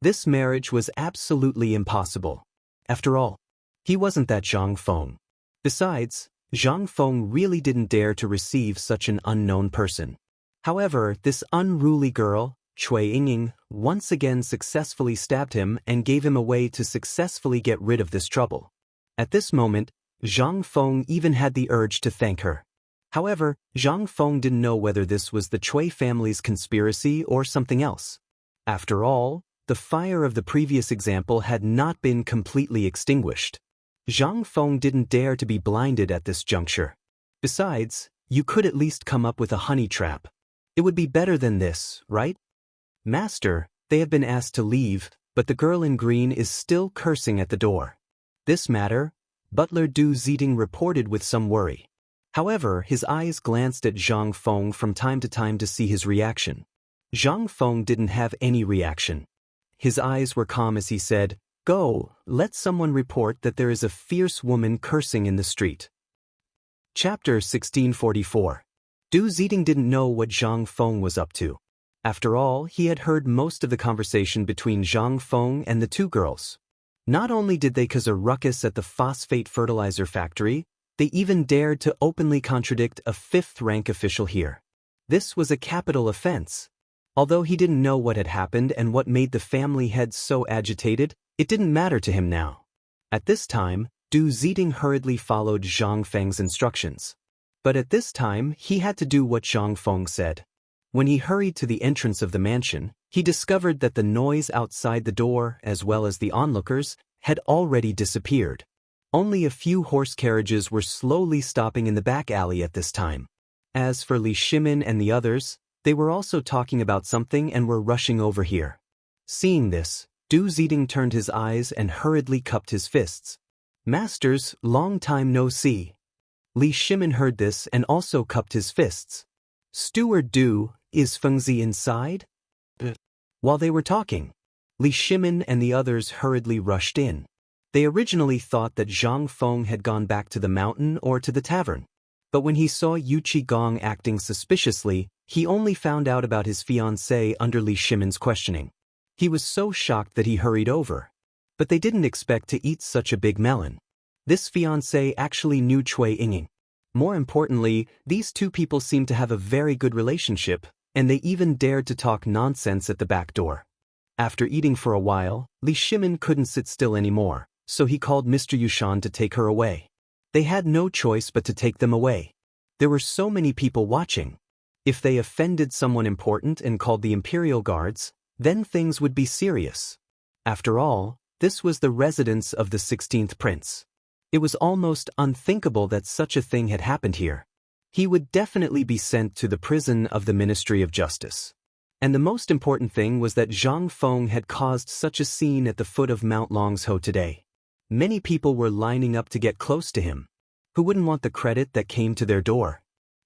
This marriage was absolutely impossible. After all, he wasn't that Zhang Feng. Besides, Zhang Feng really didn't dare to receive such an unknown person. However, this unruly girl, Cui Yingying, once again successfully stabbed him and gave him a way to successfully get rid of this trouble. At this moment, Zhang Feng even had the urge to thank her. However, Zhang Feng didn't know whether this was the Cui family's conspiracy or something else. After all, the fire of the previous example had not been completely extinguished. Zhang Feng didn't dare to be blinded at this juncture. Besides, you could at least come up with a honey trap. It would be better than this, right? Master, they have been asked to leave, but the girl in green is still cursing at the door. This matter, Butler Du Ziding reported with some worry. However, his eyes glanced at Zhang Feng from time to time to see his reaction. Zhang Feng didn't have any reaction. His eyes were calm as he said, Go, let someone report that there is a fierce woman cursing in the street. Chapter 1644. Du Ziding didn't know what Zhang Feng was up to. After all, he had heard most of the conversation between Zhang Feng and the 2 girls. Not only did they cause a ruckus at the phosphate fertilizer factory, they even dared to openly contradict a 5th-rank official here. This was a capital offense. Although he didn't know what had happened and what made the family heads so agitated, it didn't matter to him now. At this time, Du Ziding hurriedly followed Zhang Feng's instructions. But at this time, he had to do what Zhang Feng said. When he hurried to the entrance of the mansion, he discovered that the noise outside the door, as well as the onlookers, had already disappeared. Only a few horse carriages were slowly stopping in the back alley at this time. As for Li Shimin and the others, they were also talking about something and were rushing over here. Seeing this, Du Ziding turned his eyes and hurriedly cupped his fists. "Masters, long time no see." Li Shimin heard this and also cupped his fists. "Steward Du, is Fengzi inside?" While they were talking, Li Shimin and the others hurriedly rushed in. They originally thought that Zhang Feng had gone back to the mountain or to the tavern. But when he saw Yu Qigong acting suspiciously, he only found out about his fiancée under Li Shimin's questioning. He was so shocked that he hurried over. But they didn't expect to eat such a big melon. This fiancée actually knew Cui Yinging. More importantly, these two people seemed to have a very good relationship, and they even dared to talk nonsense at the back door. After eating for a while, Li Shimin couldn't sit still anymore, so he called Mr. Yushan to take her away. They had no choice but to take them away. There were so many people watching. If they offended someone important and called the Imperial Guards, then things would be serious. After all, this was the residence of the 16th Prince. It was almost unthinkable that such a thing had happened here. He would definitely be sent to the prison of the Ministry of Justice. And the most important thing was that Zhang Feng had caused such a scene at the foot of Mount Longsho today. Many people were lining up to get close to him. Who wouldn't want the credit that came to their door?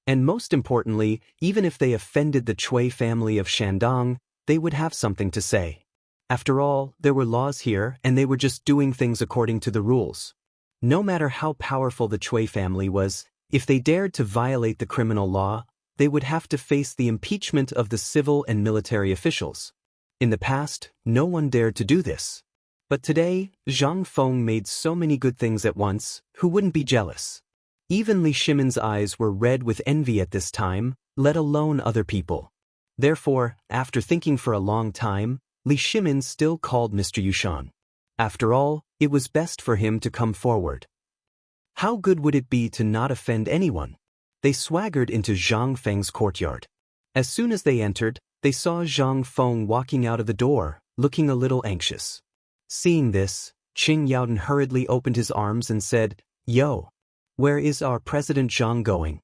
And most importantly, even if they offended the Cui family of Shandong, they would have something to say. After all, there were laws here, and they were just doing things according to the rules. No matter how powerful the Cui family was, if they dared to violate the criminal law, they would have to face the impeachment of the civil and military officials. In the past, no one dared to do this. But today, Zhang Feng made so many good things at once, who wouldn't be jealous? Even Li Shimin's eyes were red with envy at this time, let alone other people. Therefore, after thinking for a long time, Li Shimin still called Mr. Yushan. After all, it was best for him to come forward. How good would it be to not offend anyone? They swaggered into Zhang Feng's courtyard. As soon as they entered, they saw Zhang Feng walking out of the door, looking a little anxious. Seeing this, Qing Yaodan hurriedly opened his arms and said, "Yo, where is our President Zhang going?"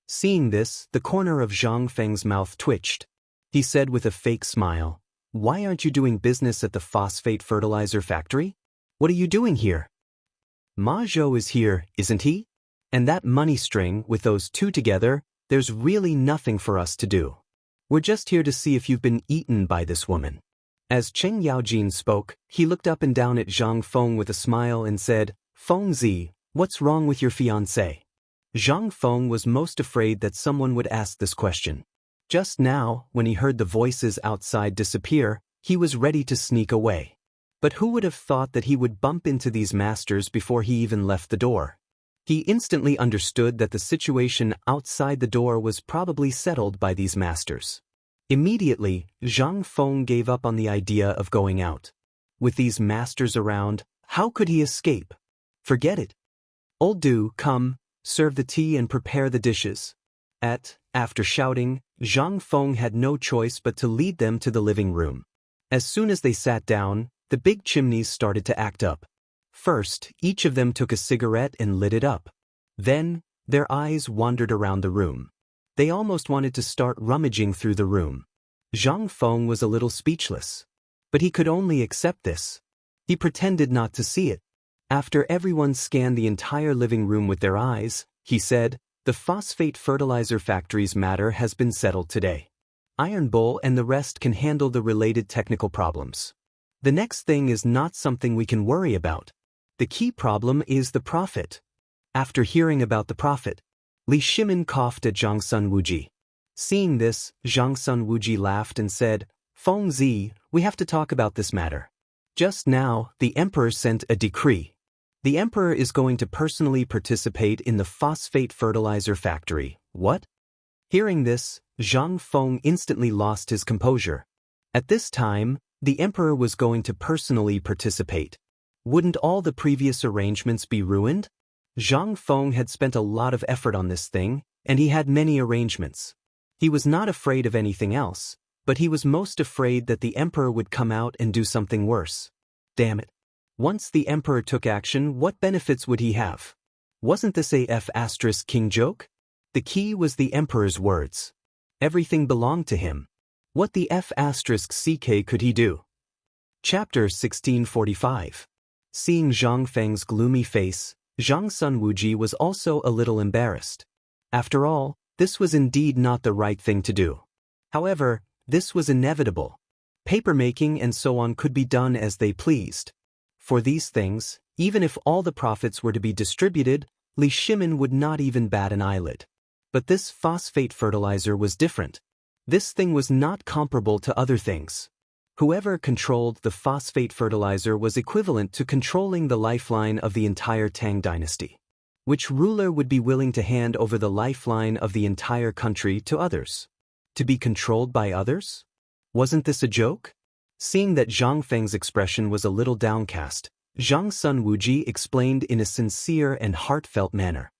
Seeing this, the corner of Zhang Feng's mouth twitched. He said with a fake smile, "Why aren't you doing business at the phosphate fertilizer factory? What are you doing here?" "Ma Zhou is here, isn't he? And that money string, with those two together, there's really nothing for us to do. We're just here to see if you've been eaten by this woman." As Cheng Yaojin spoke, he looked up and down at Zhang Feng with a smile and said, "Fengzi, what's wrong with your fiancée?" Zhang Feng was most afraid that someone would ask this question. Just now, when he heard the voices outside disappear, he was ready to sneak away. But who would have thought that he would bump into these masters before he even left the door? He instantly understood that the situation outside the door was probably settled by these masters. Immediately, Zhang Feng gave up on the idea of going out. With these masters around, how could he escape? Forget it. "Old Du, come, serve the tea and prepare the dishes." After shouting, Zhang Feng had no choice but to lead them to the living room. As soon as they sat down, the big chimneys started to act up. First, each of them took a cigarette and lit it up. Then, their eyes wandered around the room. They almost wanted to start rummaging through the room. Zhang Feng was a little speechless. But he could only accept this. He pretended not to see it. After everyone scanned the entire living room with their eyes, he said, "The phosphate fertilizer factory's matter has been settled today. Iron Bull and the rest can handle the related technical problems. The next thing is not something we can worry about. The key problem is the profit." After hearing about the profit, Li Shimin coughed at Zhang Sun Wuji. Seeing this, Zhang Sun Wuji laughed and said, "Fengzi, we have to talk about this matter. Just now, the emperor sent a decree. The emperor is going to personally participate in the phosphate fertilizer factory." "What?" Hearing this, Zhang Feng instantly lost his composure. At this time, the emperor was going to personally participate. Wouldn't all the previous arrangements be ruined? Zhang Feng had spent a lot of effort on this thing, and he had many arrangements. He was not afraid of anything else, but he was most afraid that the emperor would come out and do something worse. Damn it. Once the emperor took action, what benefits would he have? Wasn't this a F***king joke? The key was the emperor's words. Everything belonged to him. What the F***ck could he do? Chapter 1645. Seeing Zhang Feng's gloomy face, Zhang Sun Wuji was also a little embarrassed. After all, this was indeed not the right thing to do. However, this was inevitable. Papermaking and so on could be done as they pleased. For these things, even if all the profits were to be distributed, Li Shimin would not even bat an eyelid. But this phosphate fertilizer was different. This thing was not comparable to other things. Whoever controlled the phosphate fertilizer was equivalent to controlling the lifeline of the entire Tang dynasty. Which ruler would be willing to hand over the lifeline of the entire country to others? To be controlled by others? Wasn't this a joke? Seeing that Zhang Feng's expression was a little downcast, Zhang Sun Wuji explained in a sincere and heartfelt manner.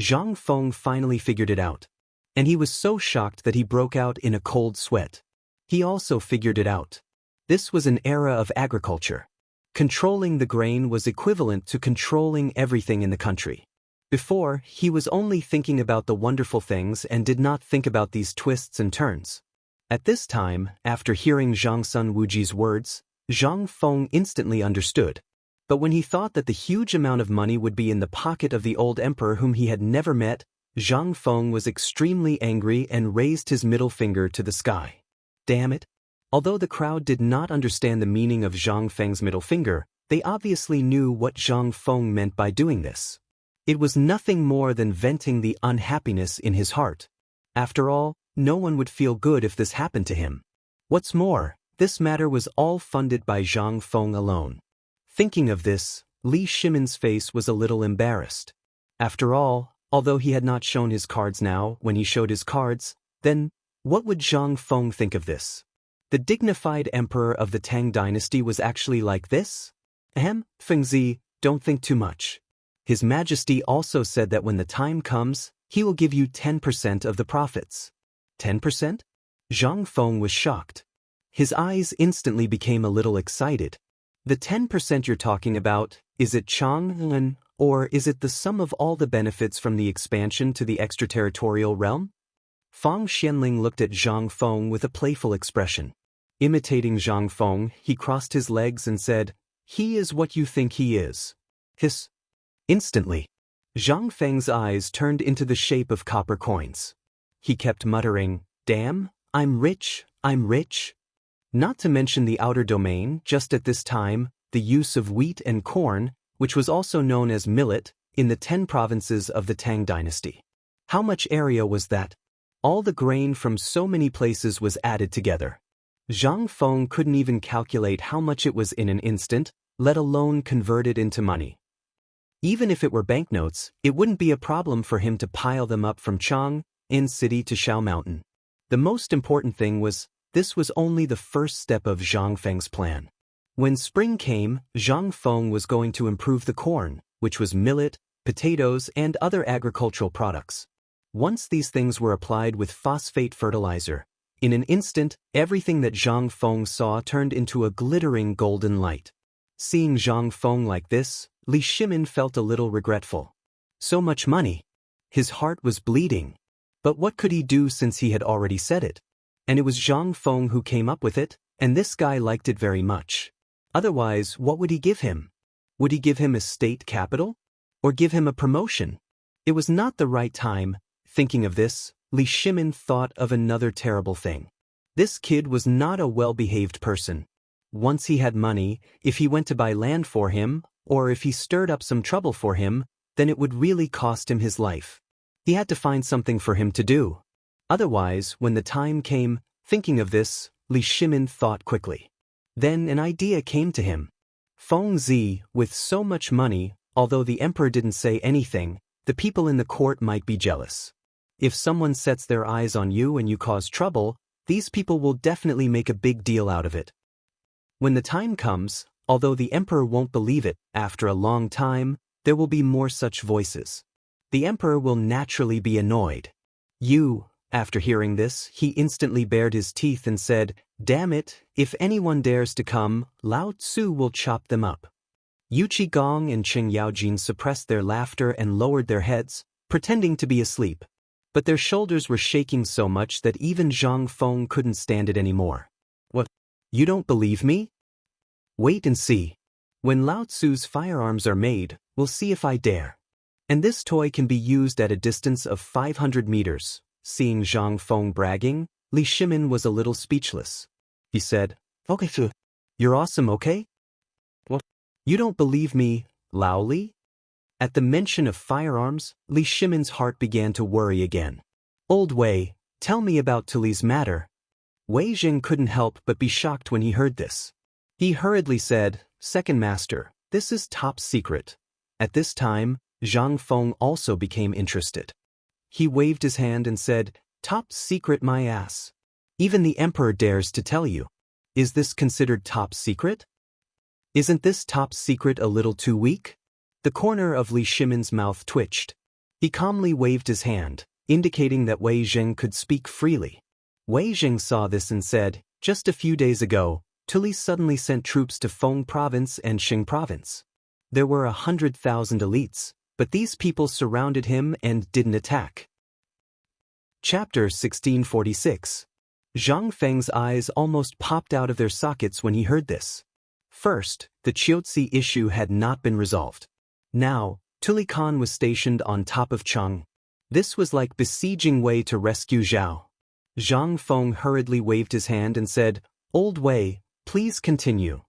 Zhang Feng finally figured it out. And he was so shocked that he broke out in a cold sweat. He also figured it out. This was an era of agriculture. Controlling the grain was equivalent to controlling everything in the country. Before, he was only thinking about the wonderful things and did not think about these twists and turns. At this time, after hearing Zhang Sun Wuji's words, Zhang Feng instantly understood. But when he thought that the huge amount of money would be in the pocket of the old emperor whom he had never met, Zhang Feng was extremely angry and raised his middle finger to the sky. Damn it. Although the crowd did not understand the meaning of Zhang Feng's middle finger, they obviously knew what Zhang Feng meant by doing this. It was nothing more than venting the unhappiness in his heart. After all, no one would feel good if this happened to him. What's more, this matter was all funded by Zhang Feng alone. Thinking of this, Li Shimin's face was a little embarrassed. After all, although he had not shown his cards now, when he showed his cards, then, what would Zhang Feng think of this? The dignified emperor of the Tang dynasty was actually like this? Fengzi, don't think too much. His Majesty also said that when the time comes, he will give you 10% of the profits. 10%? Zhang Feng was shocked. His eyes instantly became a little excited. The 10% you're talking about, is it Chang'an, or is it the sum of all the benefits from the expansion to the extraterritorial realm? Fang Xianling looked at Zhang Feng with a playful expression. Imitating Zhang Feng, he crossed his legs and said, "He is what you think he is." Hiss. Instantly, Zhang Feng's eyes turned into the shape of copper coins. He kept muttering, "Damn, I'm rich, I'm rich." Not to mention the outer domain, just at this time, the use of wheat and corn, which was also known as millet, in the 10 provinces of the Tang dynasty. How much area was that? All the grain from so many places was added together. Zhang Feng couldn't even calculate how much it was in an instant, let alone convert it into money. Even if it were banknotes, it wouldn't be a problem for him to pile them up from Chang'an City to Shao Mountain. The most important thing was, this was only the first step of Zhang Feng's plan. When spring came, Zhang Feng was going to improve the corn, which was millet, potatoes, and other agricultural products. Once these things were applied with phosphate fertilizer, in an instant, everything that Zhang Feng saw turned into a glittering golden light. Seeing Zhang Feng like this, Li Shimin felt a little regretful. So much money. His heart was bleeding. But what could he do since he had already said it? And it was Zhang Feng who came up with it, and this guy liked it very much. Otherwise, what would he give him? Would he give him a state capital? Or give him a promotion? It was not the right time. Thinking of this, Li Shimin thought of another terrible thing. This kid was not a well-behaved person. Once he had money, if he went to buy land for him, or if he stirred up some trouble for him, then it would really cost him his life. He had to find something for him to do. Otherwise, when the time came, thinking of this, Li Shimin thought quickly. Then an idea came to him. Feng Zi, with so much money, although the emperor didn't say anything, the people in the court might be jealous. If someone sets their eyes on you and you cause trouble, these people will definitely make a big deal out of it. When the time comes, although the emperor won't believe it, after a long time, there will be more such voices. The emperor will naturally be annoyed. You, After hearing this, he instantly bared his teeth and said, "Damn it, if anyone dares to come, Lao Tzu will chop them up." Yu Qigong and Cheng Yaojin suppressed their laughter and lowered their heads, pretending to be asleep. But their shoulders were shaking so much that even Zhang Feng couldn't stand it anymore. "What? You don't believe me? Wait and see. When Lao Tzu's firearms are made, we'll see if I dare. And this toy can be used at a distance of 500 meters. Seeing Zhang Feng bragging, Li Shimin was a little speechless. He said, "Okay, sir. You're awesome, okay? What? You don't believe me, Lao Li?" At the mention of firearms, Li Shimin's heart began to worry again. "Old Wei, tell me about Tuli's matter." Wei Jing couldn't help but be shocked when he heard this. He hurriedly said, "Second master, this is top secret." At this time, Zhang Feng also became interested. He waved his hand and said, "Top secret my ass. Even the emperor dares to tell you. Is this considered top secret? Isn't this top secret a little too weak?" The corner of Li Shimin's mouth twitched. He calmly waved his hand, indicating that Wei Jing could speak freely. Wei Jing saw this and said, "Just a few days ago, Tuli suddenly sent troops to Feng province and Xing province. There were 100,000 elites, but these people surrounded him and didn't attack." Chapter 1646. Zhang Feng's eyes almost popped out of their sockets when he heard this. First, the Qiuzi issue had not been resolved. Now, Tuli Khan was stationed on top of Cheng. This was like besieging Wei to rescue Zhao. Zhang Feng hurriedly waved his hand and said, "Old Wei, please continue."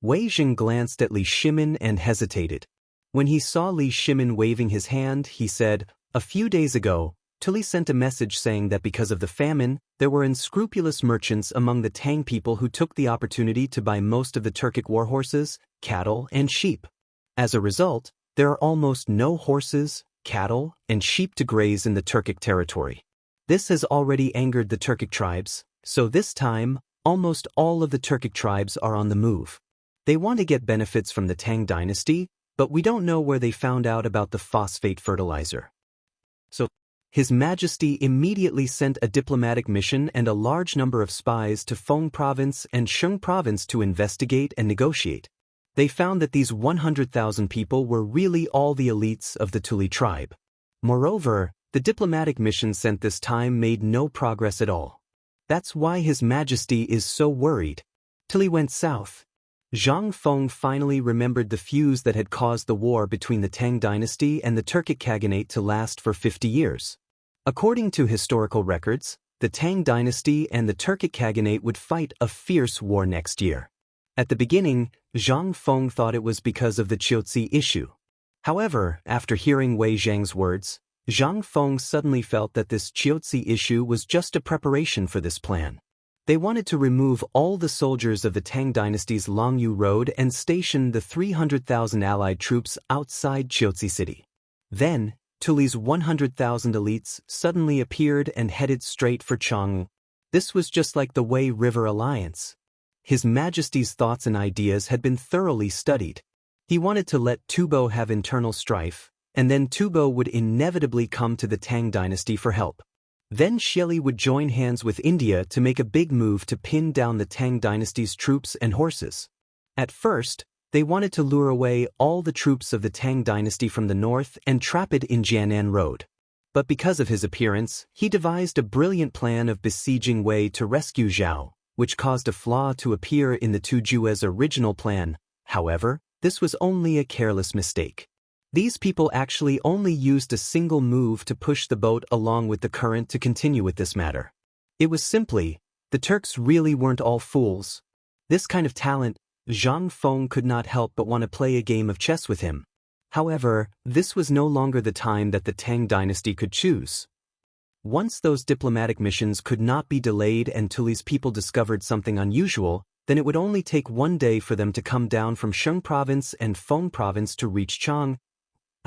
Wei Jing glanced at Li Shimin and hesitated. When he saw Li Shimin waving his hand, he said, "A few days ago, Tuli sent a message saying that because of the famine, there were unscrupulous merchants among the Tang people who took the opportunity to buy most of the Turkic war horses, cattle, and sheep. As a result, there are almost no horses, cattle, and sheep to graze in the Turkic territory. This has already angered the Turkic tribes, so this time, almost all of the Turkic tribes are on the move. They want to get benefits from the Tang dynasty, but we don't know where they found out about the phosphate fertilizer. So, His Majesty immediately sent a diplomatic mission and a large number of spies to Feng province and Xing province to investigate and negotiate. They found that these 100,000 people were really all the elites of the Tuli tribe. Moreover, the diplomatic mission sent this time made no progress at all. That's why His Majesty is so worried. Tuli went south. Zhang Feng finally remembered the fuse that had caused the war between the Tang dynasty and the Turkic Khaganate to last for 50 years. According to historical records, the Tang dynasty and the Turkic Khaganate would fight a fierce war next year. At the beginning, Zhang Feng thought it was because of the Qiuzi issue. However, after hearing Wei Zhang's words, Zhang Feng suddenly felt that this Qiuzi issue was just a preparation for this plan. They wanted to remove all the soldiers of the Tang dynasty's Longyu Road and station the 300,000 allied troops outside Qiuzi city. Then, Tuli's 100,000 elites suddenly appeared and headed straight for Chang'e. This was just like the Wei River Alliance. His Majesty's thoughts and ideas had been thoroughly studied. He wanted to let Tubo have internal strife, and then Tubo would inevitably come to the Tang dynasty for help. Then Xieli would join hands with India to make a big move to pin down the Tang dynasty's troops and horses. At first, they wanted to lure away all the troops of the Tang dynasty from the north and trap it in Jianan Road. But because of his appearance, he devised a brilliant plan of besieging Wei to rescue Zhao, which caused a flaw to appear in the Tujue's original plan. However, this was only a careless mistake. These people actually only used a single move to push the boat along with the current to continue with this matter. It was simply, the Turks really weren't all fools. This kind of talent, Zhang Feng could not help but want to play a game of chess with him. However, this was no longer the time that the Tang dynasty could choose. Once those diplomatic missions could not be delayed and Tuli's people discovered something unusual, then it would only take one day for them to come down from Xing province and Feng province to reach Chang'e.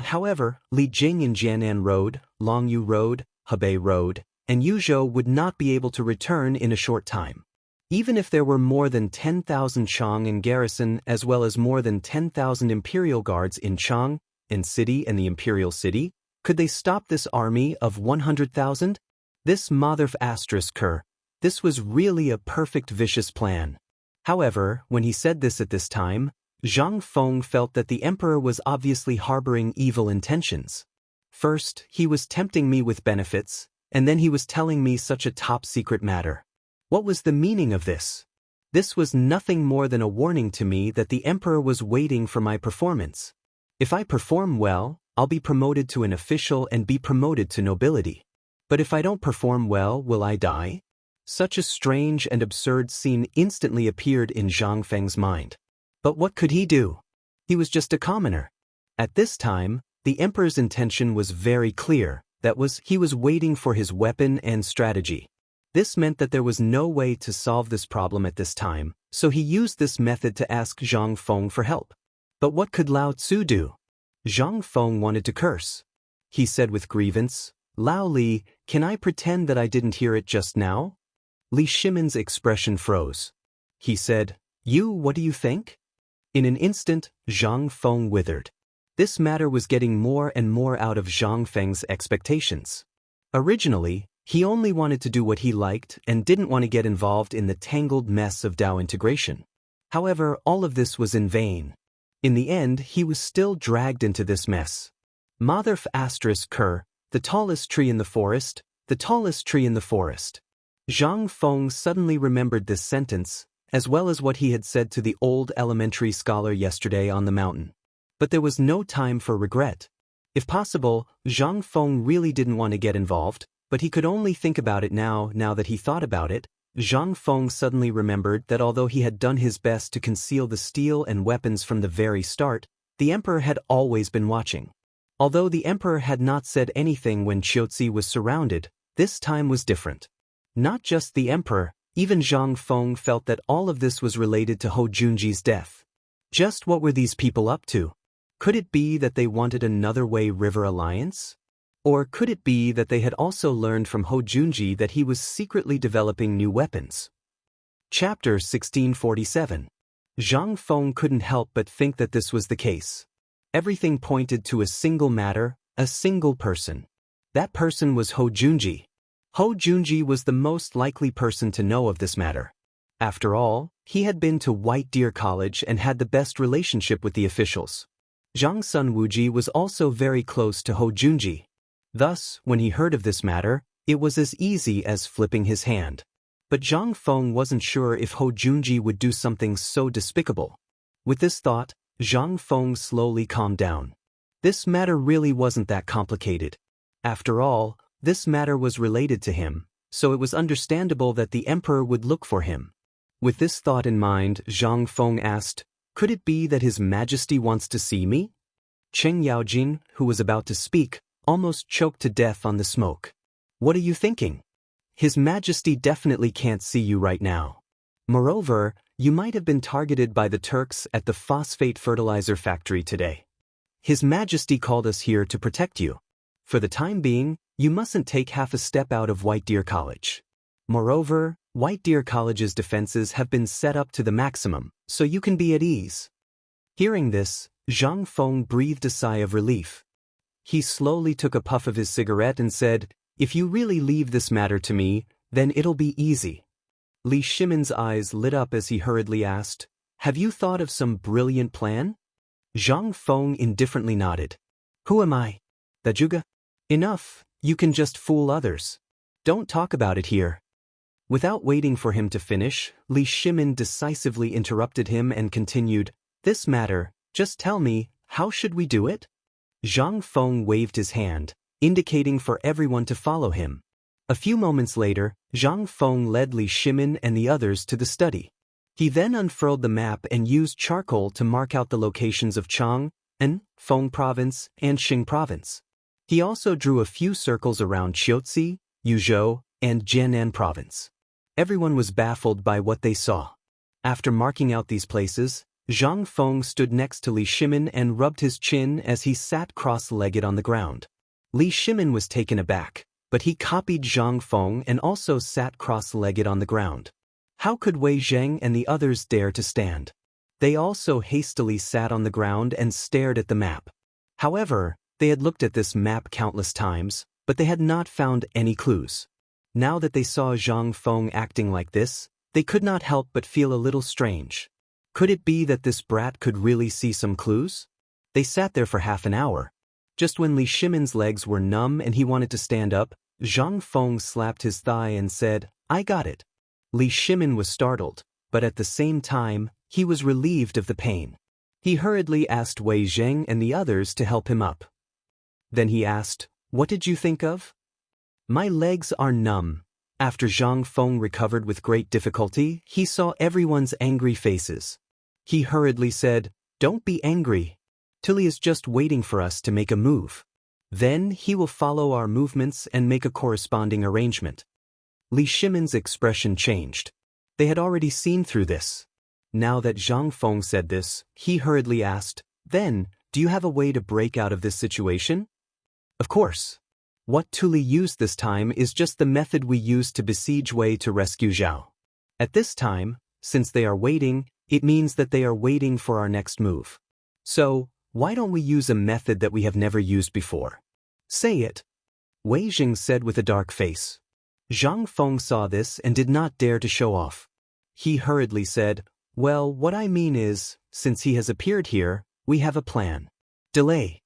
However, Li Jing in Jianan Road, Longyu Road, Hebei Road, and Yuzhou would not be able to return in a short time. Even if there were more than 10,000 Chang in garrison as well as more than 10,000 imperial guards in Chang, in city and the imperial city, could they stop this army of 100,000? This mother asterisk her. This was really a perfect vicious plan. However, when he said this at this time, Zhang Feng felt that the emperor was obviously harboring evil intentions. First, he was tempting me with benefits, and then he was telling me such a top-secret matter. What was the meaning of this? This was nothing more than a warning to me that the emperor was waiting for my performance. If I perform well, I'll be promoted to an official and be promoted to nobility. But if I don't perform well, will I die? Such a strange and absurd scene instantly appeared in Zhang Feng's mind. But what could he do? He was just a commoner. At this time, the emperor's intention was very clear. He was waiting for his weapon and strategy. This meant that there was no way to solve this problem at this time, so he used this method to ask Zhang Feng for help. But what could Lao Tzu do? Zhang Feng wanted to curse. He said with grievance, "Lao Li, can I pretend that I didn't hear it just now?" Li Shimin's expression froze. He said, What do you think?" In an instant, Zhang Feng withered. This matter was getting more and more out of Zhang Feng's expectations. Originally, he only wanted to do what he liked and didn't want to get involved in the tangled mess of Dao integration. However, all of this was in vain. In the end, he was still dragged into this mess. Mother asterisk her, the tallest tree in the forest, the tallest tree in the forest. Zhang Feng suddenly remembered this sentence, as well as what he had said to the old elementary scholar yesterday on the mountain. But there was no time for regret. If possible, Zhang Feng really didn't want to get involved, but he could only think about it now that he thought about it. Zhang Feng suddenly remembered that although he had done his best to conceal the steel and weapons from the very start, the emperor had always been watching. Although the emperor had not said anything when Qiuzi was surrounded, this time was different. Not just the emperor, even Zhang Feng felt that all of this was related to Hou Junji's death. Just what were these people up to? Could it be that they wanted another Wei River alliance? Or could it be that they had also learned from Hou Junji that he was secretly developing new weapons? Chapter 1647. Zhang Feng couldn't help but think that this was the case. Everything pointed to a single matter, a single person. That person was Hou Junji. Hou Junji was the most likely person to know of this matter. After all, he had been to White Deer College and had the best relationship with the officials. Zhang Sun Wuji was also very close to Hou Junji. Thus, when he heard of this matter, it was as easy as flipping his hand. But Zhang Feng wasn't sure if Hou Junji would do something so despicable. With this thought, Zhang Feng slowly calmed down. This matter really wasn't that complicated. After all, this matter was related to him, so it was understandable that the emperor would look for him. With this thought in mind, Zhang Feng asked, "Could it be that His Majesty wants to see me?" Cheng Yaojin, who was about to speak, almost choked to death on the smoke. "What are you thinking? His Majesty definitely can't see you right now. Moreover, you might have been targeted by the Turks at the phosphate fertilizer factory today. His Majesty called us here to protect you. For the time being, you mustn't take half a step out of White Deer College. Moreover, White Deer College's defenses have been set up to the maximum, so you can be at ease." Hearing this, Zhang Feng breathed a sigh of relief. He slowly took a puff of his cigarette and said, "If you really leave this matter to me, then it'll be easy." Li Shimin's eyes lit up as he hurriedly asked, "Have you thought of some brilliant plan?" Zhang Feng indifferently nodded. "Who am I? The Juga? Enough, you can just fool others. Don't talk about it here." Without waiting for him to finish, Li Shimin decisively interrupted him and continued, "This matter, just tell me, how should we do it?" Zhang Feng waved his hand, indicating for everyone to follow him. A few moments later, Zhang Feng led Li Shimin and the others to the study. He then unfurled the map and used charcoal to mark out the locations of Chang, An, Feng Province, and Xing Province. He also drew a few circles around Qiuzi, Yuzhou, and Jianan Province. Everyone was baffled by what they saw. After marking out these places, Zhang Feng stood next to Li Shimin and rubbed his chin as he sat cross-legged on the ground. Li Shimin was taken aback, but he copied Zhang Feng and also sat cross-legged on the ground. How could Wei Zheng and the others dare to stand? They also hastily sat on the ground and stared at the map. However, they had looked at this map countless times, but they had not found any clues. Now that they saw Zhang Feng acting like this, they could not help but feel a little strange. Could it be that this brat could really see some clues? They sat there for half an hour. Just when Li Shimon's legs were numb and he wanted to stand up, Zhang Feng slapped his thigh and said, "I got it." Li Shimon was startled, but at the same time, he was relieved of the pain. He hurriedly asked Wei Zheng and the others to help him up. Then he asked, "What did you think of?" "My legs are numb." After Zhang Feng recovered with great difficulty, he saw everyone's angry faces. He hurriedly said, "Don't be angry. Tilly is just waiting for us to make a move. Then he will follow our movements and make a corresponding arrangement." Li Shimon's expression changed. They had already seen through this. Now that Zhang Feng said this, he hurriedly asked, "Then, do you have a way to break out of this situation?" "Of course. What Tuli used this time is just the method we used to besiege Wei to rescue Zhao. At this time, since they are waiting, it means that they are waiting for our next move. So, why don't we use a method that we have never used before?" "Say it," Wei Jing said with a dark face. Zhang Feng saw this and did not dare to show off. He hurriedly said, "Well, what I mean is, since he has appeared here, we have a plan. Delay.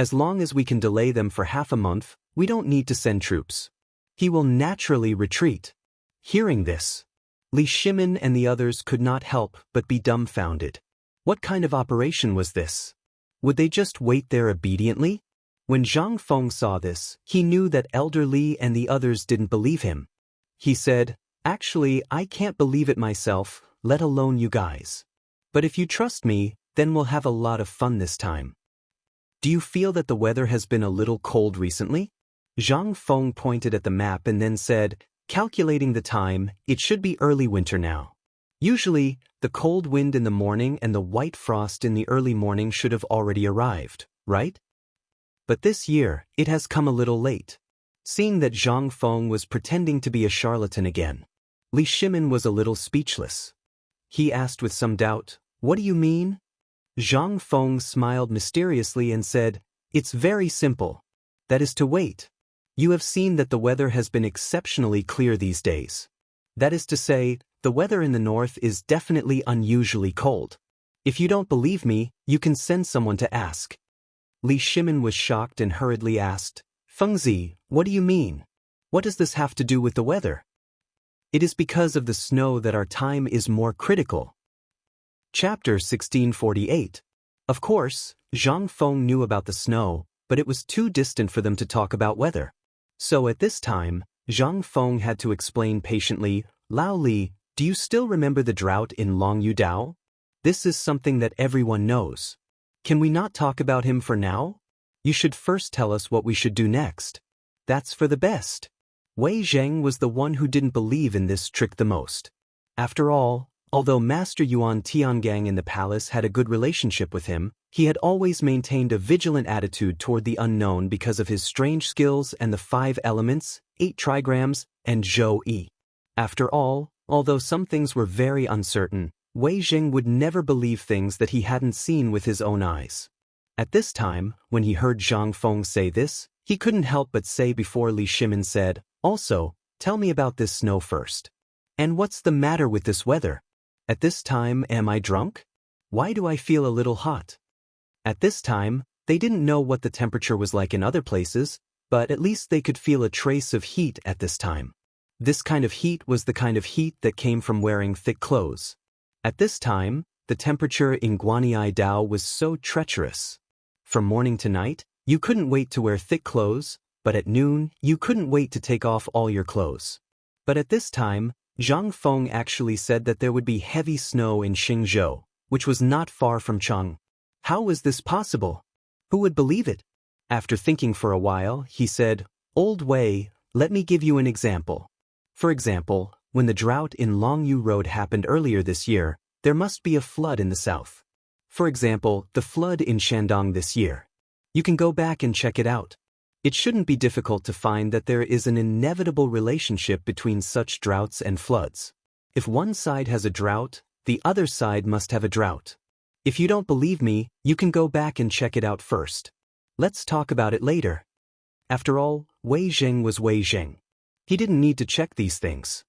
As long as we can delay them for half a month, we don't need to send troops. He will naturally retreat." Hearing this, Li Shimon and the others could not help but be dumbfounded. What kind of operation was this? Would they just wait there obediently? When Zhang Feng saw this, he knew that Elder Li and the others didn't believe him. He said, "Actually, I can't believe it myself, let alone you guys. But if you trust me, then we'll have a lot of fun this time. Do you feel that the weather has been a little cold recently?" Zhang Feng pointed at the map and then said, "Calculating the time, it should be early winter now. Usually, the cold wind in the morning and the white frost in the early morning should have already arrived, right? But this year, it has come a little late." Seeing that Zhang Feng was pretending to be a charlatan again, Li Shimon was a little speechless. He asked with some doubt, "What do you mean?" Zhang Feng smiled mysteriously and said, "It's very simple. That is to wait. You have seen that the weather has been exceptionally clear these days. That is to say, the weather in the north is definitely unusually cold. If you don't believe me, you can send someone to ask." Li Shimon was shocked and hurriedly asked, "Fengzi, what do you mean? What does this have to do with the weather?" "It is because of the snow that our time is more critical." Chapter 1648. Of course, Zhang Feng knew about the snow, but it was too distant for them to talk about weather. So at this time, Zhang Feng had to explain patiently, "Lao Li, do you still remember the drought in Longyu Dao? This is something that everyone knows. Can we not talk about him for now? You should first tell us what we should do next. That's for the best." Wei Zheng was the one who didn't believe in this trick the most. After all, although Master Yuan Tiangang in the palace had a good relationship with him, he had always maintained a vigilant attitude toward the unknown because of his strange skills and the 5 elements, 8 trigrams, and Zhou Yi. After all, although some things were very uncertain, Wei Zheng would never believe things that he hadn't seen with his own eyes. At this time, when he heard Zhang Feng say this, he couldn't help but say before Li Shimon said, "Also, tell me about this snow first. And what's the matter with this weather? At this time, am I drunk? Why do I feel a little hot?" At this time, they didn't know what the temperature was like in other places, but at least they could feel a trace of heat at this time. This kind of heat was the kind of heat that came from wearing thick clothes. At this time, the temperature in Guanyi Dao was so treacherous. From morning to night, you couldn't wait to wear thick clothes, but at noon, you couldn't wait to take off all your clothes. But at this time, Zhang Feng actually said that there would be heavy snow in Xingzhou, which was not far from Cheng. How was this possible? Who would believe it? After thinking for a while, he said, "Old Wei, let me give you an example. For example, when the drought in Longyu Road happened earlier this year, there must be a flood in the south. For example, the flood in Shandong this year. You can go back and check it out. It shouldn't be difficult to find that there is an inevitable relationship between such droughts and floods. If one side has a drought, the other side must have a drought. If you don't believe me, you can go back and check it out first. Let's talk about it later." After all, Wei Zheng was Wei Zheng. He didn't need to check these things.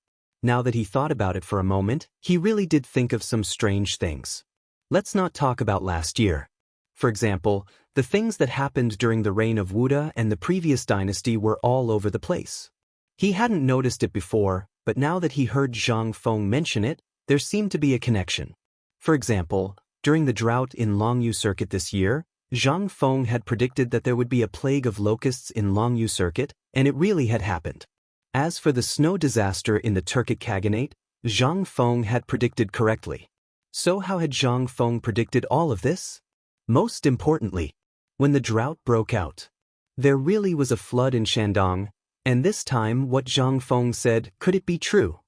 Now that he thought about it for a moment, he really did think of some strange things. Let's not talk about last year. For example, the things that happened during the reign of Wuda and the previous dynasty were all over the place. He hadn't noticed it before, but now that he heard Zhang Feng mention it, there seemed to be a connection. For example, during the drought in Longyu Circuit this year, Zhang Feng had predicted that there would be a plague of locusts in Longyu Circuit, and it really had happened. As for the snow disaster in the Turkic Khaganate, Zhang Feng had predicted correctly. So how had Zhang Feng predicted all of this? Most importantly, when the drought broke out, there really was a flood in Shandong, and this time what Zhang Feng said, could it be true?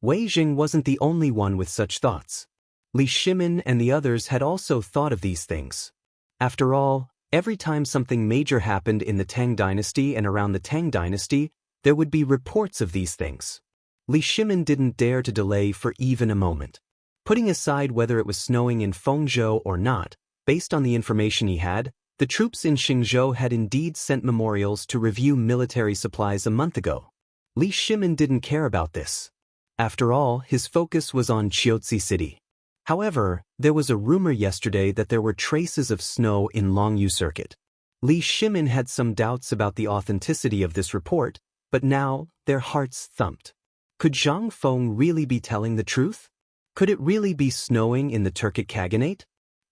Wei Jing wasn't the only one with such thoughts. Li Shimin and the others had also thought of these things. After all, every time something major happened in the Tang dynasty and around the Tang dynasty, there would be reports of these things. Li Shimin didn't dare to delay for even a moment. Putting aside whether it was snowing in Fengzhou or not, based on the information he had, the troops in Xingzhou had indeed sent memorials to review military supplies a month ago. Li Shimin didn't care about this. After all, his focus was on Chiaotzi City. However, there was a rumor yesterday that there were traces of snow in Longyu Circuit. Li Shimin had some doubts about the authenticity of this report, but now their hearts thumped. Could Zhang Feng really be telling the truth? Could it really be snowing in the Turkic Khaganate?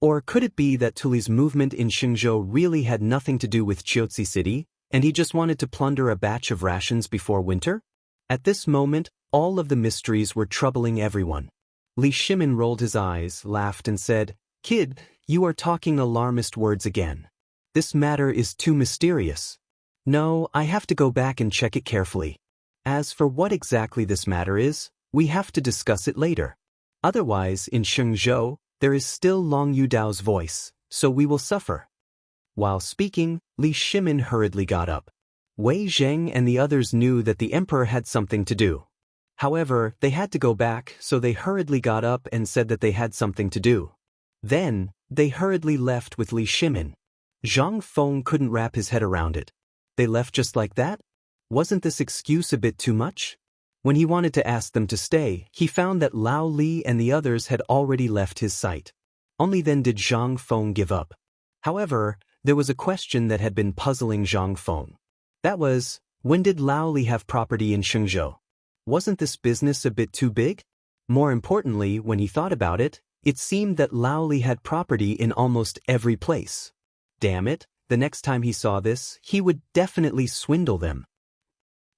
Or could it be that Tuli's movement in Xingzhou really had nothing to do with Chiaotzi City, and he just wanted to plunder a batch of rations before winter? At this moment, all of the mysteries were troubling everyone. Li Shimin rolled his eyes, laughed and said, "Kid, you are talking alarmist words again. This matter is too mysterious. No, I have to go back and check it carefully. As for what exactly this matter is, we have to discuss it later. Otherwise, in Xingzhou, there is still Long Yudao's voice, so we will suffer." While speaking, Li Shimin hurriedly got up. Wei Zheng and the others knew that the emperor had something to do. However, they had to go back, so they hurriedly got up and said that they had something to do. Then, they hurriedly left with Li Shimin. Zhang Feng couldn't wrap his head around it. They left just like that? Wasn't this excuse a bit too much? When he wanted to ask them to stay, he found that Lao Li and the others had already left his sight. Only then did Zhang Feng give up. However, there was a question that had been puzzling Zhang Feng. That was, when did Lao Li have property in Xingzhou? Wasn't this business a bit too big? More importantly, when he thought about it, it seemed that Lao Li had property in almost every place. Damn it, the next time he saw this, he would definitely swindle them.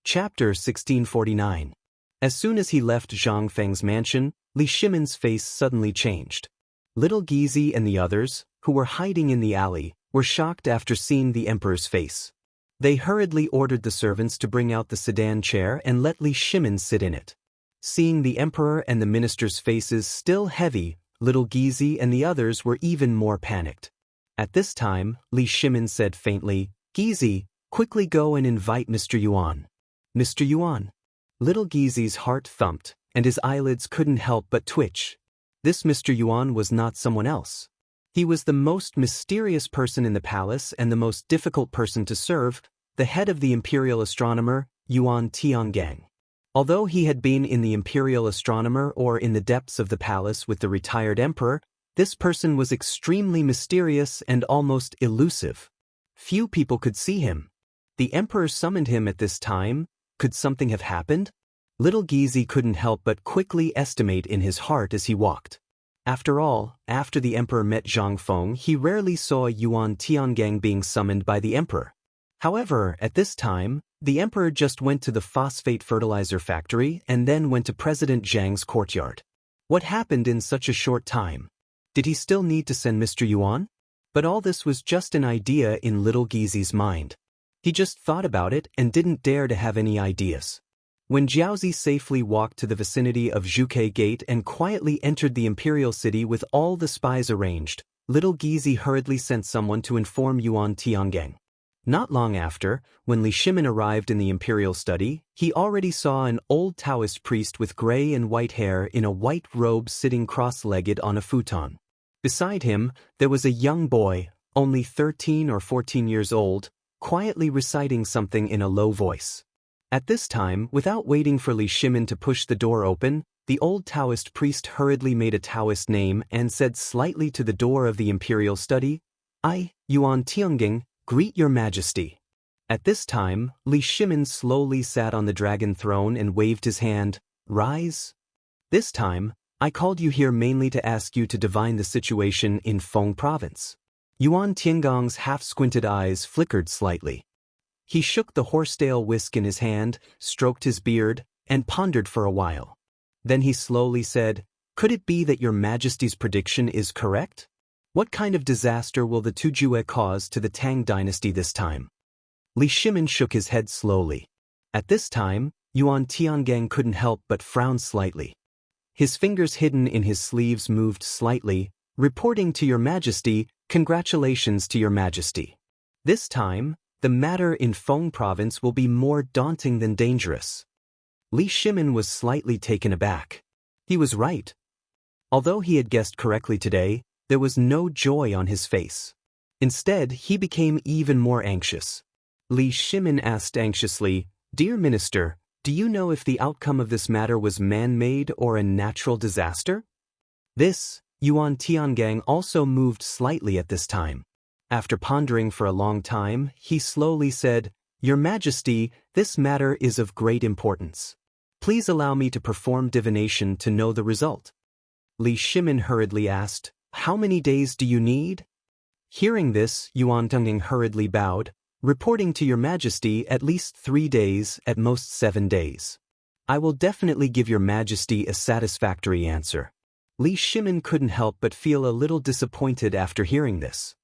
Chapter 1649. As soon as he left Zhang Feng's mansion, Li Shimin's face suddenly changed. Little Gizi and the others, who were hiding in the alley, were shocked after seeing the emperor's face. They hurriedly ordered the servants to bring out the sedan chair and let Li Shimin sit in it. Seeing the emperor and the ministers' faces still heavy, Little Gizi and the others were even more panicked. At this time, Li Shimin said faintly, "Gizi, quickly go and invite Mr. Yuan." "Mr. Yuan?" Little Gizi's heart thumped, and his eyelids couldn't help but twitch. This Mr. Yuan was not someone else. He was the most mysterious person in the palace and the most difficult person to serve, the head of the imperial astronomer, Yuan Tiangang. Although he had been in the imperial astronomer or in the depths of the palace with the retired emperor, this person was extremely mysterious and almost elusive. Few people could see him. The emperor summoned him at this time. Could something have happened? Little Gizi couldn't help but quickly estimate in his heart as he walked. After all, after the emperor met Zhang Feng, he rarely saw Yuan Tiangang being summoned by the emperor. However, at this time, the emperor just went to the phosphate fertilizer factory and then went to President Zhang's courtyard. What happened in such a short time? Did he still need to send Mr. Yuan? But all this was just an idea in Little Gizi's mind. He just thought about it and didn't dare to have any ideas. When Jiaozi safely walked to the vicinity of Zhuke Gate and quietly entered the imperial city with all the spies arranged, Little Gizi hurriedly sent someone to inform Yuan Tiangang. Not long after, when Li Shimin arrived in the imperial study, he already saw an old Taoist priest with gray and white hair in a white robe sitting cross-legged on a futon. Beside him, there was a young boy, only 13 or 14 years old, quietly reciting something in a low voice. At this time, without waiting for Li Shimin to push the door open, the old Taoist priest hurriedly made a Taoist name and said slightly to the door of the imperial study, "I, Yuan Tiangang, greet your majesty." At this time, Li Shimin slowly sat on the dragon throne and waved his hand, "Rise." "This time, I called you here mainly to ask you to divine the situation in Feng province." Yuan Tiangong's half-squinted eyes flickered slightly. He shook the horsetail whisk in his hand, stroked his beard, and pondered for a while. Then he slowly said, "Could it be that your majesty's prediction is correct? What kind of disaster will the Tujue cause to the Tang dynasty this time?" Li Shimin shook his head slowly. At this time, Yuan Tiangang couldn't help but frown slightly. His fingers hidden in his sleeves moved slightly, reporting to your majesty, "Congratulations to your majesty. This time, the matter in Feng province will be more daunting than dangerous." Li Shimin was slightly taken aback. He was right. Although he had guessed correctly today, there was no joy on his face. Instead, he became even more anxious. Li Shimin asked anxiously, "Dear Minister, do you know if the outcome of this matter was man-made or a natural disaster?" This, Yuan Tiangang also moved slightly at this time. After pondering for a long time, he slowly said, "Your Majesty, this matter is of great importance. Please allow me to perform divination to know the result." Li Shimin hurriedly asked, "How many days do you need?" Hearing this, Yuan Tiangang hurriedly bowed, "Reporting to your Majesty, at least 3 days, at most 7 days. I will definitely give your Majesty a satisfactory answer." Li Shimin couldn't help but feel a little disappointed after hearing this.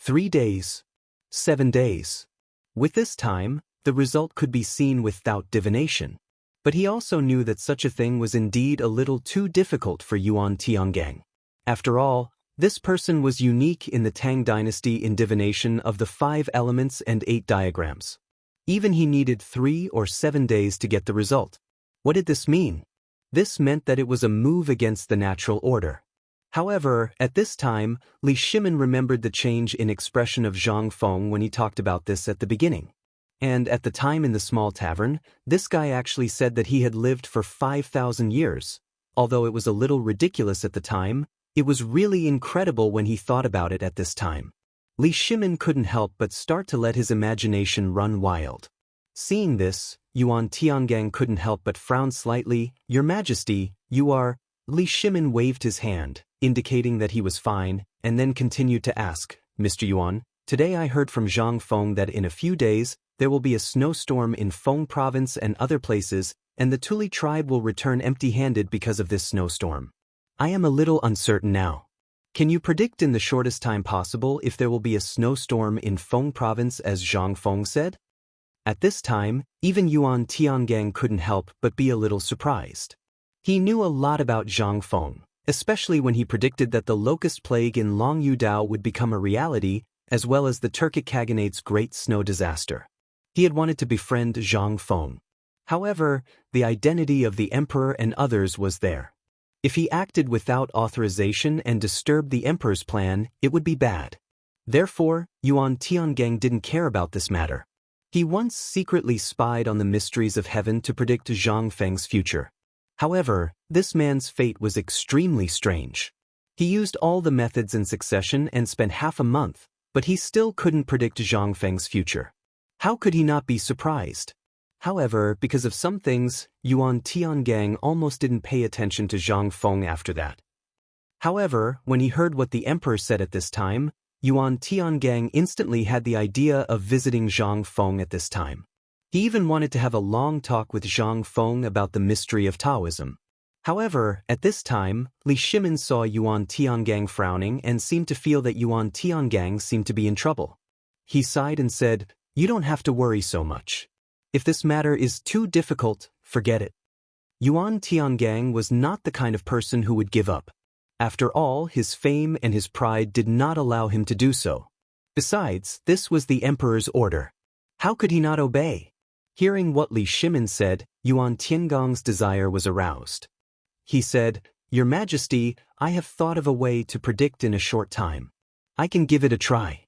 3 days. 7 days. With this time, the result could be seen without divination. But he also knew that such a thing was indeed a little too difficult for Yuan Tiangang. After all, this person was unique in the Tang dynasty in divination of the 5 elements and 8 diagrams. Even he needed 3 or 7 days to get the result. What did this mean? This meant that it was a move against the natural order. However, at this time, Li Shimin remembered the change in expression of Zhang Feng when he talked about this at the beginning. And at the time in the small tavern, this guy actually said that he had lived for 5,000 years. Although it was a little ridiculous at the time, it was really incredible when he thought about it at this time. Li Shimin couldn't help but start to let his imagination run wild. Seeing this, Yuan Tiangang couldn't help but frown slightly. "Your Majesty, you are..." Li Shimin waved his hand, indicating that he was fine, and then continued to ask, "Mr. Yuan, today I heard from Zhang Feng that in a few days, there will be a snowstorm in Feng province and other places, and the Tuli tribe will return empty-handed because of this snowstorm. I am a little uncertain now. Can you predict in the shortest time possible if there will be a snowstorm in Feng province as Zhang Feng said?" At this time, even Yuan Tiangang couldn't help but be a little surprised. He knew a lot about Zhang Feng, especially when he predicted that the locust plague in Long Yudao would become a reality, as well as the Turkic Khaganate's great snow disaster. He had wanted to befriend Zhang Feng. However, the identity of the emperor and others was there. If he acted without authorization and disturbed the emperor's plan, it would be bad. Therefore, Yuan Tiangang didn't care about this matter. He once secretly spied on the mysteries of heaven to predict Zhang Feng's future. However, this man's fate was extremely strange. He used all the methods in succession and spent half a month, but he still couldn't predict Zhang Feng's future. How could he not be surprised? However, because of some things, Yuan Tiangang almost didn't pay attention to Zhang Feng after that. However, when he heard what the emperor said at this time, Yuan Tiangang instantly had the idea of visiting Zhang Feng at this time. He even wanted to have a long talk with Zhang Feng about the mystery of Taoism. However, at this time, Li Shimin saw Yuan Tiangang frowning and seemed to feel that Yuan Tiangang seemed to be in trouble. He sighed and said, "You don't have to worry so much. If this matter is too difficult, forget it." Yuan Tiangang was not the kind of person who would give up. After all, his fame and his pride did not allow him to do so. Besides, this was the emperor's order. How could he not obey? Hearing what Li Shimin said, Yuan Tiangong's desire was aroused. He said, "Your Majesty, I have thought of a way to predict in a short time. I can give it a try."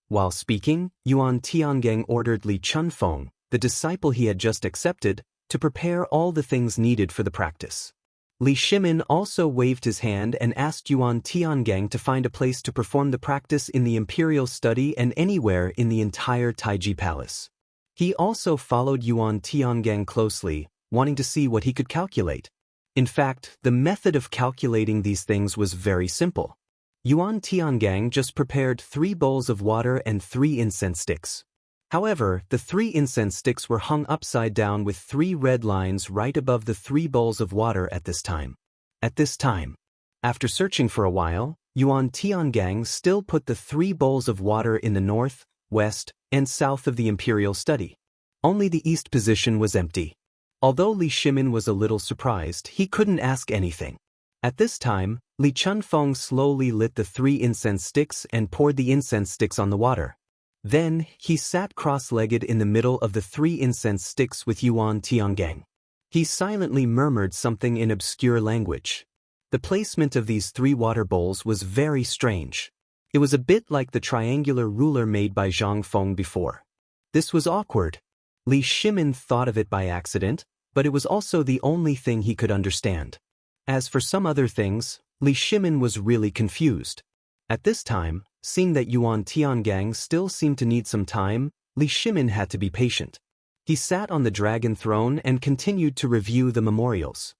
While speaking, Yuan Tiangang ordered Li Chunfeng, the disciple he had just accepted, to prepare all the things needed for the practice. Li Shimin also waved his hand and asked Yuan Tiangang to find a place to perform the practice in the imperial study and anywhere in the entire Taiji Palace. He also followed Yuan Tiangang closely, wanting to see what he could calculate. In fact, the method of calculating these things was very simple. Yuan Tiangang just prepared 3 bowls of water and 3 incense sticks. However, the 3 incense sticks were hung upside down with 3 red lines right above the 3 bowls of water at this time. After searching for a while, Yuan Tiangang still put the 3 bowls of water in the north, west, and south of the imperial study. Only the east position was empty. Although Li Shimin was a little surprised, he couldn't ask anything. At this time, Li Chunfeng slowly lit the 3 incense sticks and poured the incense sticks on the water. Then, he sat cross-legged in the middle of the 3 incense sticks with Yuan Tiangang. He silently murmured something in obscure language. The placement of these 3 water bowls was very strange. It was a bit like the triangular ruler made by Zhang Feng before. This was awkward. Li Shimin thought of it by accident, but it was also the only thing he could understand. As for some other things, Li Shimin was really confused. At this time, seeing that Yuan Tiangang still seemed to need some time, Li Shimin had to be patient. He sat on the dragon throne and continued to review the memorials.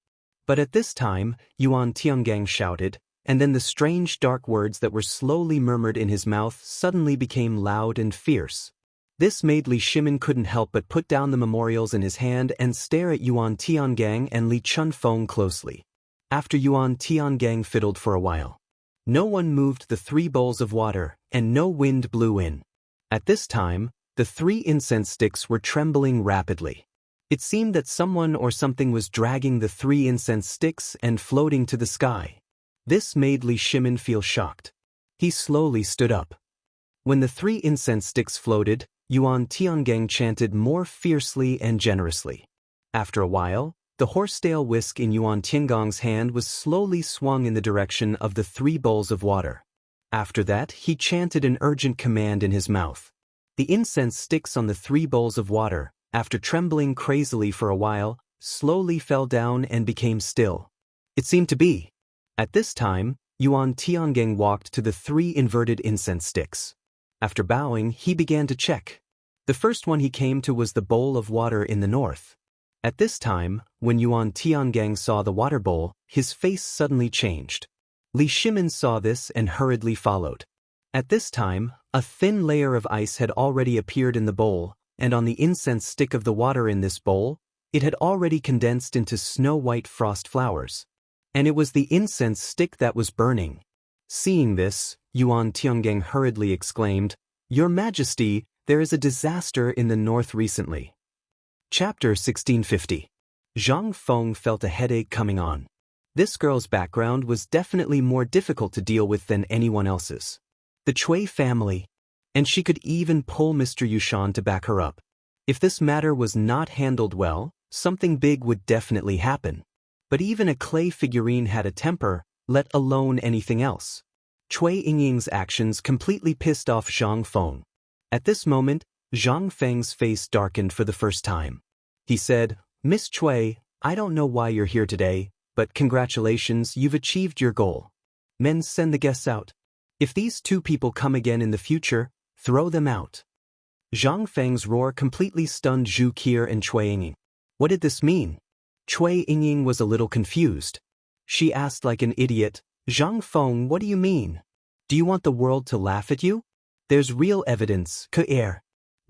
But at this time, Yuan Tiangang shouted, and then the strange dark words that were slowly murmured in his mouth suddenly became loud and fierce. This made Li Shimin couldn't help but put down the memorials in his hand and stare at Yuan Tiangang and Li Chunfeng closely. After Yuan Tiangang fiddled for a while, no one moved the 3 bowls of water, and no wind blew in. At this time, the 3 incense sticks were trembling rapidly. It seemed that someone or something was dragging the 3 incense sticks and floating to the sky. This made Li Shimin feel shocked. He slowly stood up. When the 3 incense sticks floated, Yuan Tiangang chanted more fiercely and generously. After a while, the horsetail whisk in Yuan Tiangang's hand was slowly swung in the direction of the 3 bowls of water. After that, he chanted an urgent command in his mouth. The incense sticks on the 3 bowls of water, after trembling crazily for a while, slowly fell down and became still. It seemed to be. At this time, Yuan Tiangang walked to the 3 inverted incense sticks. After bowing, he began to check. The first one he came to was the bowl of water in the north. At this time, when Yuan Tiangang saw the water bowl, his face suddenly changed. Li Shimin saw this and hurriedly followed. At this time, a thin layer of ice had already appeared in the bowl, and on the incense stick of the water in this bowl, it had already condensed into snow-white frost flowers. And it was the incense stick that was burning. Seeing this, Yuan Tiangang hurriedly exclaimed, "Your Majesty, there is a disaster in the north recently." Chapter 1650. Zhang Feng felt a headache coming on. This girl's background was definitely more difficult to deal with than anyone else's. The Cui family. And she could even pull Mr. Yushan to back her up. If this matter was not handled well, something big would definitely happen. But even a clay figurine had a temper, let alone anything else. Cui Yingying's actions completely pissed off Zhang Feng. At this moment, Zhang Feng's face darkened for the first time. He said, "Miss Cui, I don't know why you're here today, but congratulations, you've achieved your goal. Men, send the guests out. If these 2 people come again in the future, throw them out." Zhang Feng's roar completely stunned Zhu Qier and Cui Yingying. What did this mean? Cui Yingying was a little confused. She asked like an idiot, "Zhang Feng, what do you mean? Do you want the world to laugh at you? There's real evidence, Qier.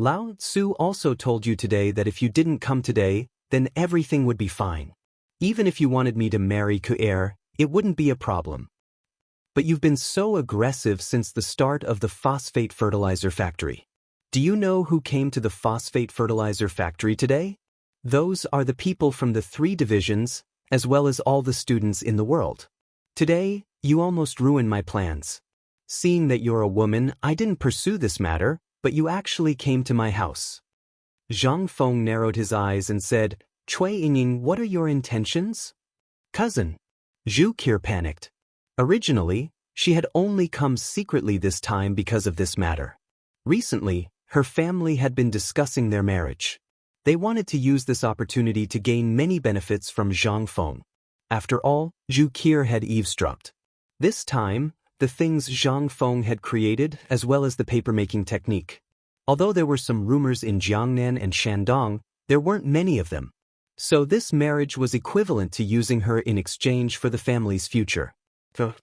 Lao Tzu also told you today that if you didn't come today, then everything would be fine. Even if you wanted me to marry Qier, it wouldn't be a problem. But you've been so aggressive since the start of the phosphate fertilizer factory. Do you know who came to the phosphate fertilizer factory today? Those are the people from the 3 divisions, as well as all the students in the world. Today, you almost ruined my plans. Seeing that you're a woman, I didn't pursue this matter, but you actually came to my house." Zhang Feng narrowed his eyes and said, "Cui Yingying, what are your intentions?" "Cousin." Zhu Qier panicked. Originally, she had only come secretly this time because of this matter. Recently, her family had been discussing their marriage. They wanted to use this opportunity to gain many benefits from Zhang Feng. After all, Zhu Qi had eavesdropped. This time, the things Zhang Feng had created as well as the papermaking technique. Although there were some rumors in Jiangnan and Shandong, there weren't many of them. So this marriage was equivalent to using her in exchange for the family's future. Zhu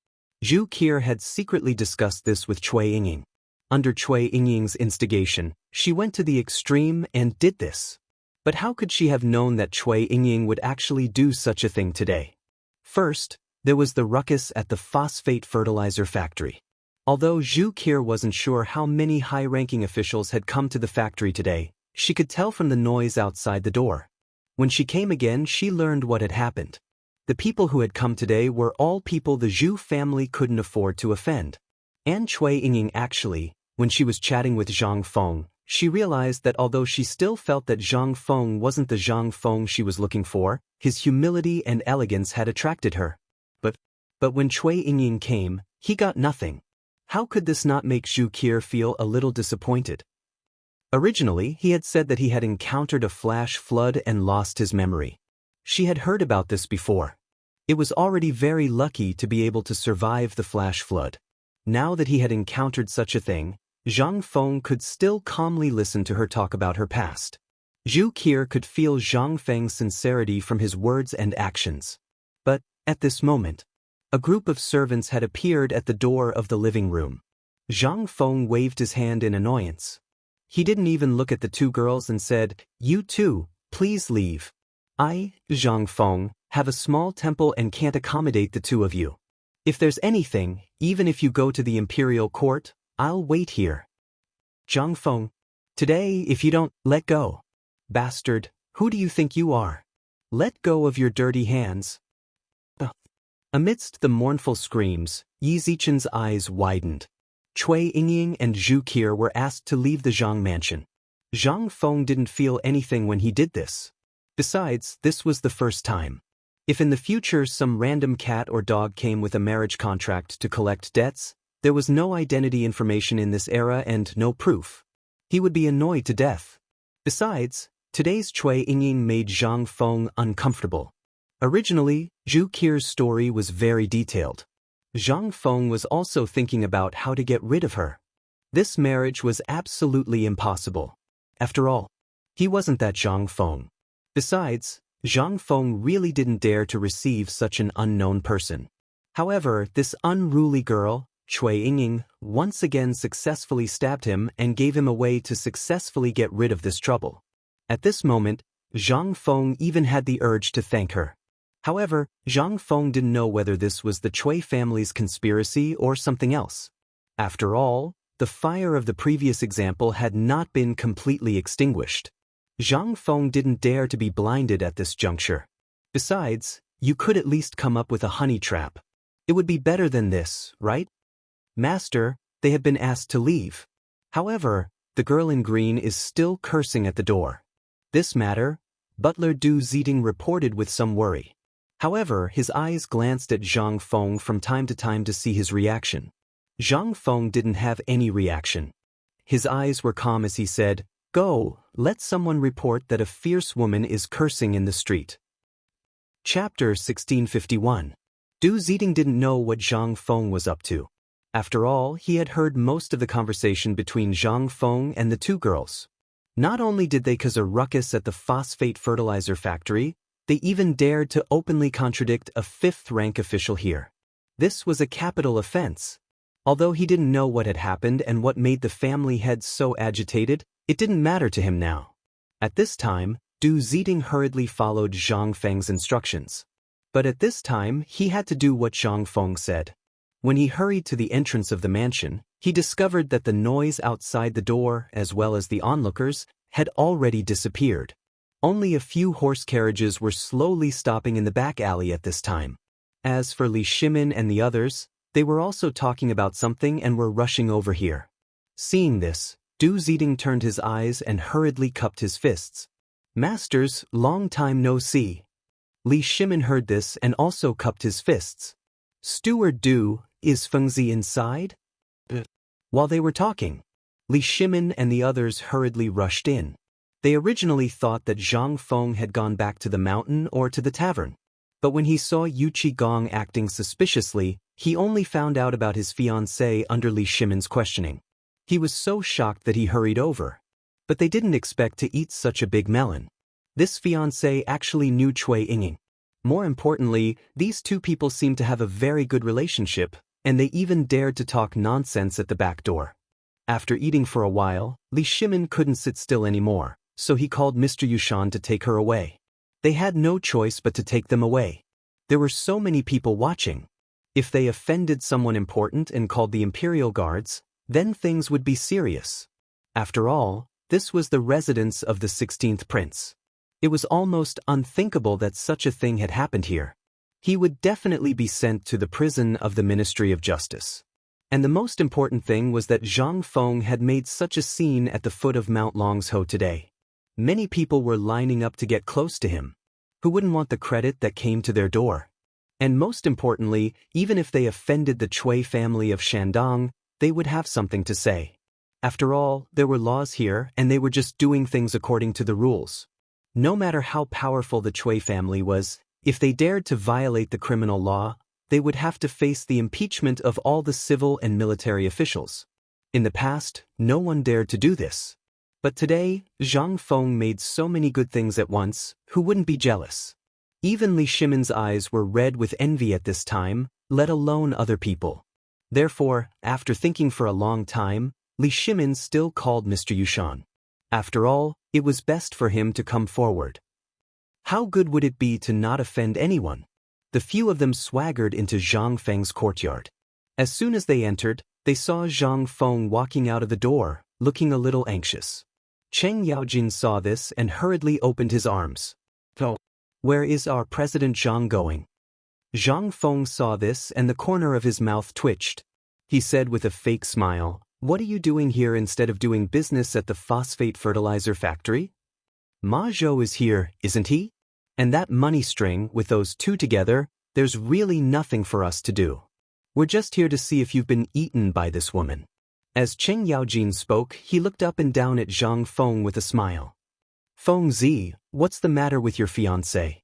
Qi had secretly discussed this with Cui Yingying. Under Cui Yingying's instigation, she went to the extreme and did this. But how could she have known that Cui Yingying would actually do such a thing today? First, there was the ruckus at the phosphate fertilizer factory. Although Zhu Qi wasn't sure how many high-ranking officials had come to the factory today, she could tell from the noise outside the door. When she came again, she learned what had happened. The people who had come today were all people the Zhu family couldn't afford to offend. And Cui Yingying actually, when she was chatting with Zhang Feng, she realized that although she still felt that Zhang Feng wasn't the Zhang Feng she was looking for, his humility and elegance had attracted her. But when Cui Yingying came, he got nothing. How could this not make Zhu Qi feel a little disappointed? Originally, he had said that he had encountered a flash flood and lost his memory. She had heard about this before. It was already very lucky to be able to survive the flash flood. Now that he had encountered such a thing, Zhang Feng could still calmly listen to her talk about her past. Zhu Qi could feel Zhang Feng's sincerity from his words and actions. But, at this moment, a group of servants had appeared at the door of the living room. Zhang Feng waved his hand in annoyance. He didn't even look at the two girls and said, "You two, please leave. I, Zhang Feng, have a small temple and can't accommodate the two of you. If there's anything, even if you go to the imperial court, I'll wait here." Zhang Feng, today if you don't, let go. Bastard, who do you think you are? Let go of your dirty hands. Amidst the mournful screams, Yi Zichen's eyes widened. Cui Yingying and Zhu Qi were asked to leave the Zhang mansion. Zhang Feng didn't feel anything when he did this. Besides, this was the first time. If in the future some random cat or dog came with a marriage contract to collect debts, there was no identity information in this era and no proof. He would be annoyed to death. Besides, today's Cui Yingying made Zhang Feng uncomfortable. Originally, Zhu Qi's story was very detailed. Zhang Feng was also thinking about how to get rid of her. This marriage was absolutely impossible. After all, he wasn't that Zhang Feng. Besides, Zhang Feng really didn't dare to receive such an unknown person. However, this unruly girl, Cui Yingying, once again successfully stabbed him and gave him a way to successfully get rid of this trouble. At this moment, Zhang Feng even had the urge to thank her. However, Zhang Feng didn't know whether this was the Cui family's conspiracy or something else. After all, the fire of the previous example had not been completely extinguished. Zhang Feng didn't dare to be blinded at this juncture. Besides, you could at least come up with a honey trap. It would be better than this, right? Master, they have been asked to leave. However, the girl in green is still cursing at the door. This matter, Butler Du Ziding reported with some worry. However, his eyes glanced at Zhang Feng from time to time to see his reaction. Zhang Feng didn't have any reaction. His eyes were calm as he said, "Go, let someone report that a fierce woman is cursing in the street." Chapter 1651. Du Ziding didn't know what Zhang Feng was up to. After all, he had heard most of the conversation between Zhang Feng and the two girls. Not only did they cause a ruckus at the phosphate fertilizer factory, they even dared to openly contradict a fifth-rank official here. This was a capital offense. Although he didn't know what had happened and what made the family head so agitated, it didn't matter to him now. At this time, Du Ziding hurriedly followed Zhang Feng's instructions. But at this time, he had to do what Zhang Feng said. When he hurried to the entrance of the mansion, he discovered that the noise outside the door, as well as the onlookers, had already disappeared. Only a few horse carriages were slowly stopping in the back alley at this time. As for Li Shimin and the others, they were also talking about something and were rushing over here. Seeing this, Du Ziding turned his eyes and hurriedly cupped his fists. "Masters, long time no see." Li Shimin heard this and also cupped his fists. "Steward Du, is Fengzi inside?" While they were talking, Li Shimin and the others hurriedly rushed in. They originally thought that Zhang Feng had gone back to the mountain or to the tavern. But when he saw Yu Qigong acting suspiciously, he only found out about his fiancée under Li Shimon's questioning. He was so shocked that he hurried over. But they didn't expect to eat such a big melon. This fiancé actually knew Cui Yinging. More importantly, these two people seemed to have a very good relationship, and they even dared to talk nonsense at the back door. After eating for a while, Li Shimon couldn't sit still anymore, so he called Mr. Yushan to take her away. They had no choice but to take them away. There were so many people watching. If they offended someone important and called the Imperial Guards, then things would be serious. After all, this was the residence of the 16th prince. It was almost unthinkable that such a thing had happened here. He would definitely be sent to the prison of the Ministry of Justice. And the most important thing was that Zhang Feng had made such a scene at the foot of Mount Longsho today. Many people were lining up to get close to him. Who wouldn't want the credit that came to their door? And most importantly, even if they offended the Cui family of Shandong, they would have something to say. After all, there were laws here, and they were just doing things according to the rules. No matter how powerful the Cui family was, if they dared to violate the criminal law, they would have to face the impeachment of all the civil and military officials. In the past, no one dared to do this. But today, Zhang Feng made so many good things at once, who wouldn't be jealous? Even Li Shimon's eyes were red with envy at this time, let alone other people. Therefore, after thinking for a long time, Li Shimon still called Mr. Yushan. After all, it was best for him to come forward. How good would it be to not offend anyone? The few of them swaggered into Zhang Feng's courtyard. As soon as they entered, they saw Zhang Feng walking out of the door, looking a little anxious. Cheng Yaojin saw this and hurriedly opened his arms. "Oh, where is our President Zhang going?" Zhang Feng saw this and the corner of his mouth twitched. He said with a fake smile, "What are you doing here instead of doing business at the phosphate fertilizer factory?" "Ma Zhou is here, isn't he? And that money string, with those two together, there's really nothing for us to do. We're just here to see if you've been eaten by this woman." As Cheng Yaojin spoke, he looked up and down at Zhang Feng with a smile. "Feng Zi, what's the matter with your fiancé?"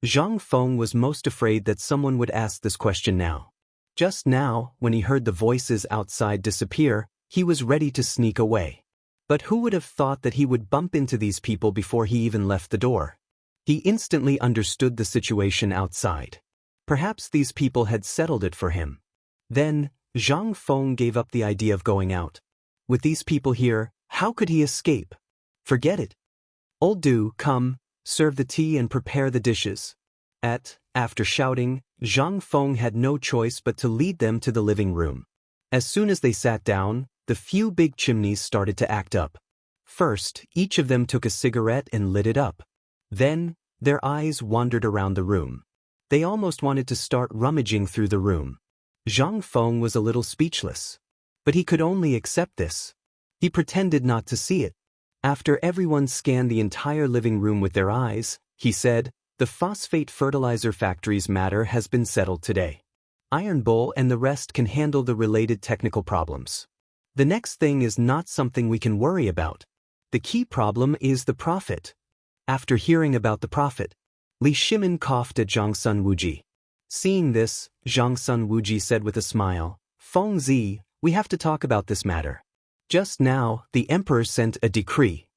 Zhang Feng was most afraid that someone would ask this question now. Just now, when he heard the voices outside disappear, he was ready to sneak away. But who would have thought that he would bump into these people before he even left the door? He instantly understood the situation outside. Perhaps these people had settled it for him. Then, Zhang Feng gave up the idea of going out. With these people here, how could he escape? Forget it. "Old Du, come, serve the tea and prepare the dishes." After shouting, Zhang Feng had no choice but to lead them to the living room. As soon as they sat down, the few big chimneys started to act up. First, each of them took a cigarette and lit it up. Then, their eyes wandered around the room. They almost wanted to start rummaging through the room. Zhang Feng was a little speechless. But he could only accept this. He pretended not to see it. After everyone scanned the entire living room with their eyes, he said, "The phosphate fertilizer factory's matter has been settled today. Iron Bull and the rest can handle the related technical problems. The next thing is not something we can worry about. The key problem is the profit." After hearing about the profit, Li Shimon coughed at Zhang Sun Wuji. Seeing this, Zhang Sun Wuji said with a smile, "Feng Zi, we have to talk about this matter. Just now, the emperor sent a decree.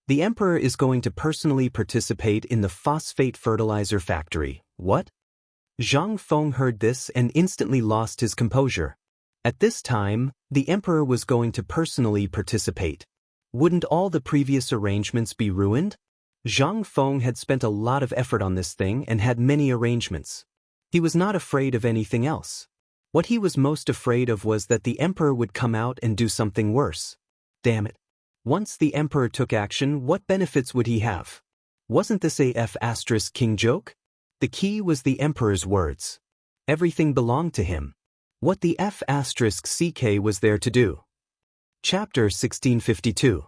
The emperor is going to personally participate in the phosphate fertilizer factory." "What?" Zhang Feng heard this and instantly lost his composure. At this time, the emperor was going to personally participate. Wouldn't all the previous arrangements be ruined? Zhang Feng had spent a lot of effort on this thing and had many arrangements. He was not afraid of anything else. What he was most afraid of was that the emperor would come out and do something worse. Damn it. Once the emperor took action, what benefits would he have? Wasn't this a F***king joke? The key was the emperor's words. Everything belonged to him. What the F***ck was there to do? Chapter 1652.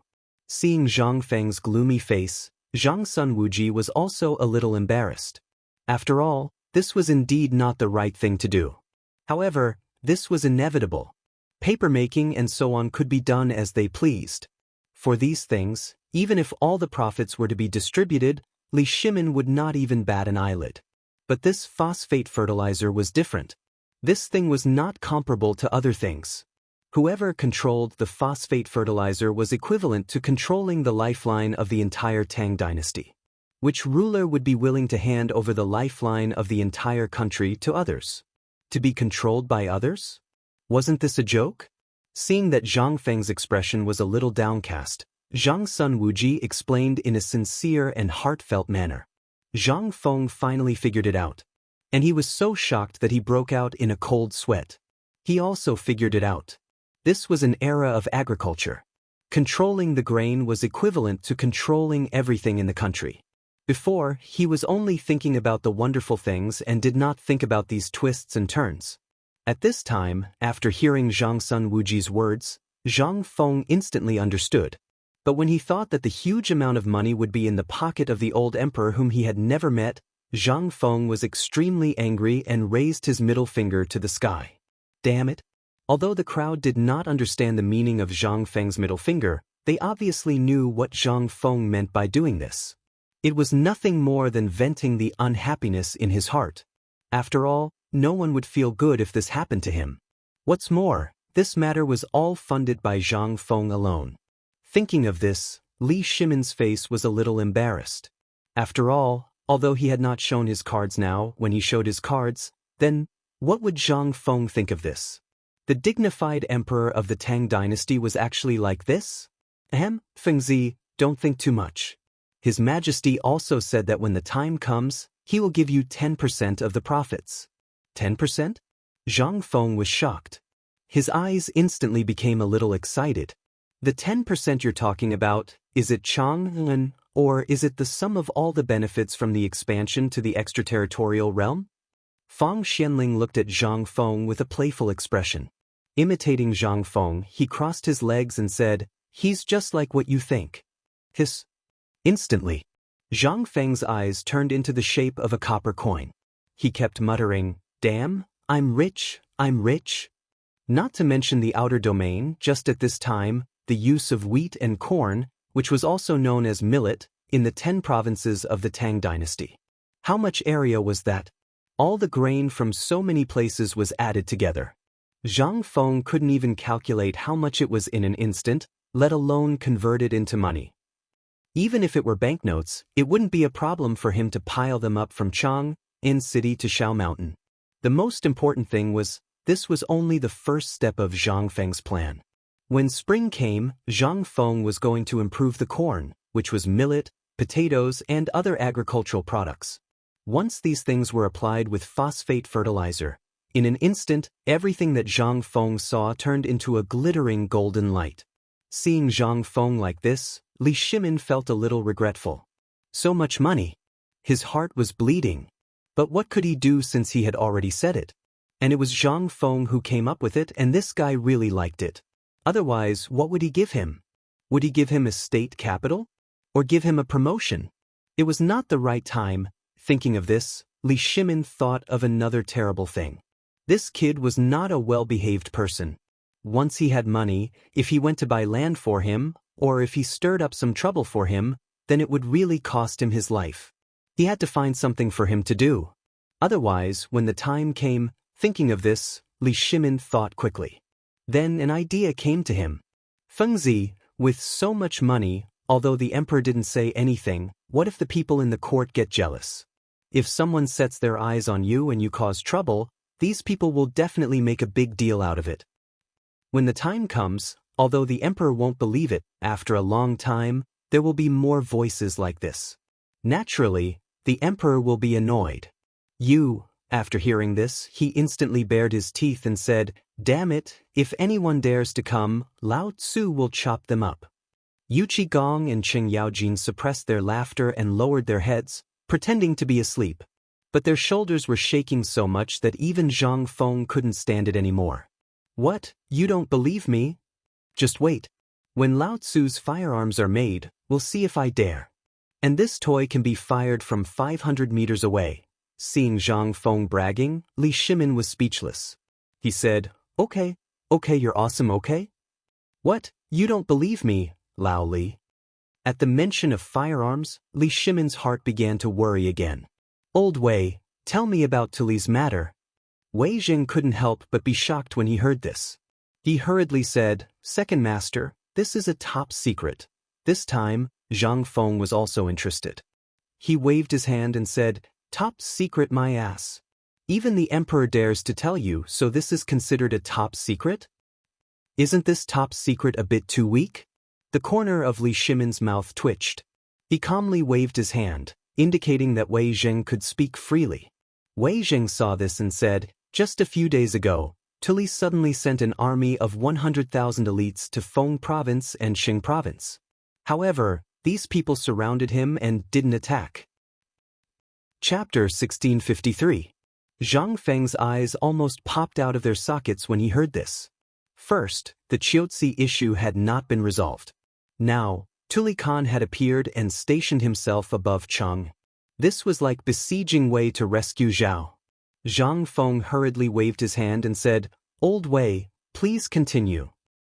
Seeing Zhang Feng's gloomy face, Zhang Sun Wuji was also a little embarrassed. After all, this was indeed not the right thing to do. However, this was inevitable. Papermaking and so on could be done as they pleased. For these things, even if all the profits were to be distributed, Li Shimin would not even bat an eyelid. But this phosphate fertilizer was different. This thing was not comparable to other things. Whoever controlled the phosphate fertilizer was equivalent to controlling the lifeline of the entire Tang dynasty. Which ruler would be willing to hand over the lifeline of the entire country to others? To be controlled by others? Wasn't this a joke? Seeing that Zhang Feng's expression was a little downcast, Zhang Sun Wuji explained in a sincere and heartfelt manner. Zhang Feng finally figured it out. And he was so shocked that he broke out in a cold sweat. He also figured it out. This was an era of agriculture. Controlling the grain was equivalent to controlling everything in the country. Before, he was only thinking about the wonderful things and did not think about these twists and turns. At this time, after hearing Zhang Sun Wuji's words, Zhang Feng instantly understood. But when he thought that the huge amount of money would be in the pocket of the old emperor whom he had never met, Zhang Feng was extremely angry and raised his middle finger to the sky. Damn it! Although the crowd did not understand the meaning of Zhang Feng's middle finger, they obviously knew what Zhang Feng meant by doing this. It was nothing more than venting the unhappiness in his heart. After all, no one would feel good if this happened to him. What's more, this matter was all funded by Zhang Feng alone. Thinking of this, Li Shimin's face was a little embarrassed. After all, although he had not shown his cards now, when he showed his cards, then, what would Zhang Feng think of this? The dignified emperor of the Tang dynasty was actually like this? Fengzi, don't think too much. His Majesty also said that when the time comes, he will give you 10% of the profits. 10%? Zhang Feng was shocked. His eyes instantly became a little excited. The 10% you're talking about, is it Chang'an, or is it the sum of all the benefits from the expansion to the extraterritorial realm? Fang Xianling looked at Zhang Feng with a playful expression. Imitating Zhang Feng, he crossed his legs and said, "He's just like what you think." Hiss. Instantly, Zhang Feng's eyes turned into the shape of a copper coin. He kept muttering, "Damn, I'm rich, I'm rich." Not to mention the outer domain, just at this time, the use of wheat and corn, which was also known as millet, in the 10 provinces of the Tang dynasty. How much area was that? All the grain from so many places was added together. Zhang Feng couldn't even calculate how much it was in an instant, let alone convert it into money. Even if it were banknotes, it wouldn't be a problem for him to pile them up from Chang'an City to Shao Mountain. The most important thing was, this was only the first step of Zhang Feng's plan. When spring came, Zhang Feng was going to improve the corn, which was millet, potatoes, and other agricultural products. Once these things were applied with phosphate fertilizer, in an instant, everything that Zhang Feng saw turned into a glittering golden light. Seeing Zhang Feng like this, Li Shimin felt a little regretful. So much money. His heart was bleeding. But what could he do since he had already said it? And it was Zhang Feng who came up with it, and this guy really liked it. Otherwise, what would he give him? Would he give him a state capital? Or give him a promotion? It was not the right time. Thinking of this, Li Shimin thought of another terrible thing. This kid was not a well-behaved person. Once he had money, if he went to buy land for him, or if he stirred up some trouble for him, then it would really cost him his life. He had to find something for him to do. Otherwise, when the time came, thinking of this, Li Shimin thought quickly. Then an idea came to him. Fengzi, with so much money, although the emperor didn't say anything, what if the people in the court get jealous? If someone sets their eyes on you and you cause trouble, these people will definitely make a big deal out of it. When the time comes, although the emperor won't believe it, after a long time, there will be more voices like this. Naturally, the emperor will be annoyed. After hearing this, he instantly bared his teeth and said, "Damn it, if anyone dares to come, Lao Tzu will chop them up." Yu Qigong and Cheng Yaojin suppressed their laughter and lowered their heads, pretending to be asleep. But their shoulders were shaking so much that even Zhang Feng couldn't stand it anymore. "What, you don't believe me? Just wait. When Lao Tzu's firearms are made, we'll see if I dare. And this toy can be fired from 500 meters away." Seeing Zhang Feng bragging, Li Shimin was speechless. He said, Okay, you're awesome, okay? "What, you don't believe me?" Lao Li. At the mention of firearms, Li Shimon's heart began to worry again. Old Wei, tell me about Tuli's matter. Wei Jing couldn't help but be shocked when he heard this. He hurriedly said, Second Master, this is a top secret. This time, Zhang Feng was also interested. He waved his hand and said, Top secret my ass. Even the Emperor dares to tell you, so this is considered a top secret? Isn't this top secret a bit too weak? The corner of Li Shimon's mouth twitched. He calmly waved his hand, indicating that Wei Jing could speak freely. Wei Jing saw this and said, Just a few days ago, Tuli suddenly sent an army of 100,000 elites to Feng Province and Qing Province. However, these people surrounded him and didn't attack. Chapter 1653. Zhang Feng's eyes almost popped out of their sockets when he heard this. First, the Qiuzi issue had not been resolved. Now, Tuli Khan had appeared and stationed himself above Cheng. This was like besieging Wei to rescue Zhao. Zhang Feng hurriedly waved his hand and said, Old Wei, please continue.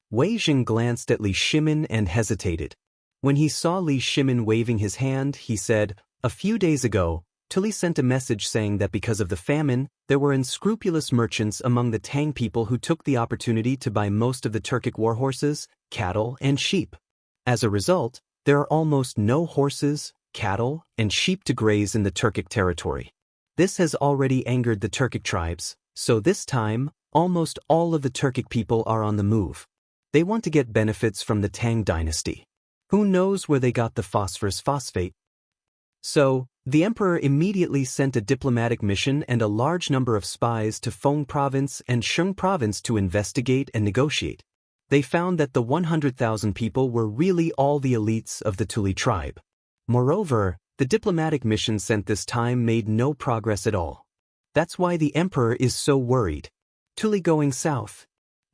Wei Jing glanced at Li Shimon and hesitated. When he saw Li Shimon waving his hand, he said, A few days ago, Tuli sent a message saying that because of the famine, there were unscrupulous merchants among the Tang people who took the opportunity to buy most of the Turkic war horses, cattle, and sheep. As a result, there are almost no horses, cattle, and sheep to graze in the Turkic territory. This has already angered the Turkic tribes, so this time, almost all of the Turkic people are on the move. They want to get benefits from the Tang dynasty. Who knows where they got the phosphorus phosphate? So, the emperor immediately sent a diplomatic mission and a large number of spies to Feng Province and Qing Province to investigate and negotiate. They found that the 100,000 people were really all the elites of the Tuli tribe. Moreover, the diplomatic mission sent this time made no progress at all. That's why the emperor is so worried. Tuli going south.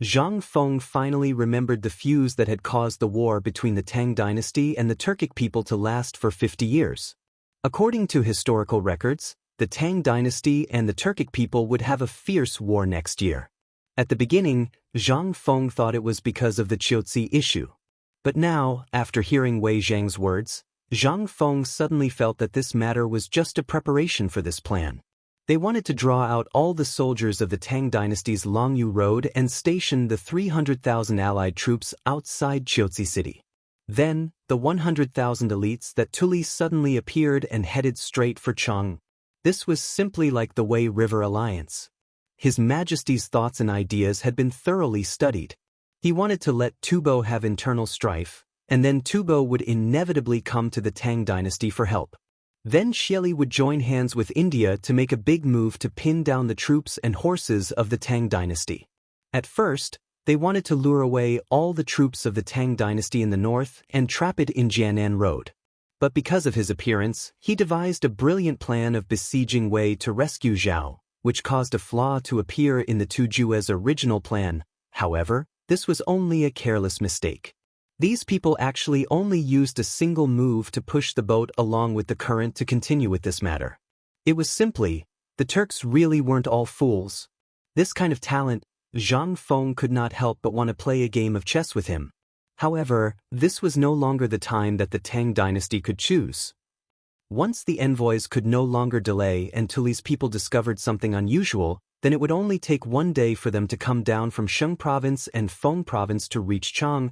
Zhang Feng finally remembered the fuse that had caused the war between the Tang dynasty and the Turkic people to last for 50 years. According to historical records, the Tang dynasty and the Turkic people would have a fierce war next year. At the beginning, Zhang Feng thought it was because of the Qiuzi issue. But now, after hearing Wei Zhang's words, Zhang Feng suddenly felt that this matter was just a preparation for this plan. They wanted to draw out all the soldiers of the Tang dynasty's Longyu Road and station the 300,000 allied troops outside Qiuzi city. Then, the 100,000 elites that Tuli suddenly appeared and headed straight for Cheng. This was simply like the Wei River Alliance. His Majesty's thoughts and ideas had been thoroughly studied. He wanted to let Tubo have internal strife, and then Tubo would inevitably come to the Tang dynasty for help. Then Xieli would join hands with India to make a big move to pin down the troops and horses of the Tang dynasty. At first, they wanted to lure away all the troops of the Tang dynasty in the north and trap it in Jianan Road. But because of his appearance, he devised a brilliant plan of besieging Wei to rescue Zhao, which caused a flaw to appear in the Tujue's original plan. However, this was only a careless mistake. These people actually only used a single move to push the boat along with the current to continue with this matter. It was simply, the Turks really weren't all fools. This kind of talent, Zhang Feng could not help but want to play a game of chess with him. However, this was no longer the time that the Tang dynasty could choose. Once the envoys could no longer delay and Tuli's people discovered something unusual, then it would only take one day for them to come down from Qing Province and Feng Province to reach Cheng.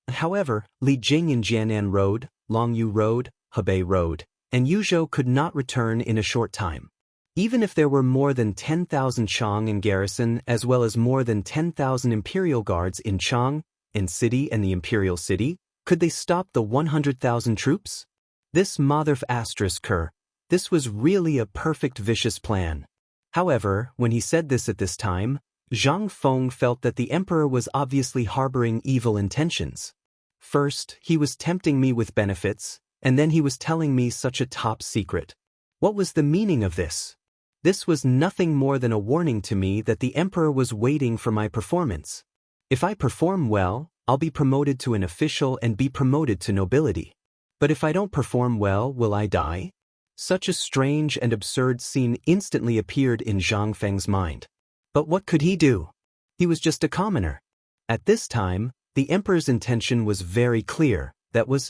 However, Li Jing in Jianan Road, Longyu Road, Hebei Road, and Yuzhou could not return in a short time. Even if there were more than 10,000 Chang in garrison as well as more than 10,000 imperial guards in Chang, in city and the imperial city, could they stop the 100,000 troops? This motherf asterisk cur. This was really a perfect vicious plan. However, when he said this at this time, Zhang Feng felt that the emperor was obviously harboring evil intentions. First, he was tempting me with benefits, and then he was telling me such a top secret. What was the meaning of this? This was nothing more than a warning to me that the emperor was waiting for my performance. If I perform well, I'll be promoted to an official and be promoted to nobility. But if I don't perform well, will I die? Such a strange and absurd scene instantly appeared in Zhang Feng's mind. But what could he do? He was just a commoner. At this time, the emperor's intention was very clear.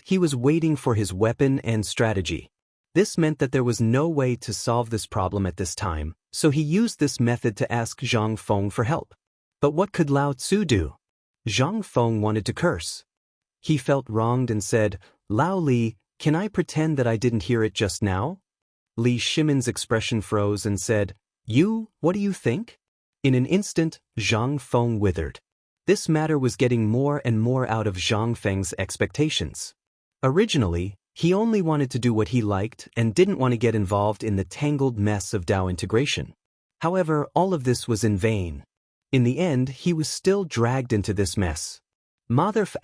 He was waiting for his weapon and strategy. This meant that there was no way to solve this problem at this time, so he used this method to ask Zhang Feng for help. But what could Lao Tzu do? Zhang Feng wanted to curse. He felt wronged and said, "Lao Li, can I pretend that I didn't hear it just now?" Li Shimin's expression froze and said, What do you think?" In an instant, Zhang Feng withered. This matter was getting more and more out of Zhang Feng's expectations. Originally, he only wanted to do what he liked and didn't want to get involved in the tangled mess of Dao integration. However, all of this was in vain. In the end, he was still dragged into this mess. Motherf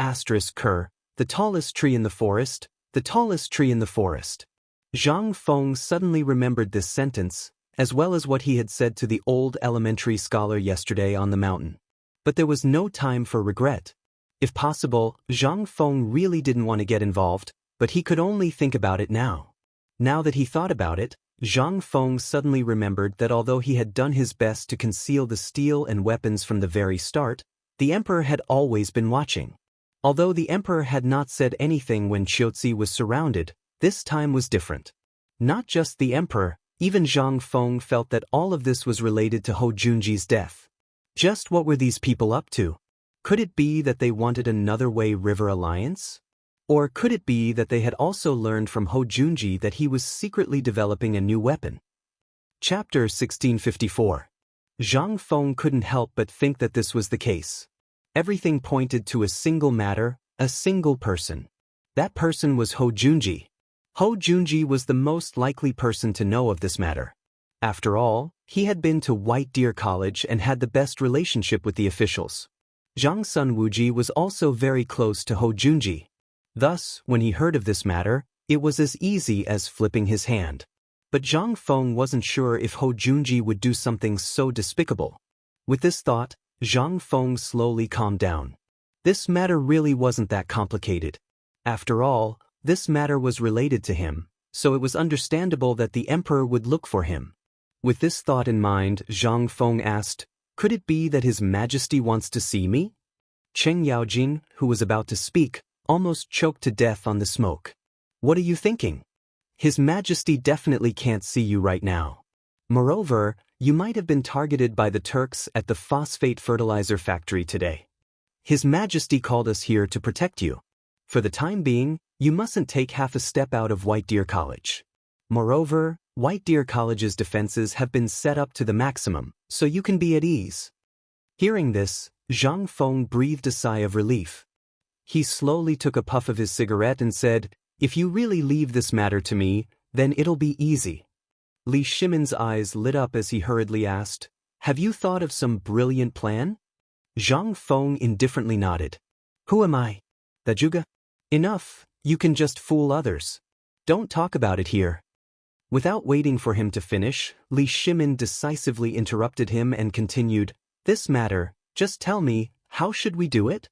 ** Ker, the tallest tree in the forest, the tallest tree in the forest. Zhang Feng suddenly remembered this sentence, as well as what he had said to the old elementary scholar yesterday on the mountain. But there was no time for regret. If possible, Zhang Feng really didn't want to get involved, but he could only think about it now. Now that he thought about it, Zhang Feng suddenly remembered that although he had done his best to conceal the steel and weapons from the very start, the emperor had always been watching. Although the emperor had not said anything when Qiuzi was surrounded, this time was different. Not just the emperor, even Zhang Feng felt that all of this was related to Hou Junji's death. Just what were these people up to? Could it be that they wanted another Wei River alliance? Or could it be that they had also learned from Hou Junji that he was secretly developing a new weapon? Chapter 1654. Zhang Feng couldn't help but think that this was the case. Everything pointed to a single matter, a single person. That person was Hou Junji. Hou Junji was the most likely person to know of this matter. After all, he had been to White Deer College and had the best relationship with the officials. Zhang Sun Wuji was also very close to Hou Junji. Thus, when he heard of this matter, it was as easy as flipping his hand. But Zhang Feng wasn't sure if Hou Junji would do something so despicable. With this thought, Zhang Feng slowly calmed down. This matter really wasn't that complicated. After all, this matter was related to him, so it was understandable that the emperor would look for him. With this thought in mind, Zhang Feng asked, "Could it be that His Majesty wants to see me?" Cheng Yaojin, who was about to speak, almost choked to death on the smoke. "What are you thinking? His Majesty definitely can't see you right now. Moreover, you might have been targeted by the Turks at the phosphate fertilizer factory today. His Majesty called us here to protect you. For the time being, you mustn't take half a step out of White Deer College. Moreover, White Deer College's defenses have been set up to the maximum, so you can be at ease." Hearing this, Zhang Feng breathed a sigh of relief. He slowly took a puff of his cigarette and said, "If you really leave this matter to me, then it'll be easy." Li Shimin's eyes lit up as he hurriedly asked, "Have you thought of some brilliant plan?" Zhang Feng indifferently nodded. "Who am I? The Juga? Enough, you can just fool others. Don't talk about it here." Without waiting for him to finish, Li Shimin decisively interrupted him and continued, "This matter, just tell me, how should we do it?"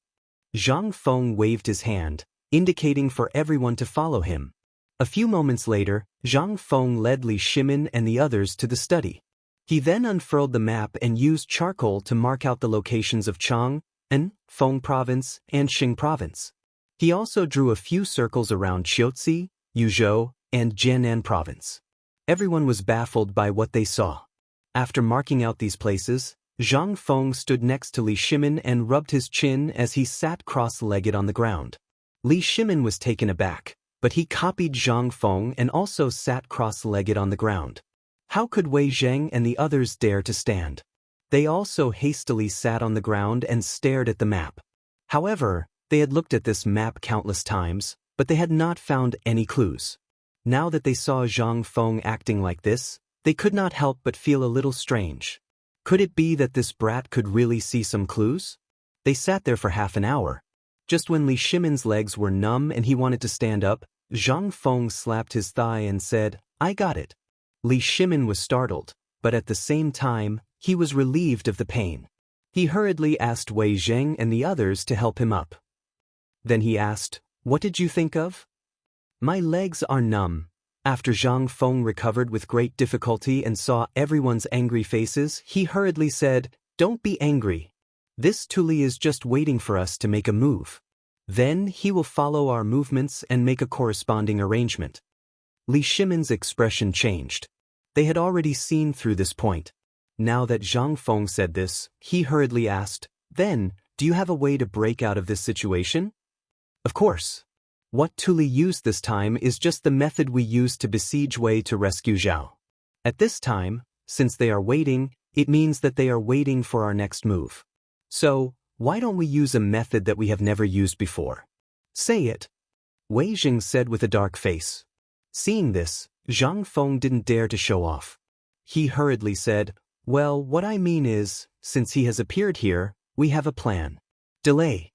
Zhang Feng waved his hand, indicating for everyone to follow him. A few moments later, Zhang Feng led Li Shimin and the others to the study. He then unfurled the map and used charcoal to mark out the locations of Chang, An, Feng Province, and Xing Province. He also drew a few circles around Qiuzi, Yuzhou, and Jianan Province. Everyone was baffled by what they saw. After marking out these places, Zhang Feng stood next to Li Shimin and rubbed his chin as he sat cross-legged on the ground. Li Shimin was taken aback, but he copied Zhang Feng and also sat cross-legged on the ground. How could Wei Zheng and the others dare to stand? They also hastily sat on the ground and stared at the map. However, they had looked at this map countless times, but they had not found any clues. Now that they saw Zhang Feng acting like this, they could not help but feel a little strange. Could it be that this brat could really see some clues? They sat there for half an hour. Just when Li Shimin's legs were numb and he wanted to stand up, Zhang Feng slapped his thigh and said, "I got it." Li Shimin was startled, but at the same time, he was relieved of the pain. He hurriedly asked Wei Zheng and the others to help him up. Then he asked, "What did you think of?" "My legs are numb." After Zhang Feng recovered with great difficulty and saw everyone's angry faces, he hurriedly said, "Don't be angry. This Tuli is just waiting for us to make a move. Then he will follow our movements and make a corresponding arrangement. Li Shimin's expression changed. They had already seen through this point. Now that Zhang Feng said this, he hurriedly asked, "Then, do you have a way to break out of this situation?" "Of course. What Tuli used this time is just the method we used to besiege Wei to rescue Zhao. At this time, since they are waiting, it means that they are waiting for our next move. So, why don't we use a method that we have never used before?" "Say it," Wei Jing said with a dark face. Seeing this, Zhang Feng didn't dare to show off. He hurriedly said, "Well, what I mean is, since he has appeared here, we have a plan. Delay.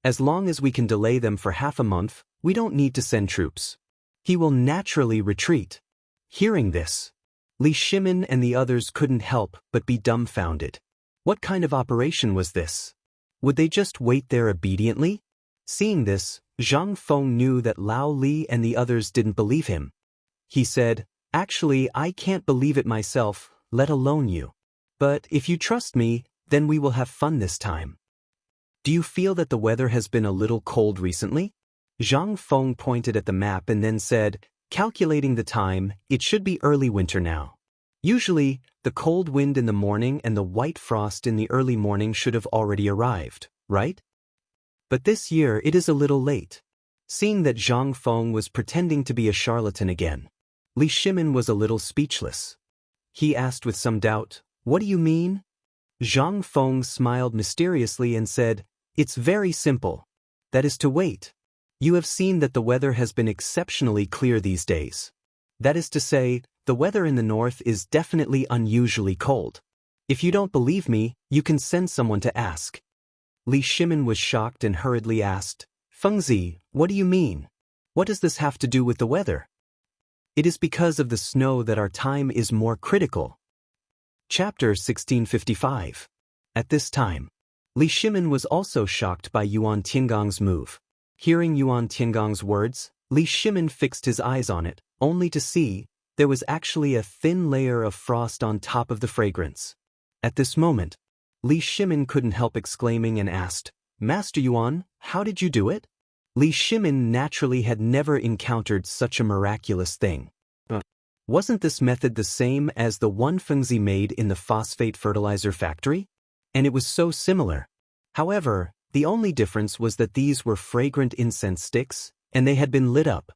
As long as we can delay them for half a month, we don't need to send troops. He will naturally retreat." Hearing this, Li Shimin and the others couldn't help but be dumbfounded. What kind of operation was this? Would they just wait there obediently? Seeing this, Zhang Feng knew that Lao Li and the others didn't believe him. He said, "Actually, I can't believe it myself, let alone you. But if you trust me, then we will have fun this time. Do you feel that the weather has been a little cold recently?" Zhang Feng pointed at the map and then said, "Calculating the time, it should be early winter now. Usually, the cold wind in the morning and the white frost in the early morning should have already arrived, right? But this year it is a little late." Seeing that Zhang Feng was pretending to be a charlatan again, Li Shimin was a little speechless. He asked with some doubt, "What do you mean?" Zhang Feng smiled mysteriously and said, "It's very simple. That is to wait. You have seen that the weather has been exceptionally clear these days. That is to say, the weather in the north is definitely unusually cold. If you don't believe me, you can send someone to ask." Li Shimin was shocked and hurriedly asked, "Fengzi, what do you mean? What does this have to do with the weather?" "It is because of the snow that our time is more critical." Chapter 1655. At this time, Li Shimin was also shocked by Yuan Tiangong's move. Hearing Yuan Tiangong's words, Li Shimin fixed his eyes on it, only to see there was actually a thin layer of frost on top of the fragrance. At this moment, Li Shimin couldn't help exclaiming and asked, "Master Yuan, how did you do it?" Li Shimin naturally had never encountered such a miraculous thing. Wasn't this method the same as the one Fengzi made in the phosphate fertilizer factory? And it was so similar. However, the only difference was that these were fragrant incense sticks, and they had been lit up.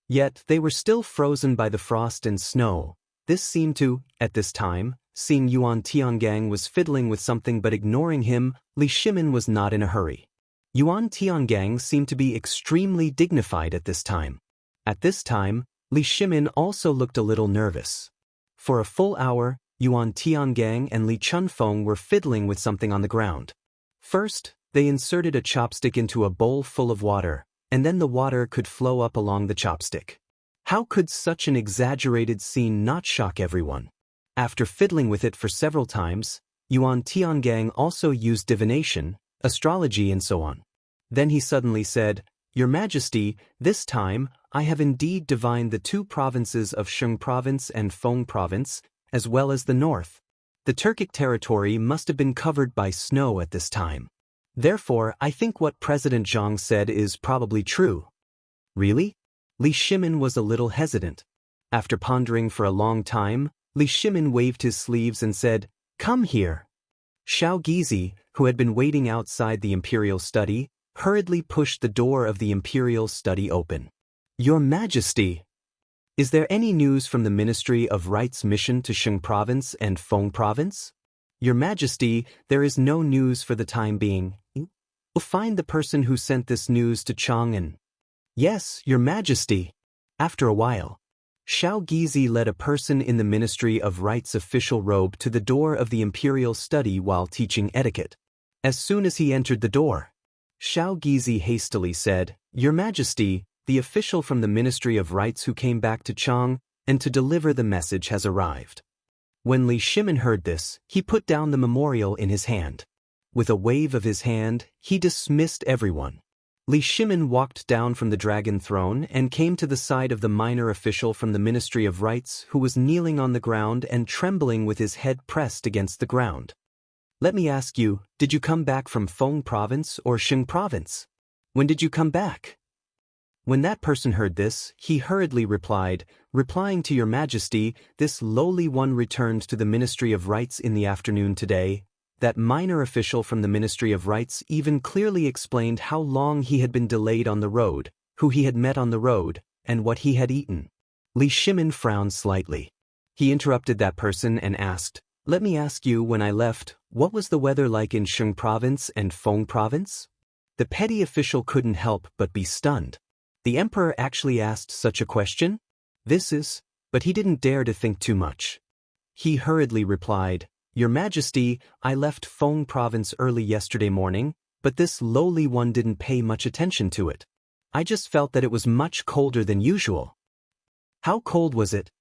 Yet they were still frozen by the frost and snow. This seemed to, at this time, seeing Yuan Tiangang was fiddling with something but ignoring him, Li Shimin was not in a hurry. Yuan Tiangang seemed to be extremely dignified at this time. At this time, Li Shimin also looked a little nervous. For a full hour, Yuan Tiangang and Li Chunfeng were fiddling with something on the ground. First, they inserted a chopstick into a bowl full of water, and then the water could flow up along the chopstick. How could such an exaggerated scene not shock everyone? After fiddling with it for several times, Yuan Tiangang also used divination, astrology and so on. Then he suddenly said, "Your Majesty, this time, I have indeed divined the two provinces of Sheng Province and Feng Province, as well as the north. The Turkic territory must have been covered by snow at this time. Therefore, I think what President Zhang said is probably true." "Really?" Li Shimin was a little hesitant. After pondering for a long time, Li Shimin waved his sleeves and said, "Come here." Xiao Gizi, who had been waiting outside the imperial study, hurriedly pushed the door of the imperial study open. "Your Majesty, is there any news from the Ministry of Rights mission to Sheng Province and Feng Province?" "Your Majesty, there is no news for the time being. We'll find the person who sent this news to Chang'an." "Yes, Your Majesty." After a while, Xiao Gizi led a person in the Ministry of Rights official robe to the door of the imperial study while teaching etiquette. As soon as he entered the door, Xiao Gizi hastily said, "Your Majesty, the official from the Ministry of Rights who came back to Chang and to deliver the message has arrived." When Li Shimin heard this, he put down the memorial in his hand. With a wave of his hand, he dismissed everyone. Li Shimin walked down from the dragon throne and came to the side of the minor official from the Ministry of Rights who was kneeling on the ground and trembling with his head pressed against the ground. "Let me ask you, did you come back from Feng Province or Sheng Province?" When did you come back? When that person heard this, he hurriedly replied, replying to your majesty, this lowly one returned to the Ministry of Rights in the afternoon today. That minor official from the Ministry of Rights even clearly explained how long he had been delayed on the road, who he had met on the road, and what he had eaten. Li Shimin frowned slightly. He interrupted that person and asked, let me ask you, when I left, what was the weather like in Sheng Province and Feng Province? The petty official couldn't help but be stunned. The emperor actually asked such a question? But he didn't dare to think too much. He hurriedly replied, Your Majesty, I left Feng Province early yesterday morning, but this lowly one didn't pay much attention to it. I just felt that it was much colder than usual. How cold was it?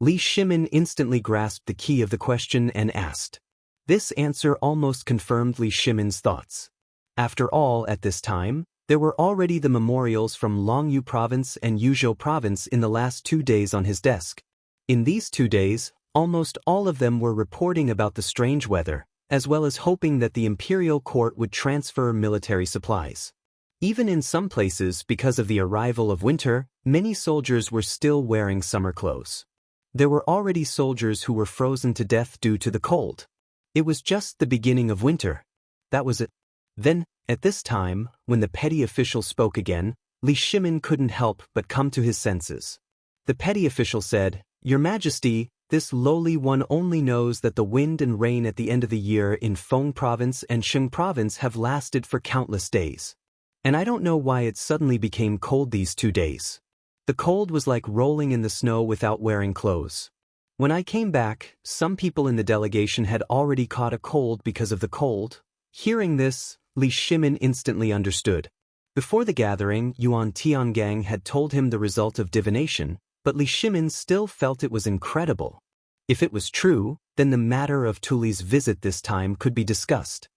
Li Shimin instantly grasped the key of the question and asked. This answer almost confirmed Li Shimin's thoughts. After all, at this time, there were already the memorials from Longyu Province and Yuzhou Province in the last 2 days on his desk. In these 2 days, almost all of them were reporting about the strange weather, as well as hoping that the imperial court would transfer military supplies. Even in some places, because of the arrival of winter, many soldiers were still wearing summer clothes. There were already soldiers who were frozen to death due to the cold. It was just the beginning of winter. That was it. Then, at this time, when the petty official spoke again, Li Shimin couldn't help but come to his senses. The petty official said, Your Majesty, this lowly one only knows that the wind and rain at the end of the year in Feng Province and Sheng Province have lasted for countless days. And I don't know why it suddenly became cold these 2 days. The cold was like rolling in the snow without wearing clothes. When I came back, some people in the delegation had already caught a cold because of the cold. Hearing this, Li Shimin instantly understood. Before the gathering, Yuan Tiangang had told him the result of divination, but Li Shimin still felt it was incredible. If it was true, then the matter of Tuli's visit this time could be discussed.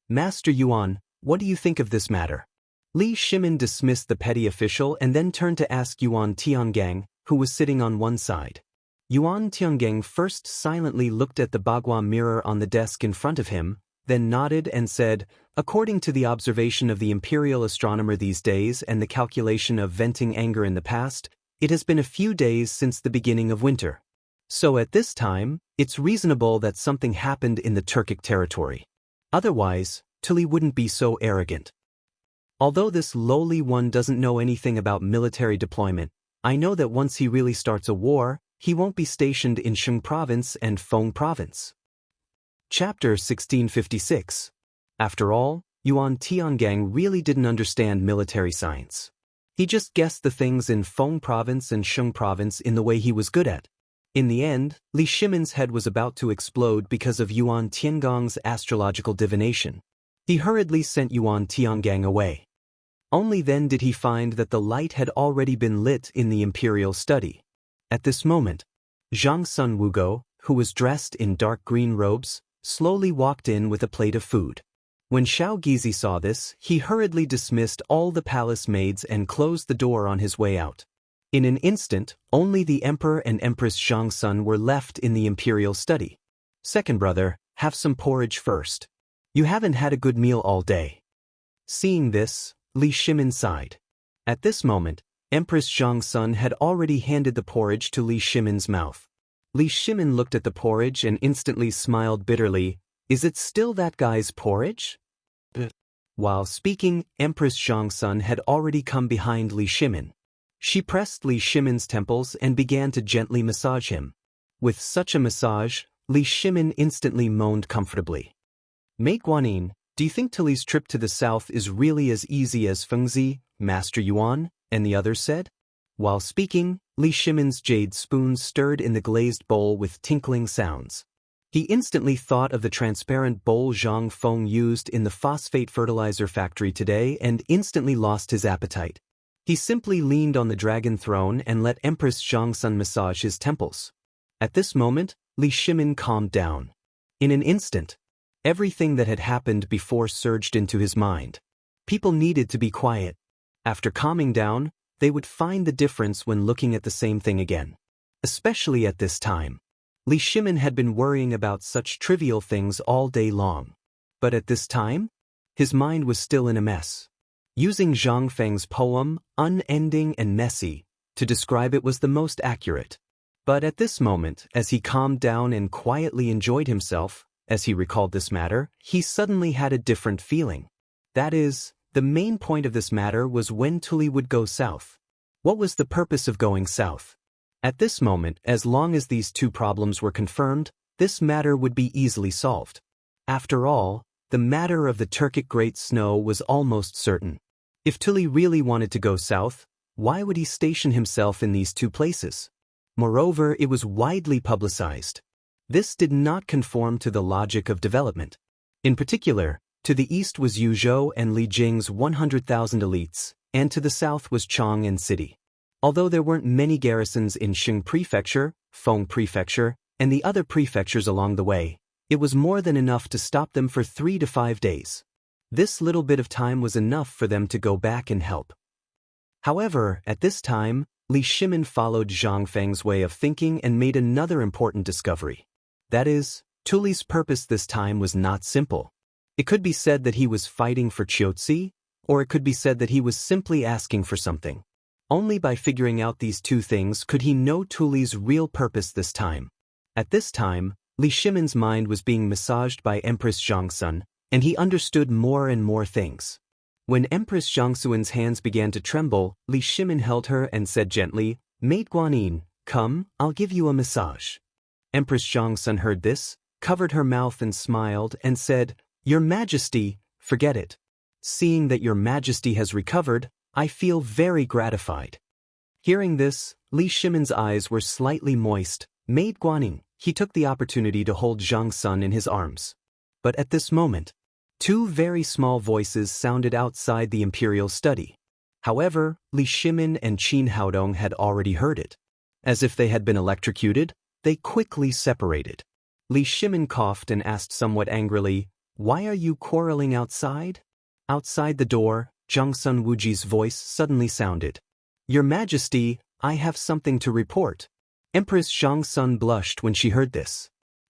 Master Yuan, what do you think of this matter? Li Shimin dismissed the petty official and then turned to ask Yuan Tiangang, who was sitting on one side. Yuan Tiangang first silently looked at the bagua mirror on the desk in front of him, then nodded and said, According to the observation of the imperial astronomer these days and the calculation of venting anger in the past, it has been a few days since the beginning of winter. So at this time, it's reasonable that something happened in the Turkic territory. Otherwise, Tuli wouldn't be so arrogant. Although this lowly one doesn't know anything about military deployment, I know that once he really starts a war, he won't be stationed in Sheng Province and Feng Province. Chapter 1656. After all, Yuan Tiangang really didn't understand military science. He just guessed the things in Feng Province and Sheng Province in the way he was good at. In the end, Li Shimin's head was about to explode because of Yuan Tiangang's astrological divination. He hurriedly sent Yuan Tiangang away. Only then did he find that the light had already been lit in the imperial study. At this moment, Zhang Sun Wugo, who was dressed in dark green robes, slowly walked in with a plate of food. When Xiao Gizi saw this, he hurriedly dismissed all the palace maids and closed the door on his way out. In an instant, only the Emperor and Empress Zhang Sun were left in the imperial study. Second brother, have some porridge first. You haven't had a good meal all day. Seeing this, Li Shimin sighed. At this moment, Empress Zhang Sun had already handed the porridge to Li Shimin's mouth. Li Shimin looked at the porridge and instantly smiled bitterly. Is it still that guy's porridge? While speaking, Empress Zhang Sun had already come behind Li Shimin. She pressed Li Shimin's temples and began to gently massage him. With such a massage, Li Shimin instantly moaned comfortably. Mei Guanyin, do you think Tuli's trip to the south is really as easy as Fengzi, Master Yuan? And the others said. While speaking, Li Shimin's jade spoons stirred in the glazed bowl with tinkling sounds. He instantly thought of the transparent bowl Zhang Feng used in the phosphate fertilizer factory today and instantly lost his appetite. He simply leaned on the dragon throne and let Empress Zhang Sun massage his temples. At this moment, Li Shimin calmed down. In an instant, everything that had happened before surged into his mind. People needed to be quiet. After calming down, they would find the difference when looking at the same thing again. Especially at this time. Li Shimin had been worrying about such trivial things all day long. But at this time, his mind was still in a mess. Using Zhang Feng's poem, Unending and Messy, to describe it was the most accurate. But at this moment, as he calmed down and quietly enjoyed himself, as he recalled this matter, he suddenly had a different feeling. That is, the main point of this matter was when Tuli would go south. What was the purpose of going south? At this moment, as long as these two problems were confirmed, this matter would be easily solved. After all, the matter of the Turkic Great Snow was almost certain. If Tuli really wanted to go south, why would he station himself in these two places? Moreover, it was widely publicized. This did not conform to the logic of development. In particular, to the east was Yuzhou and Li Jing's 100,000 elites, and to the south was Chang'an City. Although there weren't many garrisons in Xing Prefecture, Feng Prefecture, and the other prefectures along the way, it was more than enough to stop them for 3 to 5 days. This little bit of time was enough for them to go back and help. However, at this time, Li Shimin followed Zhang Feng's way of thinking and made another important discovery. That is, Tuli's purpose this time was not simple. It could be said that he was fighting for Qiuzi, or it could be said that he was simply asking for something. Only by figuring out these two things could he know Tuli's real purpose this time. At this time, Li Shimin's mind was being massaged by Empress Zhangsun, and he understood more and more things. When Empress Zhangsun's hands began to tremble, Li Shimin held her and said gently, "Maid Guanyin, come, I'll give you a massage." Empress Zhangsun heard this, covered her mouth and smiled, and said, "Your Majesty, forget it. Seeing that your Majesty has recovered, I feel very gratified." Hearing this, Li Shimin's eyes were slightly moist. Maid Guanyin, he took the opportunity to hold Zhangsun in his arms. But at this moment, two very small voices sounded outside the imperial study. However, Li Shimin and Qin Haodong had already heard it. As if they had been electrocuted, they quickly separated. Li Shimin coughed and asked somewhat angrily, "Why are you quarreling outside?" Outside the door, Zhangsun Wuji's voice suddenly sounded. "Your Majesty, I have something to report." Empress Zhangsun blushed when she heard this.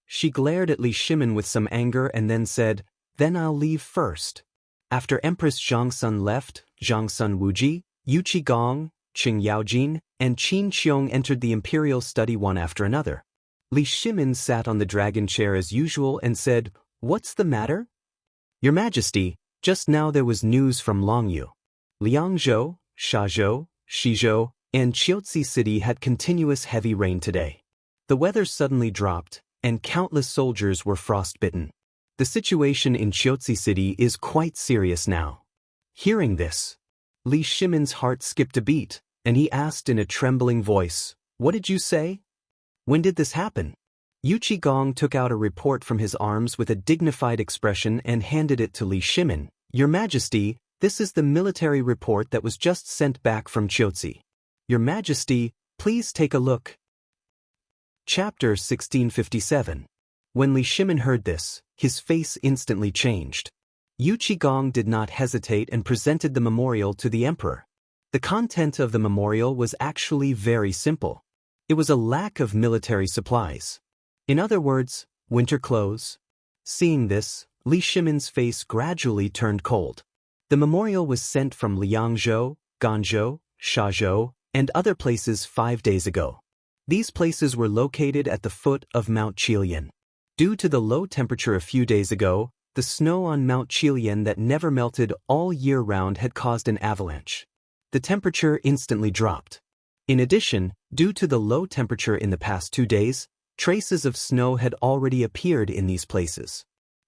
She glared at Li Shimin with some anger and then said, "Then I'll leave first." After Empress Zhangsun left, Zhangsun Wuji, Yu Qigong, Qing Yaojin, and Qin Qiong entered the imperial study one after another. Li Shimin sat on the dragon chair as usual and said, "What's the matter?" "Your Majesty, just now there was news from Longyu. Liangzhou, Shazhou, Shizhou, and Qiuzi City had continuous heavy rain today. The weather suddenly dropped, and countless soldiers were frostbitten. The situation in Qiuzi City is quite serious now." Hearing this, Li Shimin's heart skipped a beat, and he asked in a trembling voice, "What did you say? When did this happen?" Yu Qigong took out a report from his arms with a dignified expression and handed it to Li Shimin. "Your Majesty, this is the military report that was just sent back from Qiuzi. Your Majesty, please take a look." Chapter 1657. When Li Shimin heard this, his face instantly changed. Yu Qigong did not hesitate and presented the memorial to the emperor. The content of the memorial was actually very simple. It was a lack of military supplies. In other words, winter clothes. Seeing this, Li Shimin's face gradually turned cold. The memorial was sent from Liangzhou, Ganzhou, Shazhou, and other places 5 days ago. These places were located at the foot of Mount Qilian. Due to the low temperature a few days ago, the snow on Mount Qilian that never melted all year round had caused an avalanche. The temperature instantly dropped. In addition, due to the low temperature in the past 2 days, traces of snow had already appeared in these places.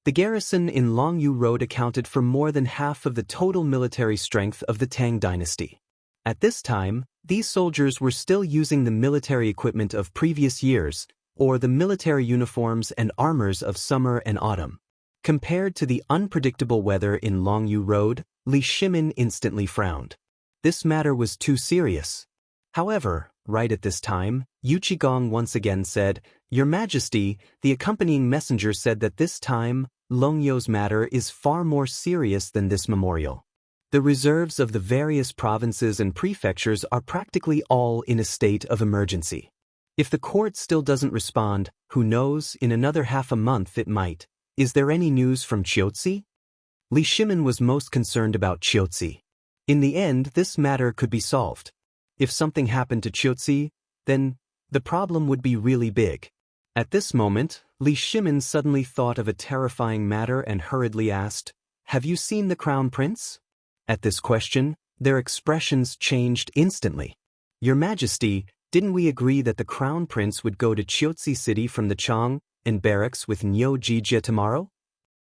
The garrison in Longyu Road accounted for more than half of the total military strength of the Tang dynasty. At this time, these soldiers were still using the military equipment of previous years, or the military uniforms and armors of summer and autumn. Compared to the unpredictable weather in Longyu Road, Li Shimin instantly frowned. This matter was too serious. However, right at this time, Yu Qigong once again said, "Your Majesty, the accompanying messenger said that this time, Longyu's matter is far more serious than this memorial. The reserves of the various provinces and prefectures are practically all in a state of emergency. If the court still doesn't respond, who knows, in another half a month it might. Is there any news from Qiuzi?" Li Shimin was most concerned about Qiuzi. In the end, this matter could be solved. If something happened to Qiuzi, then the problem would be really big. At this moment, Li Shimin suddenly thought of a terrifying matter and hurriedly asked, "Have you seen the Crown Prince?" At this question, their expressions changed instantly. "Your Majesty, didn't we agree that the Crown Prince would go to Qiuzi City from the Chang and barracks with Niu Jijia tomorrow?"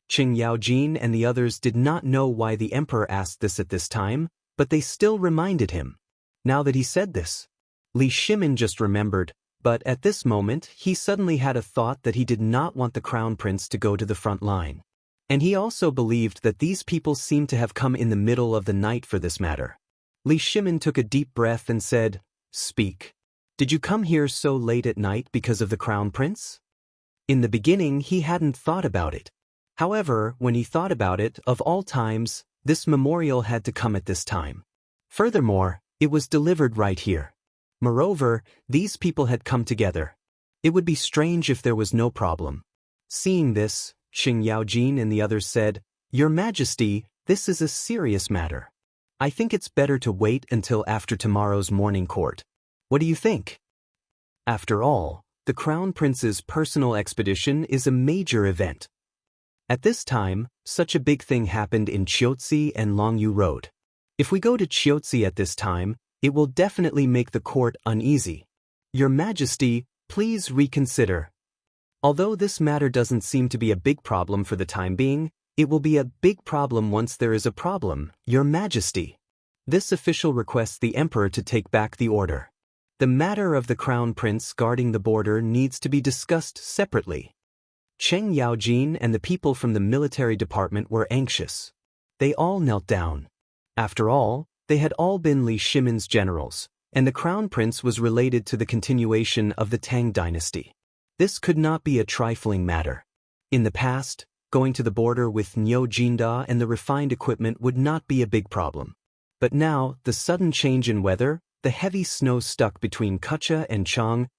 Qing Yaojin and the others did not know why the emperor asked this at this time, but they still reminded him. Now that he said this, Li Shimin just remembered, but at this moment he suddenly had a thought that he did not want the Crown Prince to go to the front line. And he also believed that these people seemed to have come in the middle of the night for this matter. Li Shimin took a deep breath and said, "Speak. Did you come here so late at night because of the Crown Prince?" In the beginning he hadn't thought about it. However, when he thought about it, of all times, this memorial had to come at this time. Furthermore, it was delivered right here. Moreover, these people had come together. It would be strange if there was no problem. Seeing this, Qing Yaojin and the others said, "Your Majesty, this is a serious matter. I think it's better to wait until after tomorrow's morning court. What do you think?" After all, the Crown Prince's personal expedition is a major event. At this time, such a big thing happened in Qiuzi and Longyu Road. If we go to Qiuzi at this time, it will definitely make the court uneasy. Your Majesty, please reconsider. Although this matter doesn't seem to be a big problem for the time being, it will be a big problem once there is a problem, Your Majesty. This official requests the emperor to take back the order. The matter of the Crown Prince guarding the border needs to be discussed separately. Cheng Yaojin and the people from the military department were anxious. They all knelt down. After all, they had all been Li Shimin's generals, and the Crown Prince was related to the continuation of the Tang dynasty. This could not be a trifling matter. In the past, going to the border with Niu Jinda and the refined equipment would not be a big problem. But now, the sudden change in weather, the heavy snow stuck between Kucha and Chang,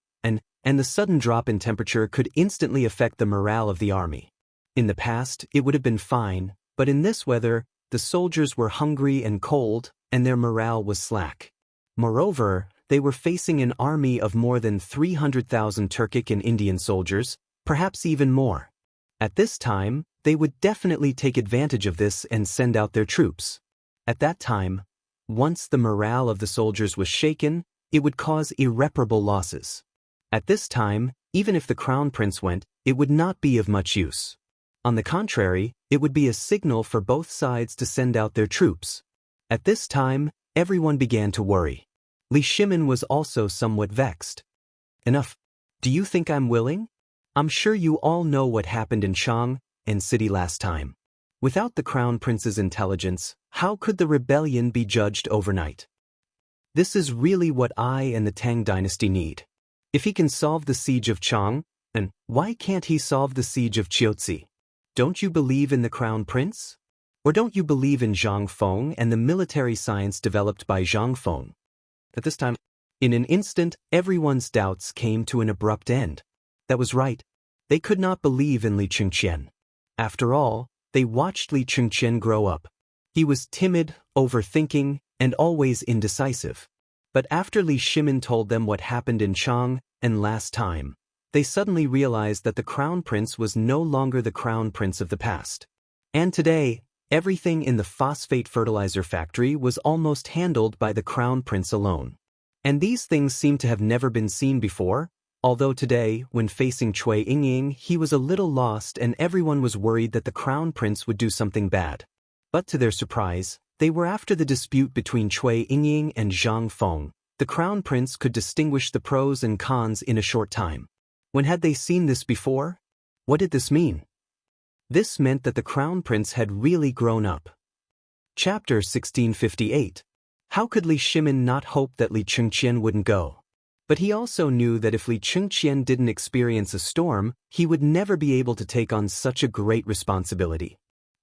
and the sudden drop in temperature could instantly affect the morale of the army. In the past, it would have been fine, but in this weather, the soldiers were hungry and cold, and their morale was slack. Moreover, they were facing an army of more than 300,000 Turkic and Indian soldiers, perhaps even more. At this time, they would definitely take advantage of this and send out their troops. At that time, once the morale of the soldiers was shaken, it would cause irreparable losses. At this time, even if the Crown Prince went, it would not be of much use. On the contrary, it would be a signal for both sides to send out their troops. At this time, everyone began to worry. Li Shimin was also somewhat vexed. "Enough. Do you think I'm willing? I'm sure you all know what happened in Chang and City last time. Without the Crown Prince's intelligence, how could the rebellion be judged overnight? This is really what I and the Tang dynasty need. If he can solve the siege of Chang, and why can't he solve the siege of Qiuzi? Don't you believe in the Crown Prince? Or don't you believe in Zhang Feng and the military science developed by Zhang Feng?" At this time, in an instant, everyone's doubts came to an abrupt end. That was right. They could not believe in Li Chengqian. After all, they watched Li Chengqian grow up. He was timid, overthinking, and always indecisive. But after Li Shimin told them what happened in Chang and last time, they suddenly realized that the Crown Prince was no longer the Crown Prince of the past. And today, everything in the phosphate fertilizer factory was almost handled by the Crown Prince alone. And these things seem to have never been seen before, although today, when facing Cui Yingying, he was a little lost and everyone was worried that the Crown Prince would do something bad. But to their surprise, they were after the dispute between Cui Yingying and Zhang Feng. The Crown Prince could distinguish the pros and cons in a short time. When had they seen this before? What did this mean? This meant that the Crown Prince had really grown up. Chapter 1658. How could Li Shimin not hope that Li Chengqian wouldn't go? But he also knew that if Li Chengqian didn't experience a storm, he would never be able to take on such a great responsibility.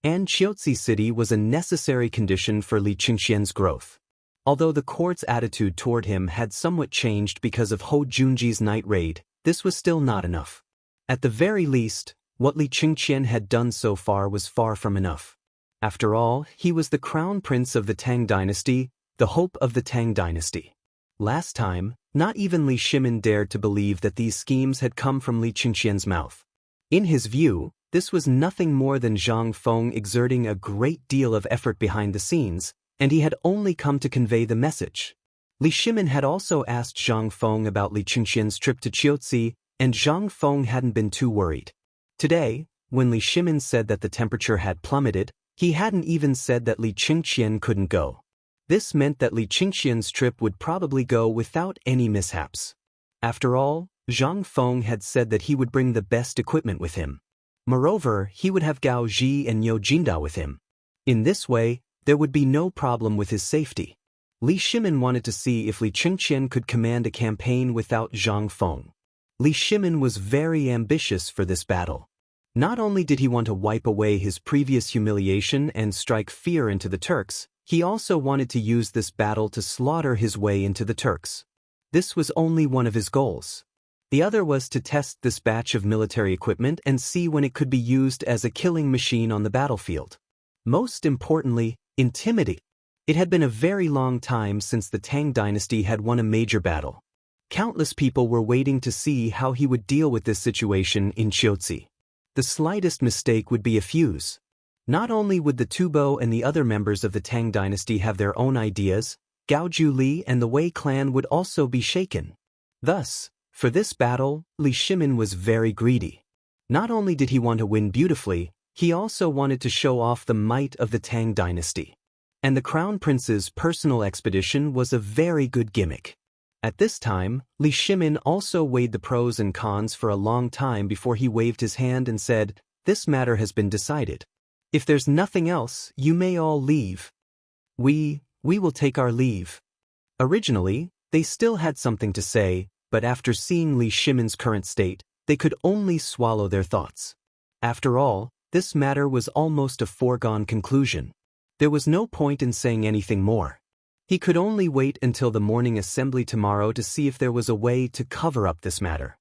And Qiuzi City was a necessary condition for Li Chengqian's growth. Although the court's attitude toward him had somewhat changed because of Hou Junji's night raid, this was still not enough. At the very least, what Li Chengqian had done so far was far from enough. After all, he was the crown prince of the Tang dynasty, the hope of the Tang dynasty. Last time, not even Li Shimin dared to believe that these schemes had come from Li Qingqian's mouth. In his view, this was nothing more than Zhang Feng exerting a great deal of effort behind the scenes, and he had only come to convey the message. Li Shimin had also asked Zhang Feng about Li Qingqian's trip to Chiuzi, and Zhang Feng hadn't been too worried. Today, when Li Shimin said that the temperature had plummeted, he hadn't even said that Li Qingqian couldn't go. This meant that Li Qingqian's trip would probably go without any mishaps. After all, Zhang Feng had said that he would bring the best equipment with him. Moreover, he would have Gao Ji and Niu Jinda with him. In this way, there would be no problem with his safety. Li Shimin wanted to see if Li Qingqian could command a campaign without Zhang Feng. Li Shimin was very ambitious for this battle. Not only did he want to wipe away his previous humiliation and strike fear into the Turks, he also wanted to use this battle to slaughter his way into the Turks. This was only one of his goals. The other was to test this batch of military equipment and see when it could be used as a killing machine on the battlefield. Most importantly, intimidate. It had been a very long time since the Tang dynasty had won a major battle. Countless people were waiting to see how he would deal with this situation in Chiuzi. The slightest mistake would be a fuse. Not only would the Tubo and the other members of the Tang dynasty have their own ideas, Gao Li and the Wei clan would also be shaken. Thus, for this battle, Li Shimin was very greedy. Not only did he want to win beautifully, he also wanted to show off the might of the Tang dynasty. And the Crown Prince's personal expedition was a very good gimmick. At this time, Li Shimin also weighed the pros and cons for a long time before he waved his hand and said, "This matter has been decided. If there's nothing else, you may all leave. We will take our leave." Originally, they still had something to say, but after seeing Li Shimin's current state, they could only swallow their thoughts. After all, this matter was almost a foregone conclusion. There was no point in saying anything more. He could only wait until the morning assembly tomorrow to see if there was a way to cover up this matter.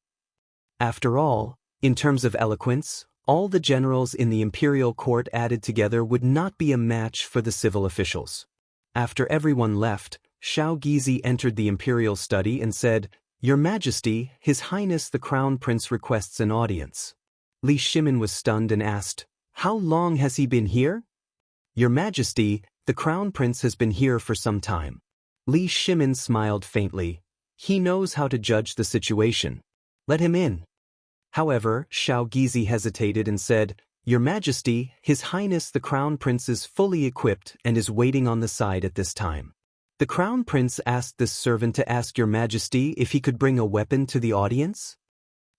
After all, in terms of eloquence, all the generals in the imperial court added together would not be a match for the civil officials. After everyone left, Shao Gizi entered the imperial study and said, "Your Majesty, His Highness the Crown Prince requests an audience." Li Shimin was stunned and asked, "How long has he been here?" "Your Majesty, the Crown Prince has been here for some time." Li Shimin smiled faintly. He knows how to judge the situation. Let him in. However, Shao Gizi hesitated and said, "Your Majesty, His Highness the Crown Prince is fully equipped and is waiting on the side at this time." The Crown Prince asked this servant to ask Your Majesty if he could bring a weapon to the audience.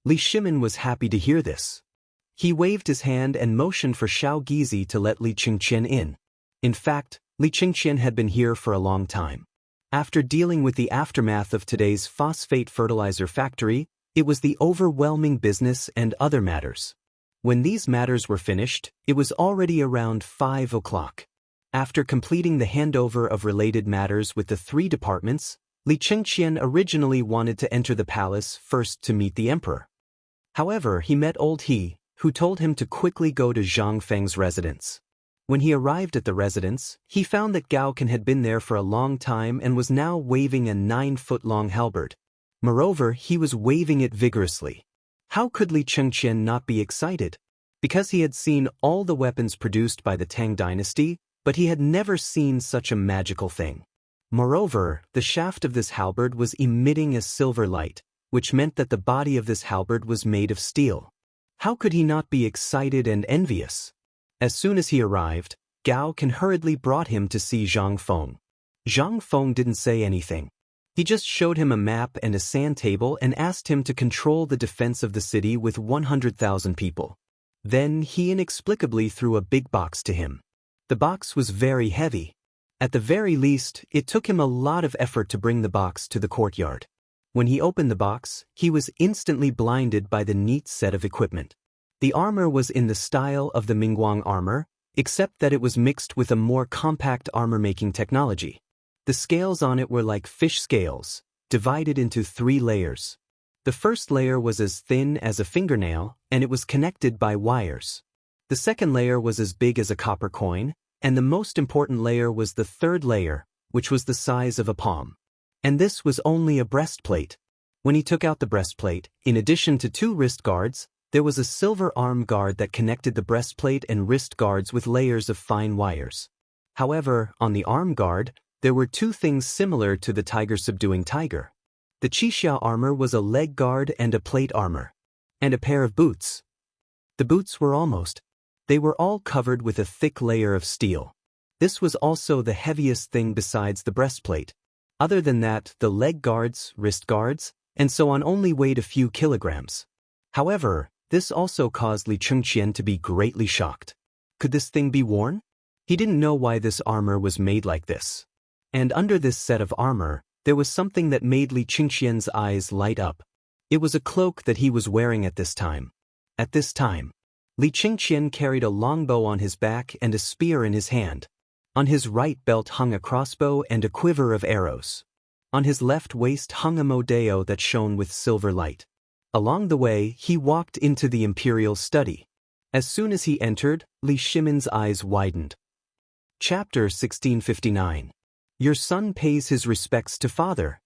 Li Shimin was happy to hear this. He waved his hand and motioned for Shao Gizi to let Li Qingqian in. In fact, Li Qingqian had been here for a long time. After dealing with the aftermath of today's phosphate fertilizer factory, it was the overwhelming business and other matters. When these matters were finished, it was already around 5 o'clock. After completing the handover of related matters with the 3 departments, Li Qingqian originally wanted to enter the palace first to meet the emperor. However, he met old He, who told him to quickly go to Zhang Feng's residence. When he arrived at the residence, he found that Gao Can had been there for a long time and was now waving a 9-foot-long halberd. Moreover, he was waving it vigorously. How could Li Qingqian not be excited? Because he had seen all the weapons produced by the Tang dynasty, but he had never seen such a magical thing. Moreover, the shaft of this halberd was emitting a silver light, which meant that the body of this halberd was made of steel. How could he not be excited and envious? As soon as he arrived, Gao Can hurriedly brought him to see Zhang Feng. Zhang Feng didn't say anything. He just showed him a map and a sand table and asked him to control the defense of the city with 100,000 people. Then he inexplicably threw a big box to him. The box was very heavy. At the very least, it took him a lot of effort to bring the box to the courtyard. When he opened the box, he was instantly blinded by the neat set of equipment. The armor was in the style of the Mingguang armor, except that it was mixed with a more compact armor-making technology. The scales on it were like fish scales, divided into 3 layers. The first layer was as thin as a fingernail, and it was connected by wires. The second layer was as big as a copper coin, And the most important layer was the third layer, which was the size of a palm. And this was only a breastplate. When he took out the breastplate, in addition to 2 wrist guards, there was a silver arm guard that connected the breastplate and wrist guards with layers of fine wires. However, on the arm guard, there were 2 things similar to the tiger subduing tiger. The Qixia armor was a leg guard and a plate armor. And a pair of boots. The boots were they were all covered with a thick layer of steel. This was also the heaviest thing besides the breastplate. Other than that, the leg guards, wrist guards, and so on only weighed a few kilograms. However, this also caused Li Chengqian to be greatly shocked. Could this thing be worn? He didn't know why this armor was made like this. And under this set of armor, there was something that made Li Chengqian's eyes light up. It was a cloak that he was wearing at this time. At this time, Li Chengqian carried a longbow on his back and a spear in his hand. On his right belt hung a crossbow and a quiver of arrows. On his left waist hung a modeo that shone with silver light. Along the way, he walked into the imperial study. As soon as he entered, Li Shimin's eyes widened. Chapter 1659. Your son pays his respects to father.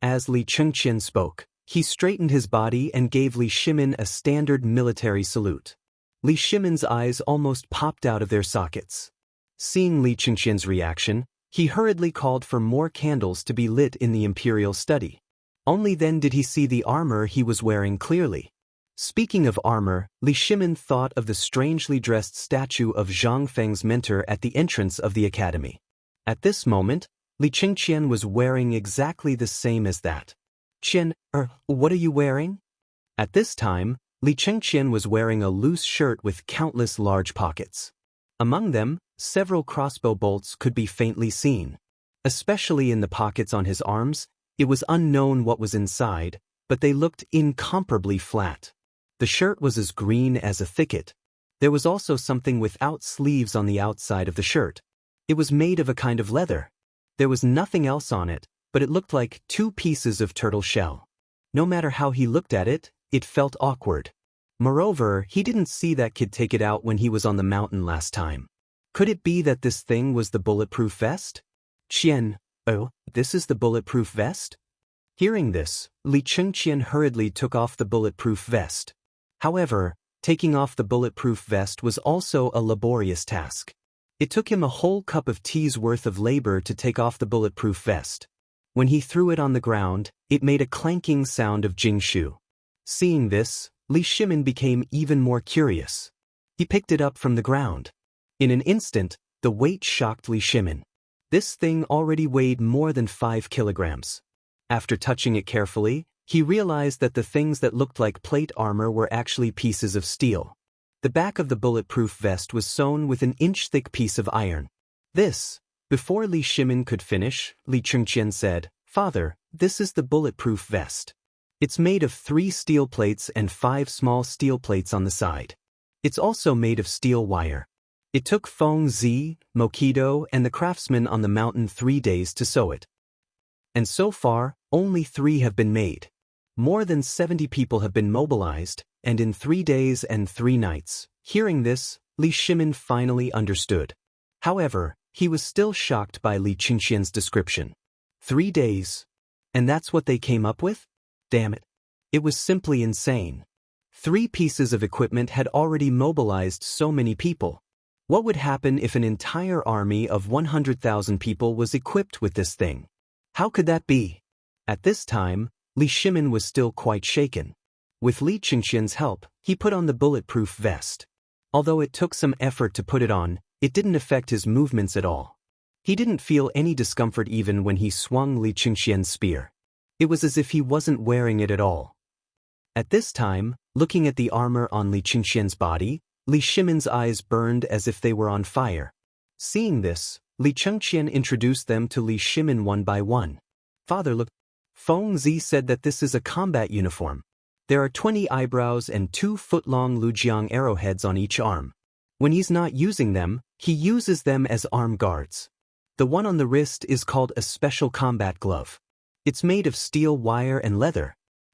As Li Chengqian spoke, he straightened his body and gave Li Shimin a standard military salute. Li Shimin's eyes almost popped out of their sockets. Seeing Li Chengqian's reaction, he hurriedly called for more candles to be lit in the imperial study. Only then did he see the armor he was wearing clearly. Speaking of armor, Li Shimin thought of the strangely dressed statue of Zhang Feng's mentor at the entrance of the academy. At this moment, Li Chengqian was wearing exactly the same as that. Qian, what are you wearing? At this time, Li Chengqian was wearing a loose shirt with countless large pockets. Among them, several crossbow bolts could be faintly seen. Especially in the pockets on his arms, it was unknown what was inside, but they looked incomparably flat. The shirt was as green as a thicket. There was also something without sleeves on the outside of the shirt. It was made of a kind of leather. There was nothing else on it, but it looked like 2 pieces of turtle shell. No matter how he looked at it, it felt awkward. Moreover, he didn't see that kid take it out when he was on the mountain last time. Could it be that this thing was the bulletproof vest? Qian, oh, this is the bulletproof vest? Hearing this, Li Chengqian hurriedly took off the bulletproof vest. However, taking off the bulletproof vest was also a laborious task. It took him a whole cup of tea's worth of labor to take off the bulletproof vest. When he threw it on the ground, it made a clanking sound of jingshu. Seeing this, Li Shimin became even more curious. He picked it up from the ground. In an instant, the weight shocked Li Shimin. This thing already weighed more than 5 kilograms. After touching it carefully, he realized that the things that looked like plate armor were actually pieces of steel. The back of the bulletproof vest was sewn with an inch-thick piece of iron. Before Li Shimin could finish, Li Chengqian said, "Father, this is the bulletproof vest. It's made of 3 steel plates and 5 small steel plates on the side. It's also made of steel wire. It took Feng Zi, Mokido, and the craftsman on the mountain 3 days to sew it. And so far, only 3 have been made. More than 70 people have been mobilized, and in 3 days and 3 nights." Hearing this, Li Shimin finally understood. However, he was still shocked by Li Chengqian's description. 3 days. And that's what they came up with? Damn it. It was simply insane. 3 pieces of equipment had already mobilized so many people. What would happen if an entire army of 100,000 people was equipped with this thing? How could that be? At this time, Li Shimin was still quite shaken. With Li Chengqian's help, he put on the bulletproof vest. Although it took some effort to put it on, it didn't affect his movements at all. He didn't feel any discomfort even when he swung Li Chengqian's spear. It was as if he wasn't wearing it at all. At this time, looking at the armor on Li Chengqian's body, Li Shimin's eyes burned as if they were on fire. Seeing this, Li Chengqian introduced them to Li Shimin one by one. "Father, look. Feng Zi said that this is a combat uniform. There are 20 eyebrows and 2-foot-long Lujiang arrowheads on each arm. When he's not using them, he uses them as arm guards. The one on the wrist is called a special combat glove. It's made of steel wire and leather.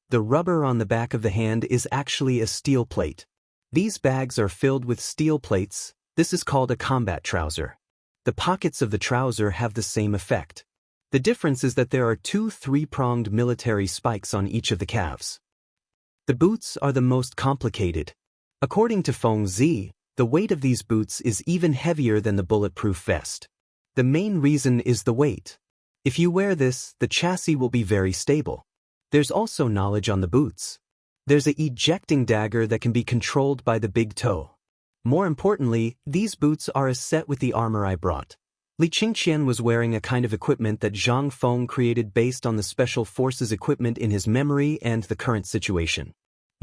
The rubber on the back of the hand is actually a steel plate. These bags are filled with steel plates. This is called a combat trouser. The pockets of the trouser have the same effect. The difference is that there are two three-pronged military spikes on each of the calves. The boots are the most complicated. According to Feng Zi, the weight of these boots is even heavier than the bulletproof vest. The main reason is the weight. If you wear this, the chassis will be very stable. There's also knowledge on the boots. There's a ejecting dagger that can be controlled by the big toe. More importantly, these boots are a set with the armor I brought. Li Qingqian was wearing a kind of equipment that Zhang Feng created based on the special forces equipment in his memory and the current situation.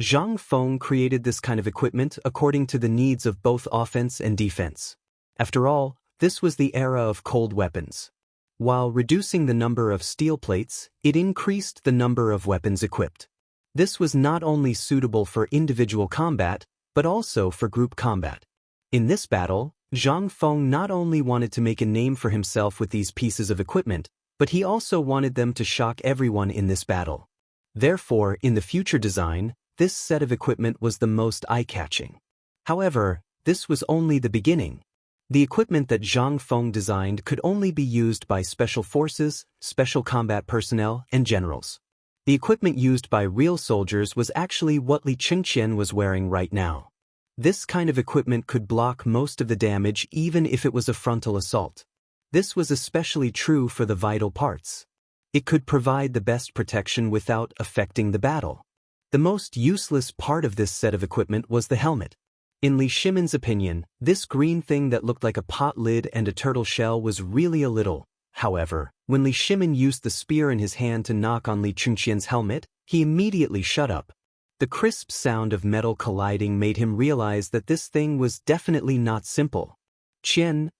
Zhang Feng created this kind of equipment according to the needs of both offense and defense. After all, this was the era of cold weapons. While reducing the number of steel plates, it increased the number of weapons equipped. This was not only suitable for individual combat, but also for group combat. In this battle, Zhang Feng not only wanted to make a name for himself with these pieces of equipment, but he also wanted them to shock everyone in this battle. Therefore, in the future design, this set of equipment was the most eye-catching. However, this was only the beginning. The equipment that Zhang Feng designed could only be used by special forces, special combat personnel, and generals. The equipment used by real soldiers was actually what Li Qingqian was wearing right now. This kind of equipment could block most of the damage even if it was a frontal assault. This was especially true for the vital parts. It could provide the best protection without affecting the battle. The most useless part of this set of equipment was the helmet. In Li Shimin's opinion, this green thing that looked like a pot lid and a turtle shell was really a little. However, when Li Shimin used the spear in his hand to knock on Li Qingqian's helmet, he immediately shut up. The crisp sound of metal colliding made him realize that this thing was definitely not simple. Qian,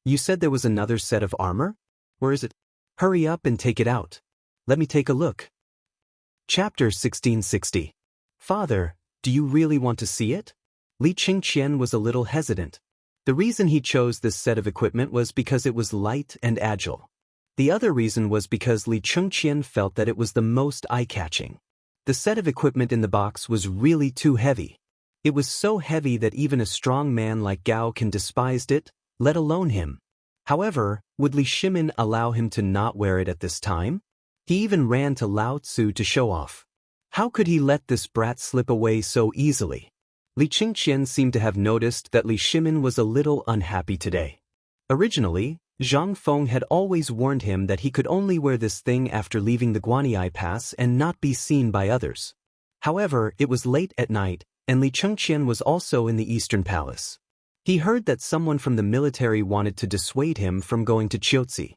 you said there was another set of armor? Where is it? Hurry up and take it out. Let me take a look. Chapter 1660. Father, do you really want to see it? Li Qingqian was a little hesitant. The reason he chose this set of equipment was because it was light and agile. The other reason was because Li Qingqian felt that it was the most eye-catching. The set of equipment in the box was really too heavy. It was so heavy that even a strong man like Gao Can despised it, let alone him. However, would Li Shimin allow him to not wear it at this time? He even ran to Lao Tzu to show off. How could he let this brat slip away so easily? Li Qingqian seemed to have noticed that Li Shimin was a little unhappy today. Originally, Zhang Feng had always warned him that he could only wear this thing after leaving the Guanyi Pass and not be seen by others. However, it was late at night, and Li Qingqian was also in the Eastern Palace. He heard that someone from the military wanted to dissuade him from going to Chiuzi.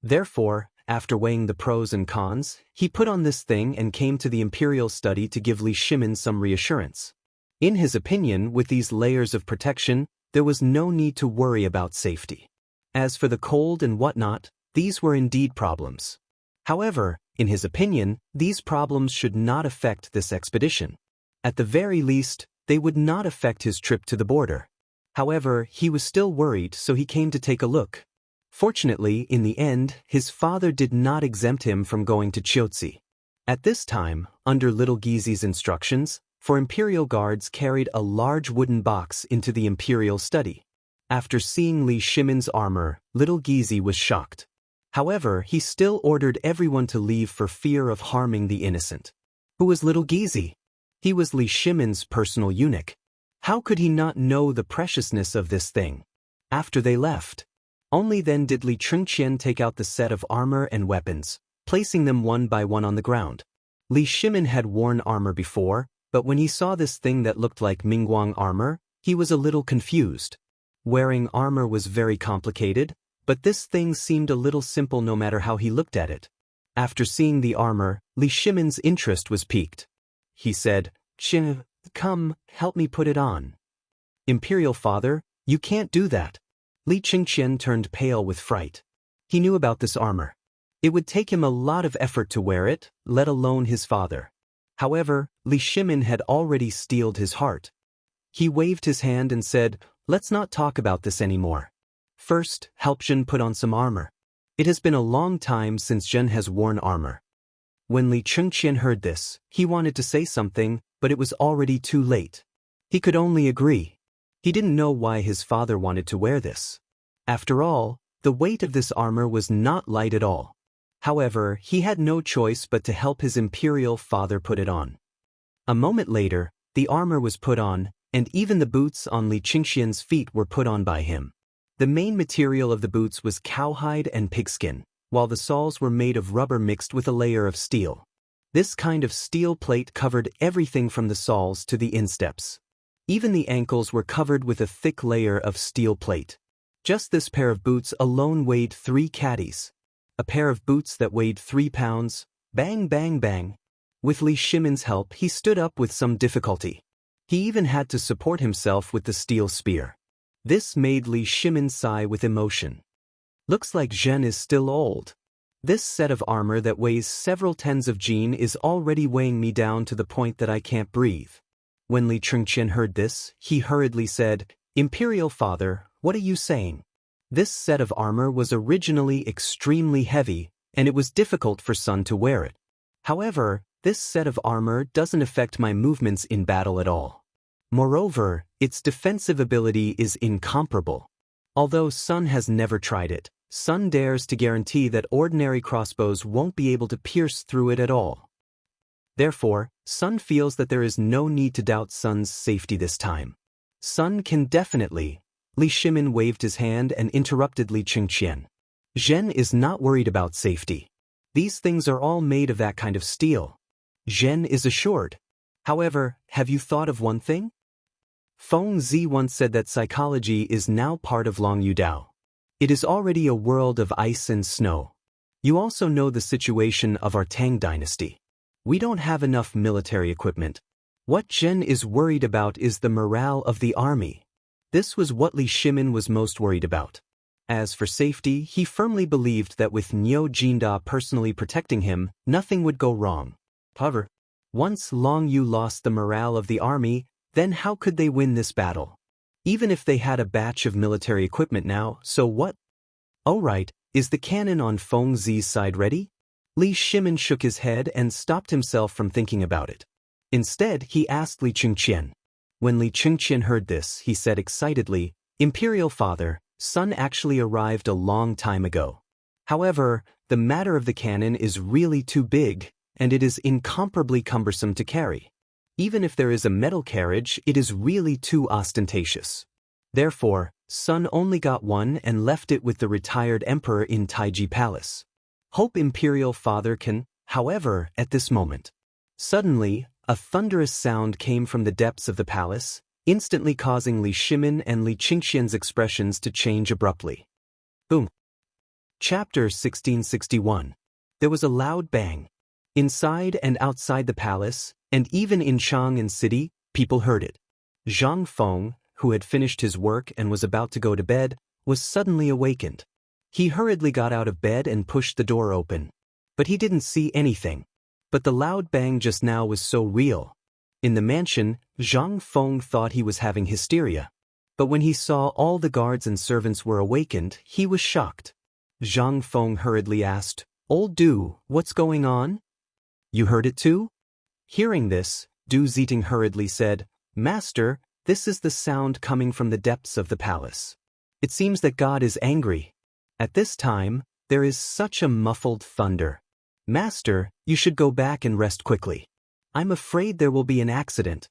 Therefore, after weighing the pros and cons, he put on this thing and came to the imperial study to give Li Shimin some reassurance. In his opinion, with these layers of protection, there was no need to worry about safety. As for the cold and whatnot, these were indeed problems. However, in his opinion, these problems should not affect this expedition. At the very least, they would not affect his trip to the border. However, he was still worried, so he came to take a look. Fortunately, in the end, his father did not exempt him from going to Chiuzi. At this time, under Little Gizi's instructions, imperial guards carried a large wooden box into the imperial study. After seeing Li Shimin's armor, Little Gizi was shocked. However, he still ordered everyone to leave for fear of harming the innocent. Who was Little Gizi? He was Li Shimin's personal eunuch. How could he not know the preciousness of this thing? After they left, only then did Li Qingqian take out the set of armor and weapons, placing them one by one on the ground. Li Shimin had worn armor before, but when he saw this thing that looked like Mingguang armor, he was a little confused. Wearing armor was very complicated, but this thing seemed a little simple no matter how he looked at it. After seeing the armor, Li Shimin's interest was piqued. He said, "Qin, come, help me put it on." "Imperial father, you can't do that." Li Qingqian turned pale with fright. He knew about this armor. It would take him a lot of effort to wear it, let alone his father. However, Li Shimin had already steeled his heart. He waved his hand and said, "Let's not talk about this anymore. First, help Zhen put on some armor. It has been a long time since Zhen has worn armor." When Li Qingqian heard this, he wanted to say something, but it was already too late. He could only agree. He didn't know why his father wanted to wear this. After all, the weight of this armor was not light at all. However, he had no choice but to help his imperial father put it on. A moment later, the armor was put on, and even the boots on Li Qingxian's feet were put on by him. The main material of the boots was cowhide and pigskin, while the soles were made of rubber mixed with a layer of steel. This kind of steel plate covered everything from the soles to the insteps. Even the ankles were covered with a thick layer of steel plate. Just this pair of boots alone weighed 3 caddies. A pair of boots that weighed 3 pounds. Bang, bang, bang. With Li Shimin's help, he stood up with some difficulty. He even had to support himself with the steel spear. This made Li Shimin sigh with emotion. Looks like Zhen is still old. This set of armor that weighs several tens of jin is already weighing me down to the point that I can't breathe. When Li Qingxian heard this, he hurriedly said, "Imperial Father, what are you saying?" This set of armor was originally extremely heavy, and it was difficult for Sun to wear it. However, this set of armor doesn't affect my movements in battle at all. Moreover, its defensive ability is incomparable. Although Sun has never tried it, Sun dares to guarantee that ordinary crossbows won't be able to pierce through it at all. Therefore, Sun feels that there is no need to doubt Sun's safety this time. Sun can definitely. Li Shimin waved his hand and interrupted Li Qingxian. Zhen is not worried about safety. These things are all made of that kind of steel. Zhen is assured. However, have you thought of one thing? Feng Zi once said that psychology is now part of Long Yudao. It is already a world of ice and snow. You also know the situation of our Tang dynasty. We don't have enough military equipment. What Zhen is worried about is the morale of the army. This was what Li Shimin was most worried about. As for safety, he firmly believed that with Niu Jinda personally protecting him, nothing would go wrong. However, once Long Yu lost the morale of the army, then how could they win this battle? Even if they had a batch of military equipment now, so what? Oh right, is the cannon on Feng Zi's side ready? Li Shimin shook his head and stopped himself from thinking about it. Instead, he asked Li Qingxian. When Li Qingxian heard this, he said excitedly, "Imperial Father, Sun actually arrived a long time ago. However, the matter of the cannon is really too big, and it is incomparably cumbersome to carry. Even if there is a metal carriage, it is really too ostentatious. Therefore, Sun only got one and left it with the retired emperor in Taiji Palace. Hope Imperial Father can." However, at this moment, suddenly, a thunderous sound came from the depths of the palace, instantly causing Li Shimin and Li Qingxian's expressions to change abruptly. Boom. Chapter 1661. There was a loud bang. Inside and outside the palace, and even in Chang'an City, people heard it. Zhang Feng, who had finished his work and was about to go to bed, was suddenly awakened. He hurriedly got out of bed and pushed the door open. But he didn't see anything. But the loud bang just now was so real. In the mansion, Zhang Feng thought he was having hysteria. But when he saw all the guards and servants were awakened, he was shocked. Zhang Feng hurriedly asked, "Old Du, what's going on? You heard it too?" Hearing this, Du Ziting hurriedly said, "Master, this is the sound coming from the depths of the palace. It seems that God is angry. At this time, there is such a muffled thunder. Master, you should go back and rest quickly. I'm afraid there will be an accident."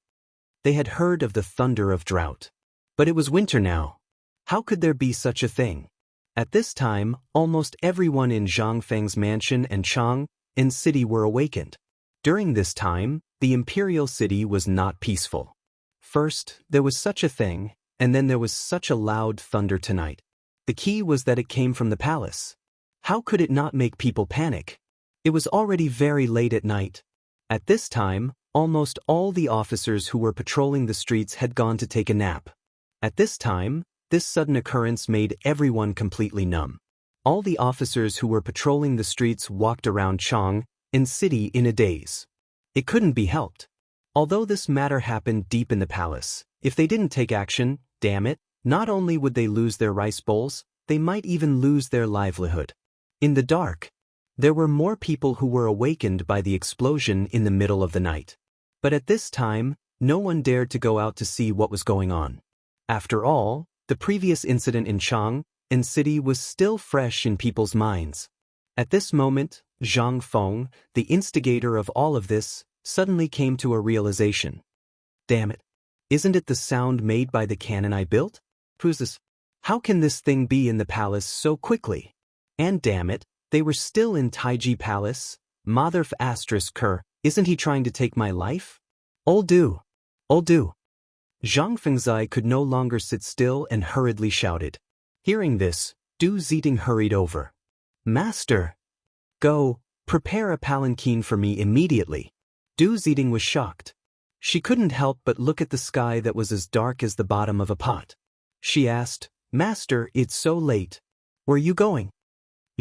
They had heard of the thunder of drought. But it was winter now. How could there be such a thing? At this time, almost everyone in Zhang Feng's mansion and Chang'an City were awakened. During this time, the imperial city was not peaceful. First, there was such a thing, and then there was such a loud thunder tonight. The key was that it came from the palace. How could it not make people panic? It was already very late at night. At this time, almost all the officers who were patrolling the streets had gone to take a nap. At this time, this sudden occurrence made everyone completely numb. All the officers who were patrolling the streets walked around Chang'an City in a daze. It couldn't be helped. Although this matter happened deep in the palace, if they didn't take action, damn it, not only would they lose their rice bowls, they might even lose their livelihood. In the dark, there were more people who were awakened by the explosion in the middle of the night. But at this time, no one dared to go out to see what was going on. After all, the previous incident in Chang'an and city was still fresh in people's minds. At this moment, Zhang Feng, the instigator of all of this, suddenly came to a realization. Damn it. Isn't it the sound made by the cannon I built? Who's this? How can this thing be in the palace so quickly? And damn it, they were still in Taiji Palace. Mother asterisk her, isn't he trying to take my life? Old do. Zhang Fengzai could no longer sit still and hurriedly shouted. Hearing this, Du Ziding hurried over. Master! Go, prepare a palanquin for me immediately. Du Ziding was shocked. She couldn't help but look at the sky that was as dark as the bottom of a pot. She asked, Master, it's so late. Where you going?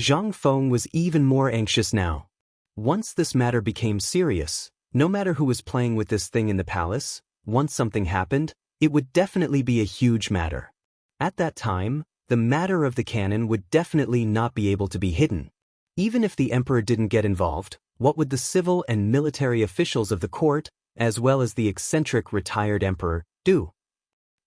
Zhang Feng was even more anxious now. Once this matter became serious, no matter who was playing with this thing in the palace, once something happened, it would definitely be a huge matter. At that time, the matter of the cannon would definitely not be able to be hidden. Even if the emperor didn't get involved, what would the civil and military officials of the court, as well as the eccentric retired emperor, do?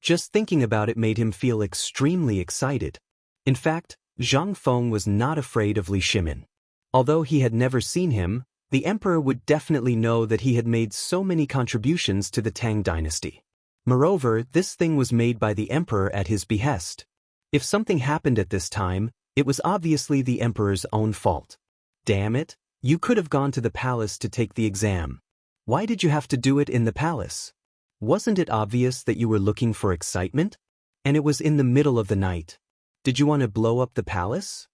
Just thinking about it made him feel extremely excited. In fact, Zhang Feng was not afraid of Li Shimin. Although he had never seen him, the emperor would definitely know that he had made so many contributions to the Tang dynasty. Moreover, this thing was made by the emperor at his behest. If something happened at this time, it was obviously the emperor's own fault. Damn it, you could have gone to the palace to take the exam. Why did you have to do it in the palace? Wasn't it obvious that you were looking for excitement? And it was in the middle of the night. Did you want to blow up the palace?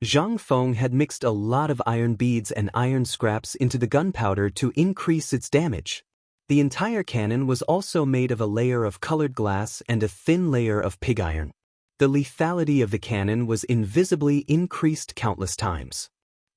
Zhang Feng had mixed a lot of iron beads and iron scraps into the gunpowder to increase its damage. The entire cannon was also made of a layer of colored glass and a thin layer of pig iron. The lethality of the cannon was invisibly increased countless times.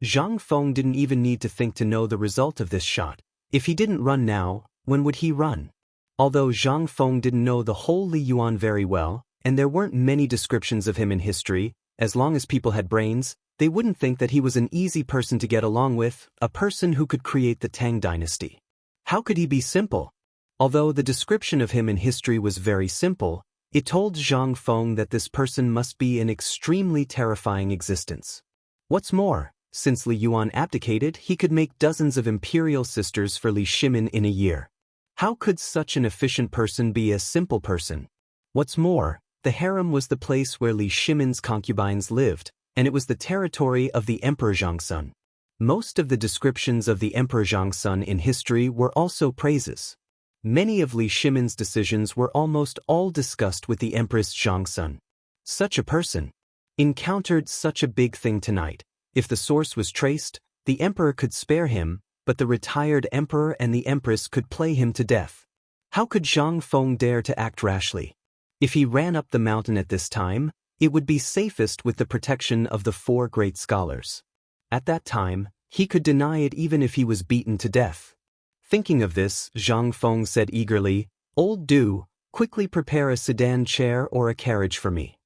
Zhang Feng didn't even need to think to know the result of this shot. If he didn't run now, when would he run? Although Zhang Feng didn't know the whole Li Yuan very well, and there weren't many descriptions of him in history, as long as people had brains, they wouldn't think that he was an easy person to get along with, a person who could create the Tang dynasty. How could he be simple? Although the description of him in history was very simple, it told Zhang Feng that this person must be an extremely terrifying existence. What's more, since Li Yuan abdicated, he could make dozens of imperial sisters for Li Shimin in a year. How could such an efficient person be a simple person? What's more, the harem was the place where Li Shimin's concubines lived, and it was the territory of the Emperor Zhongsun. Most of the descriptions of the Emperor Zhongsun in history were also praises. Many of Li Shimin's decisions were almost all discussed with the Empress Zhongsun. Such a person encountered such a big thing tonight. If the source was traced, the emperor could spare him, but the retired emperor and the empress could play him to death. How could Zhang Feng dare to act rashly? If he ran up the mountain at this time, it would be safest with the protection of the 4 great scholars. At that time, he could deny it even if he was beaten to death. Thinking of this, Zhang Feng said eagerly, Old Du, quickly prepare a sedan chair or a carriage for me.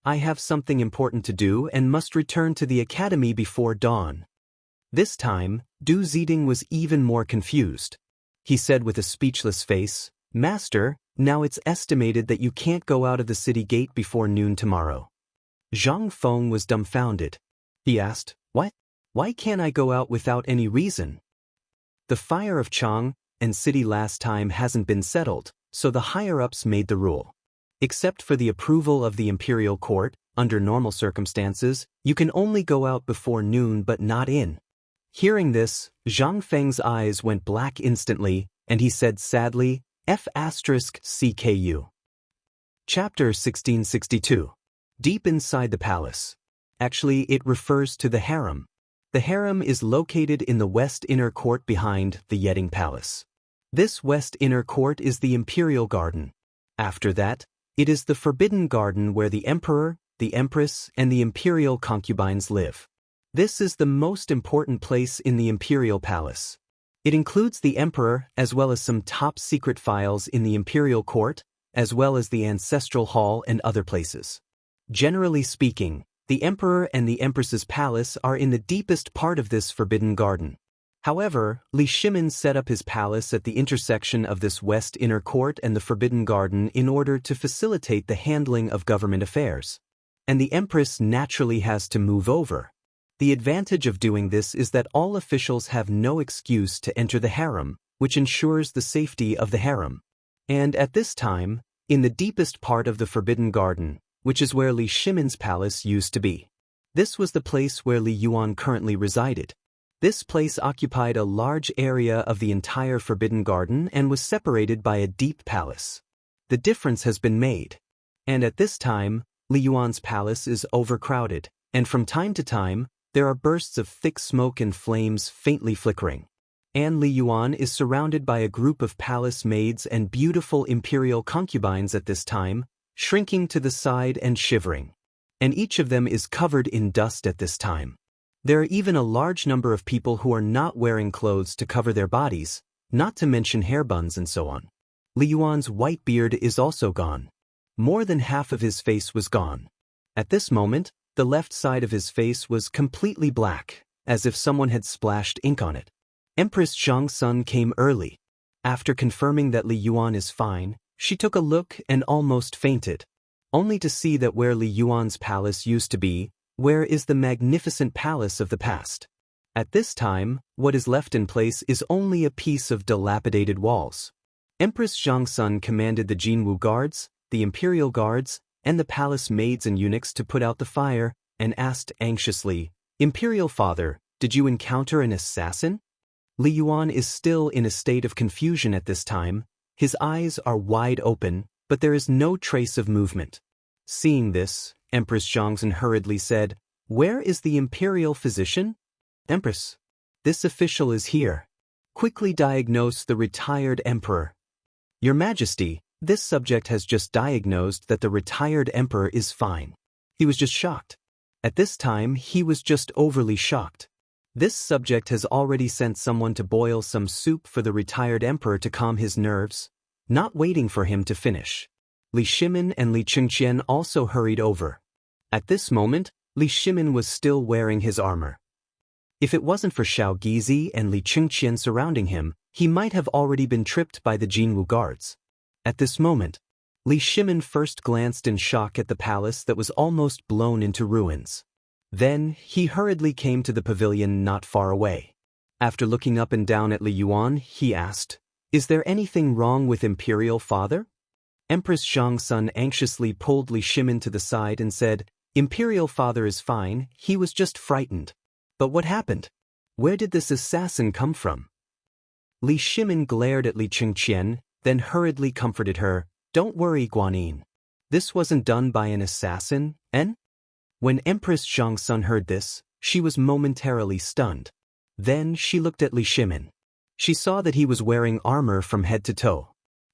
I have something important to do and must return to the academy before dawn. This time, Du Ziding was even more confused. He said with a speechless face, Master, now it's estimated that you can't go out of the city gate before noon tomorrow. Zhang Feng was dumbfounded. He asked, What? Why can't I go out without any reason? The fire of Chang and city last time hasn't been settled, so the higher-ups made the rule. Except for the approval of the imperial court, under normal circumstances, you can only go out before noon but not in. Hearing this, Zhang Feng's eyes went black instantly, and he said sadly, F***CKU. Chapter 1662. Deep inside the palace. Actually, it refers to the harem. The harem is located in the west inner court behind the Yeding Palace. This west inner court is the imperial garden. After that, it is the forbidden garden where the emperor, the empress, and the imperial concubines live. This is the most important place in the imperial palace. It includes the emperor as well as some top-secret files in the imperial court, as well as the ancestral hall and other places. Generally speaking, the emperor and the empress's palace are in the deepest part of this forbidden garden. However, Li Shimin set up his palace at the intersection of this west inner court and the forbidden garden in order to facilitate the handling of government affairs. and the Empress naturally has to move over. The advantage of doing this is that all officials have no excuse to enter the harem, which ensures the safety of the harem. And at this time, in the deepest part of the Forbidden Garden, which is where Li Shimin's palace used to be. This was the place where Li Yuan currently resided. This place occupied a large area of the entire Forbidden Garden and was separated by a deep palace. The difference has been made. And at this time, Li Yuan's palace is overcrowded, and from time to time, there are bursts of thick smoke and flames faintly flickering. And Li Yuan is surrounded by a group of palace maids and beautiful imperial concubines at this time, shrinking to the side and shivering. And each of them is covered in dust at this time. There are even a large number of people who are not wearing clothes to cover their bodies, not to mention hair buns and so on. Li Yuan's white beard is also gone. More than half of his face was gone. At this moment, the left side of his face was completely black, as if someone had splashed ink on it. Empress Zhangsun came early. After confirming that Li Yuan is fine, she took a look and almost fainted, only to see that where Li Yuan's palace used to be, where is the magnificent palace of the past. At this time, what is left in place is only a piece of dilapidated walls. Empress Zhangsun commanded the Jinwu guards, the imperial guards, and the palace maids and eunuchs to put out the fire, and asked anxiously, "Imperial father, did you encounter an assassin?" Li Yuan is still in a state of confusion at this time. His eyes are wide open, but there is no trace of movement. Seeing this, Empress Zhangsun hurriedly said, "Where is the imperial physician?" "Empress, this official is here." Quickly diagnose the retired emperor. "Your Majesty, this subject has just diagnosed that the retired emperor is fine." He was just shocked. At this time, he was just overly shocked. This subject has already sent someone to boil some soup for the retired emperor to calm his nerves, not waiting for him to finish. Li Shimin and Li Qingqian also hurried over. At this moment, Li Shimin was still wearing his armor. If it wasn't for Xiao Gizi and Li Qingqian surrounding him, he might have already been tripped by the Jinwu guards. At this moment, Li Shimin first glanced in shock at the palace that was almost blown into ruins. Then, he hurriedly came to the pavilion not far away. After looking up and down at Li Yuan, he asked, "Is there anything wrong with Imperial Father?" Empress Zhangsun anxiously pulled Li Shimin to the side and said, "Imperial Father is fine, he was just frightened." "But what happened? Where did this assassin come from?" Li Shimin glared at Li Qingqian, then hurriedly comforted her, "Don't worry, Guanyin. This wasn't done by an assassin, and?" When Empress Zhangsun heard this, she was momentarily stunned. Then she looked at Li Shimin. She saw that he was wearing armor from head to toe.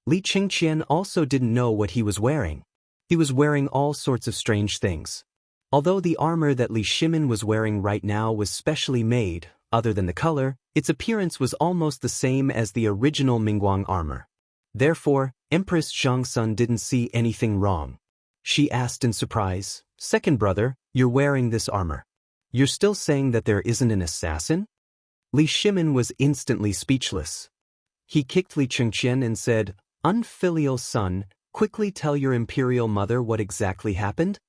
Li Qingqian also didn't know what he was wearing. He was wearing all sorts of strange things. Although the armor that Li Shimin was wearing right now was specially made, other than the color, its appearance was almost the same as the original Mingguang armor. Therefore, Empress Zhangsun didn't see anything wrong. She asked in surprise, "Second brother, you're wearing this armor. You're still saying that there isn't an assassin?" Li Shimin was instantly speechless. He kicked Li Qingqian and said, "Unfilial son, quickly tell your imperial mother what exactly happened."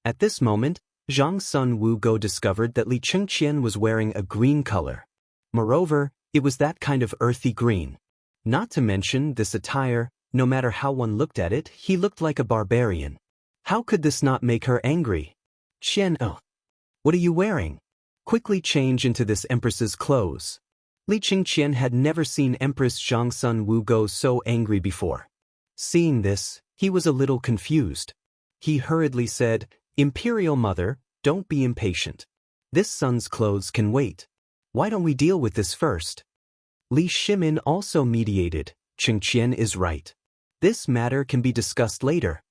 At this moment, Zhang Sun Wugo discovered that Li Qingqian was wearing a green color. Moreover, it was that kind of earthy green. Not to mention, this attire, no matter how one looked at it, he looked like a barbarian. How could this not make her angry? "Qian, oh, what are you wearing? Quickly change into this empress's clothes." Li Qingqian had never seen Empress Zhangsun Wugo so angry before. Seeing this, he was a little confused. He hurriedly said, "Imperial mother, don't be impatient. This son's clothes can wait. Why don't we deal with this first?" Li Shimin also mediated. "Qingqian is right. This matter can be discussed later.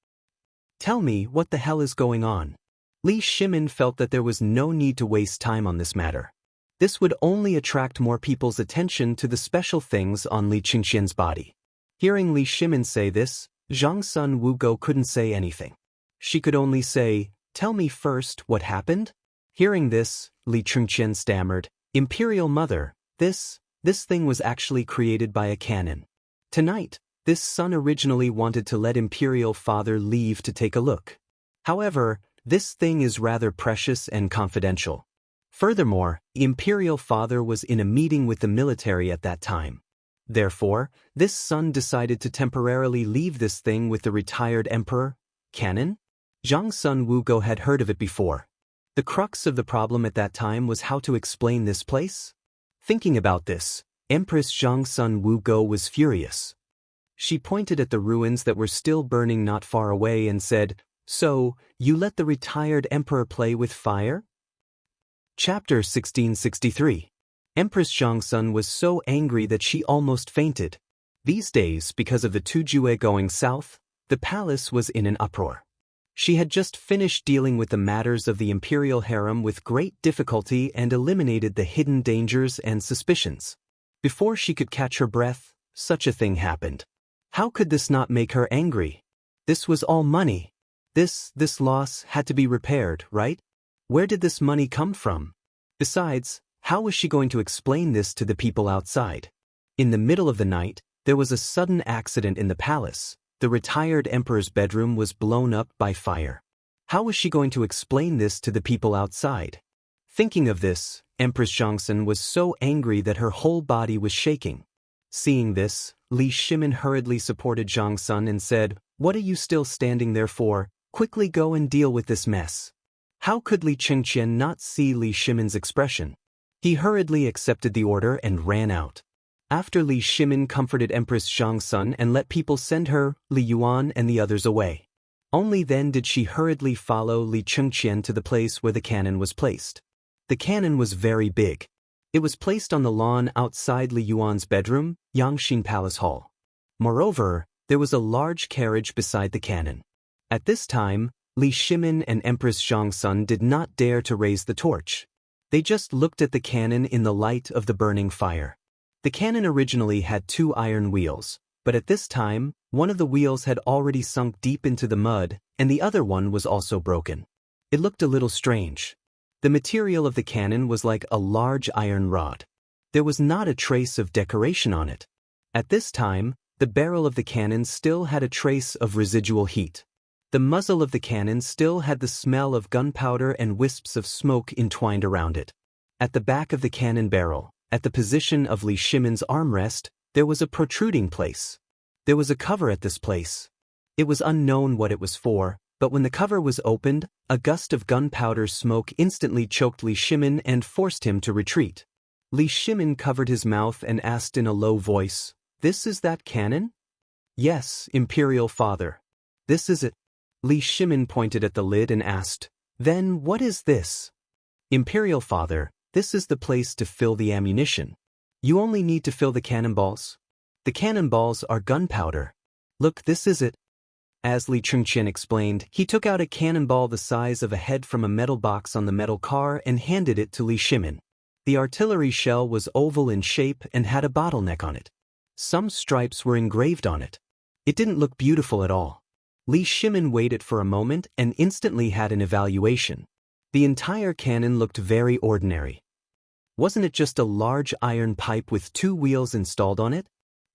Tell me what the hell is going on." Li Shimin felt that there was no need to waste time on this matter. This would only attract more people's attention to the special things on Li Qingqian's body. Hearing Li Shimin say this, Zhang Sun Wugo couldn't say anything. She could only say, "Tell me first what happened?" Hearing this, Li Qingqian stammered, "Imperial mother, this thing was actually created by a cannon. Tonight, this son originally wanted to let Imperial father leave to take a look. However, This thing is rather precious and confidential. Furthermore, the imperial father was in a meeting with the military at that time. Therefore, this son decided to temporarily leave this thing with the retired emperor. Canon? Zhang Sun Wugo had heard of it before. The crux of the problem at that time was how to explain this place. Thinking about this, Empress Zhang Sun Wugo was furious. She pointed at the ruins that were still burning not far away and said, "So, you let the retired emperor play with fire?" Chapter 1663. Empress Zhangsun was so angry that she almost fainted. These days, because of the Tujue going south, the palace was in an uproar. She had just finished dealing with the matters of the imperial harem with great difficulty and eliminated the hidden dangers and suspicions. Before she could catch her breath, such a thing happened. How could this not make her angry? This was all money. This loss had to be repaired, right? Where did this money come from? Besides, how was she going to explain this to the people outside? In the middle of the night, there was a sudden accident in the palace. The retired emperor's bedroom was blown up by fire. How was she going to explain this to the people outside? Thinking of this, Empress Zhangsun was so angry that her whole body was shaking. Seeing this, Li Shimin hurriedly supported Zhangsun and said, "What are you still standing there for? Quickly go and deal with this mess." How could Li Chengqian not see Li Shimin's expression? He hurriedly accepted the order and ran out. After Li Shimin comforted Empress Zhangsun and let people send her, Li Yuan and the others away. Only then did she hurriedly follow Li Chengqian to the place where the cannon was placed. The cannon was very big. It was placed on the lawn outside Li Yuan's bedroom, Yangxin Palace Hall. Moreover, there was a large carriage beside the cannon. At this time, Li Shimin and Empress Zhangsun did not dare to raise the torch. They just looked at the cannon in the light of the burning fire. The cannon originally had 2 iron wheels, but at this time, one of the wheels had already sunk deep into the mud, and the other one was also broken. It looked a little strange. The material of the cannon was like a large iron rod. There was not a trace of decoration on it. At this time, the barrel of the cannon still had a trace of residual heat. The muzzle of the cannon still had the smell of gunpowder and wisps of smoke entwined around it. At the back of the cannon barrel, at the position of Li Shimin's armrest, there was a protruding place. There was a cover at this place. It was unknown what it was for, but when the cover was opened, a gust of gunpowder smoke instantly choked Li Shimin and forced him to retreat. Li Shimin covered his mouth and asked in a low voice, "This is that cannon?" "Yes, Imperial Father. This is it." Li Shimin pointed at the lid and asked, "Then what is this?" "Imperial Father, this is the place to fill the ammunition. You only need to fill the cannonballs. The cannonballs are gunpowder. Look, this is it." As Li Chengqian explained, he took out a cannonball the size of a head from a metal box on the metal car and handed it to Li Shimin. The artillery shell was oval in shape and had a bottleneck on it. Some stripes were engraved on it. It didn't look beautiful at all. Li Shimin waited for a moment and instantly had an evaluation. The entire cannon looked very ordinary. Wasn't it just a large iron pipe with 2 wheels installed on it?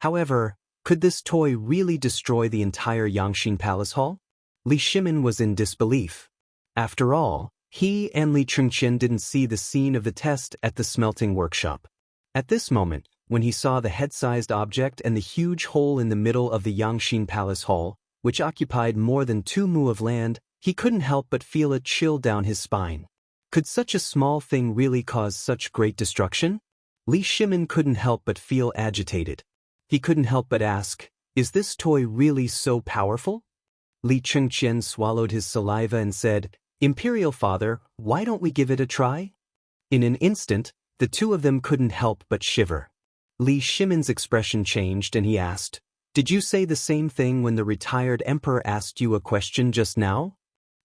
However, could this toy really destroy the entire Yangxin Palace Hall? Li Shimin was in disbelief. After all, he and Li Chengqian didn't see the scene of the test at the smelting workshop. At this moment, when he saw the head-sized object and the huge hole in the middle of the Yangxin Palace Hall, which occupied more than 2 mu of land, he couldn't help but feel a chill down his spine. Could such a small thing really cause such great destruction? Li Shimin couldn't help but feel agitated. He couldn't help but ask, "Is this toy really so powerful?" Li Chengqian swallowed his saliva and said, "Imperial Father, why don't we give it a try?" In an instant, the 2 of them couldn't help but shiver. Li Shimin's expression changed and he asked, "Did you say the same thing when the retired emperor asked you a question just now?"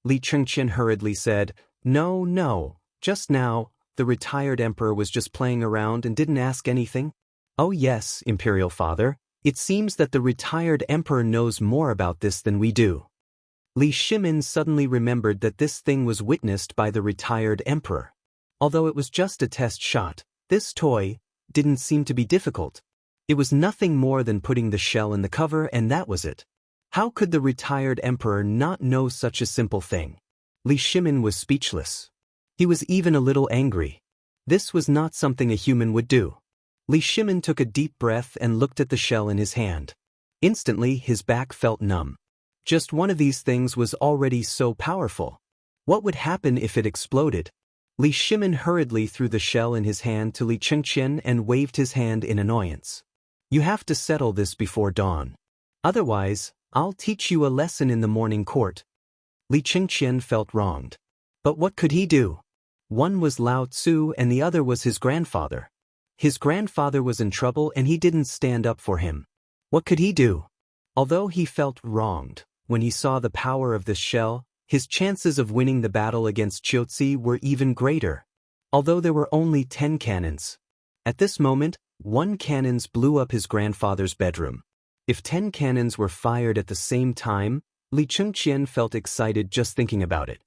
Li Chengqian hurriedly said, No, just now, the retired emperor was just playing around and didn't ask anything." "Oh yes, Imperial Father, it seems that the retired emperor knows more about this than we do." Li Shimin suddenly remembered that this thing was witnessed by the retired emperor. Although it was just a test shot, this toy didn't seem to be difficult. It was nothing more than putting the shell in the cover and that was it. How could the retired emperor not know such a simple thing? Li Shimin was speechless. He was even a little angry. This was not something a human would do. Li Shimin took a deep breath and looked at the shell in his hand. Instantly, his back felt numb. Just one of these things was already so powerful. What would happen if it exploded? Li Shimin hurriedly threw the shell in his hand to Li Chengqian and waved his hand in annoyance. You have to settle this before dawn. Otherwise, I'll teach you a lesson in the morning court. Li Chengqian felt wronged. But what could he do? One was Lao Tzu and the other was his grandfather. His grandfather was in trouble and he didn't stand up for him. What could he do? Although he felt wronged, when he saw the power of this shell, his chances of winning the battle against Qiuzi were even greater. Although there were only 10 cannons. At this moment, 1 cannon blew up his grandfather's bedroom. If 10 cannons were fired at the same time, Li Chengqian felt excited just thinking about it.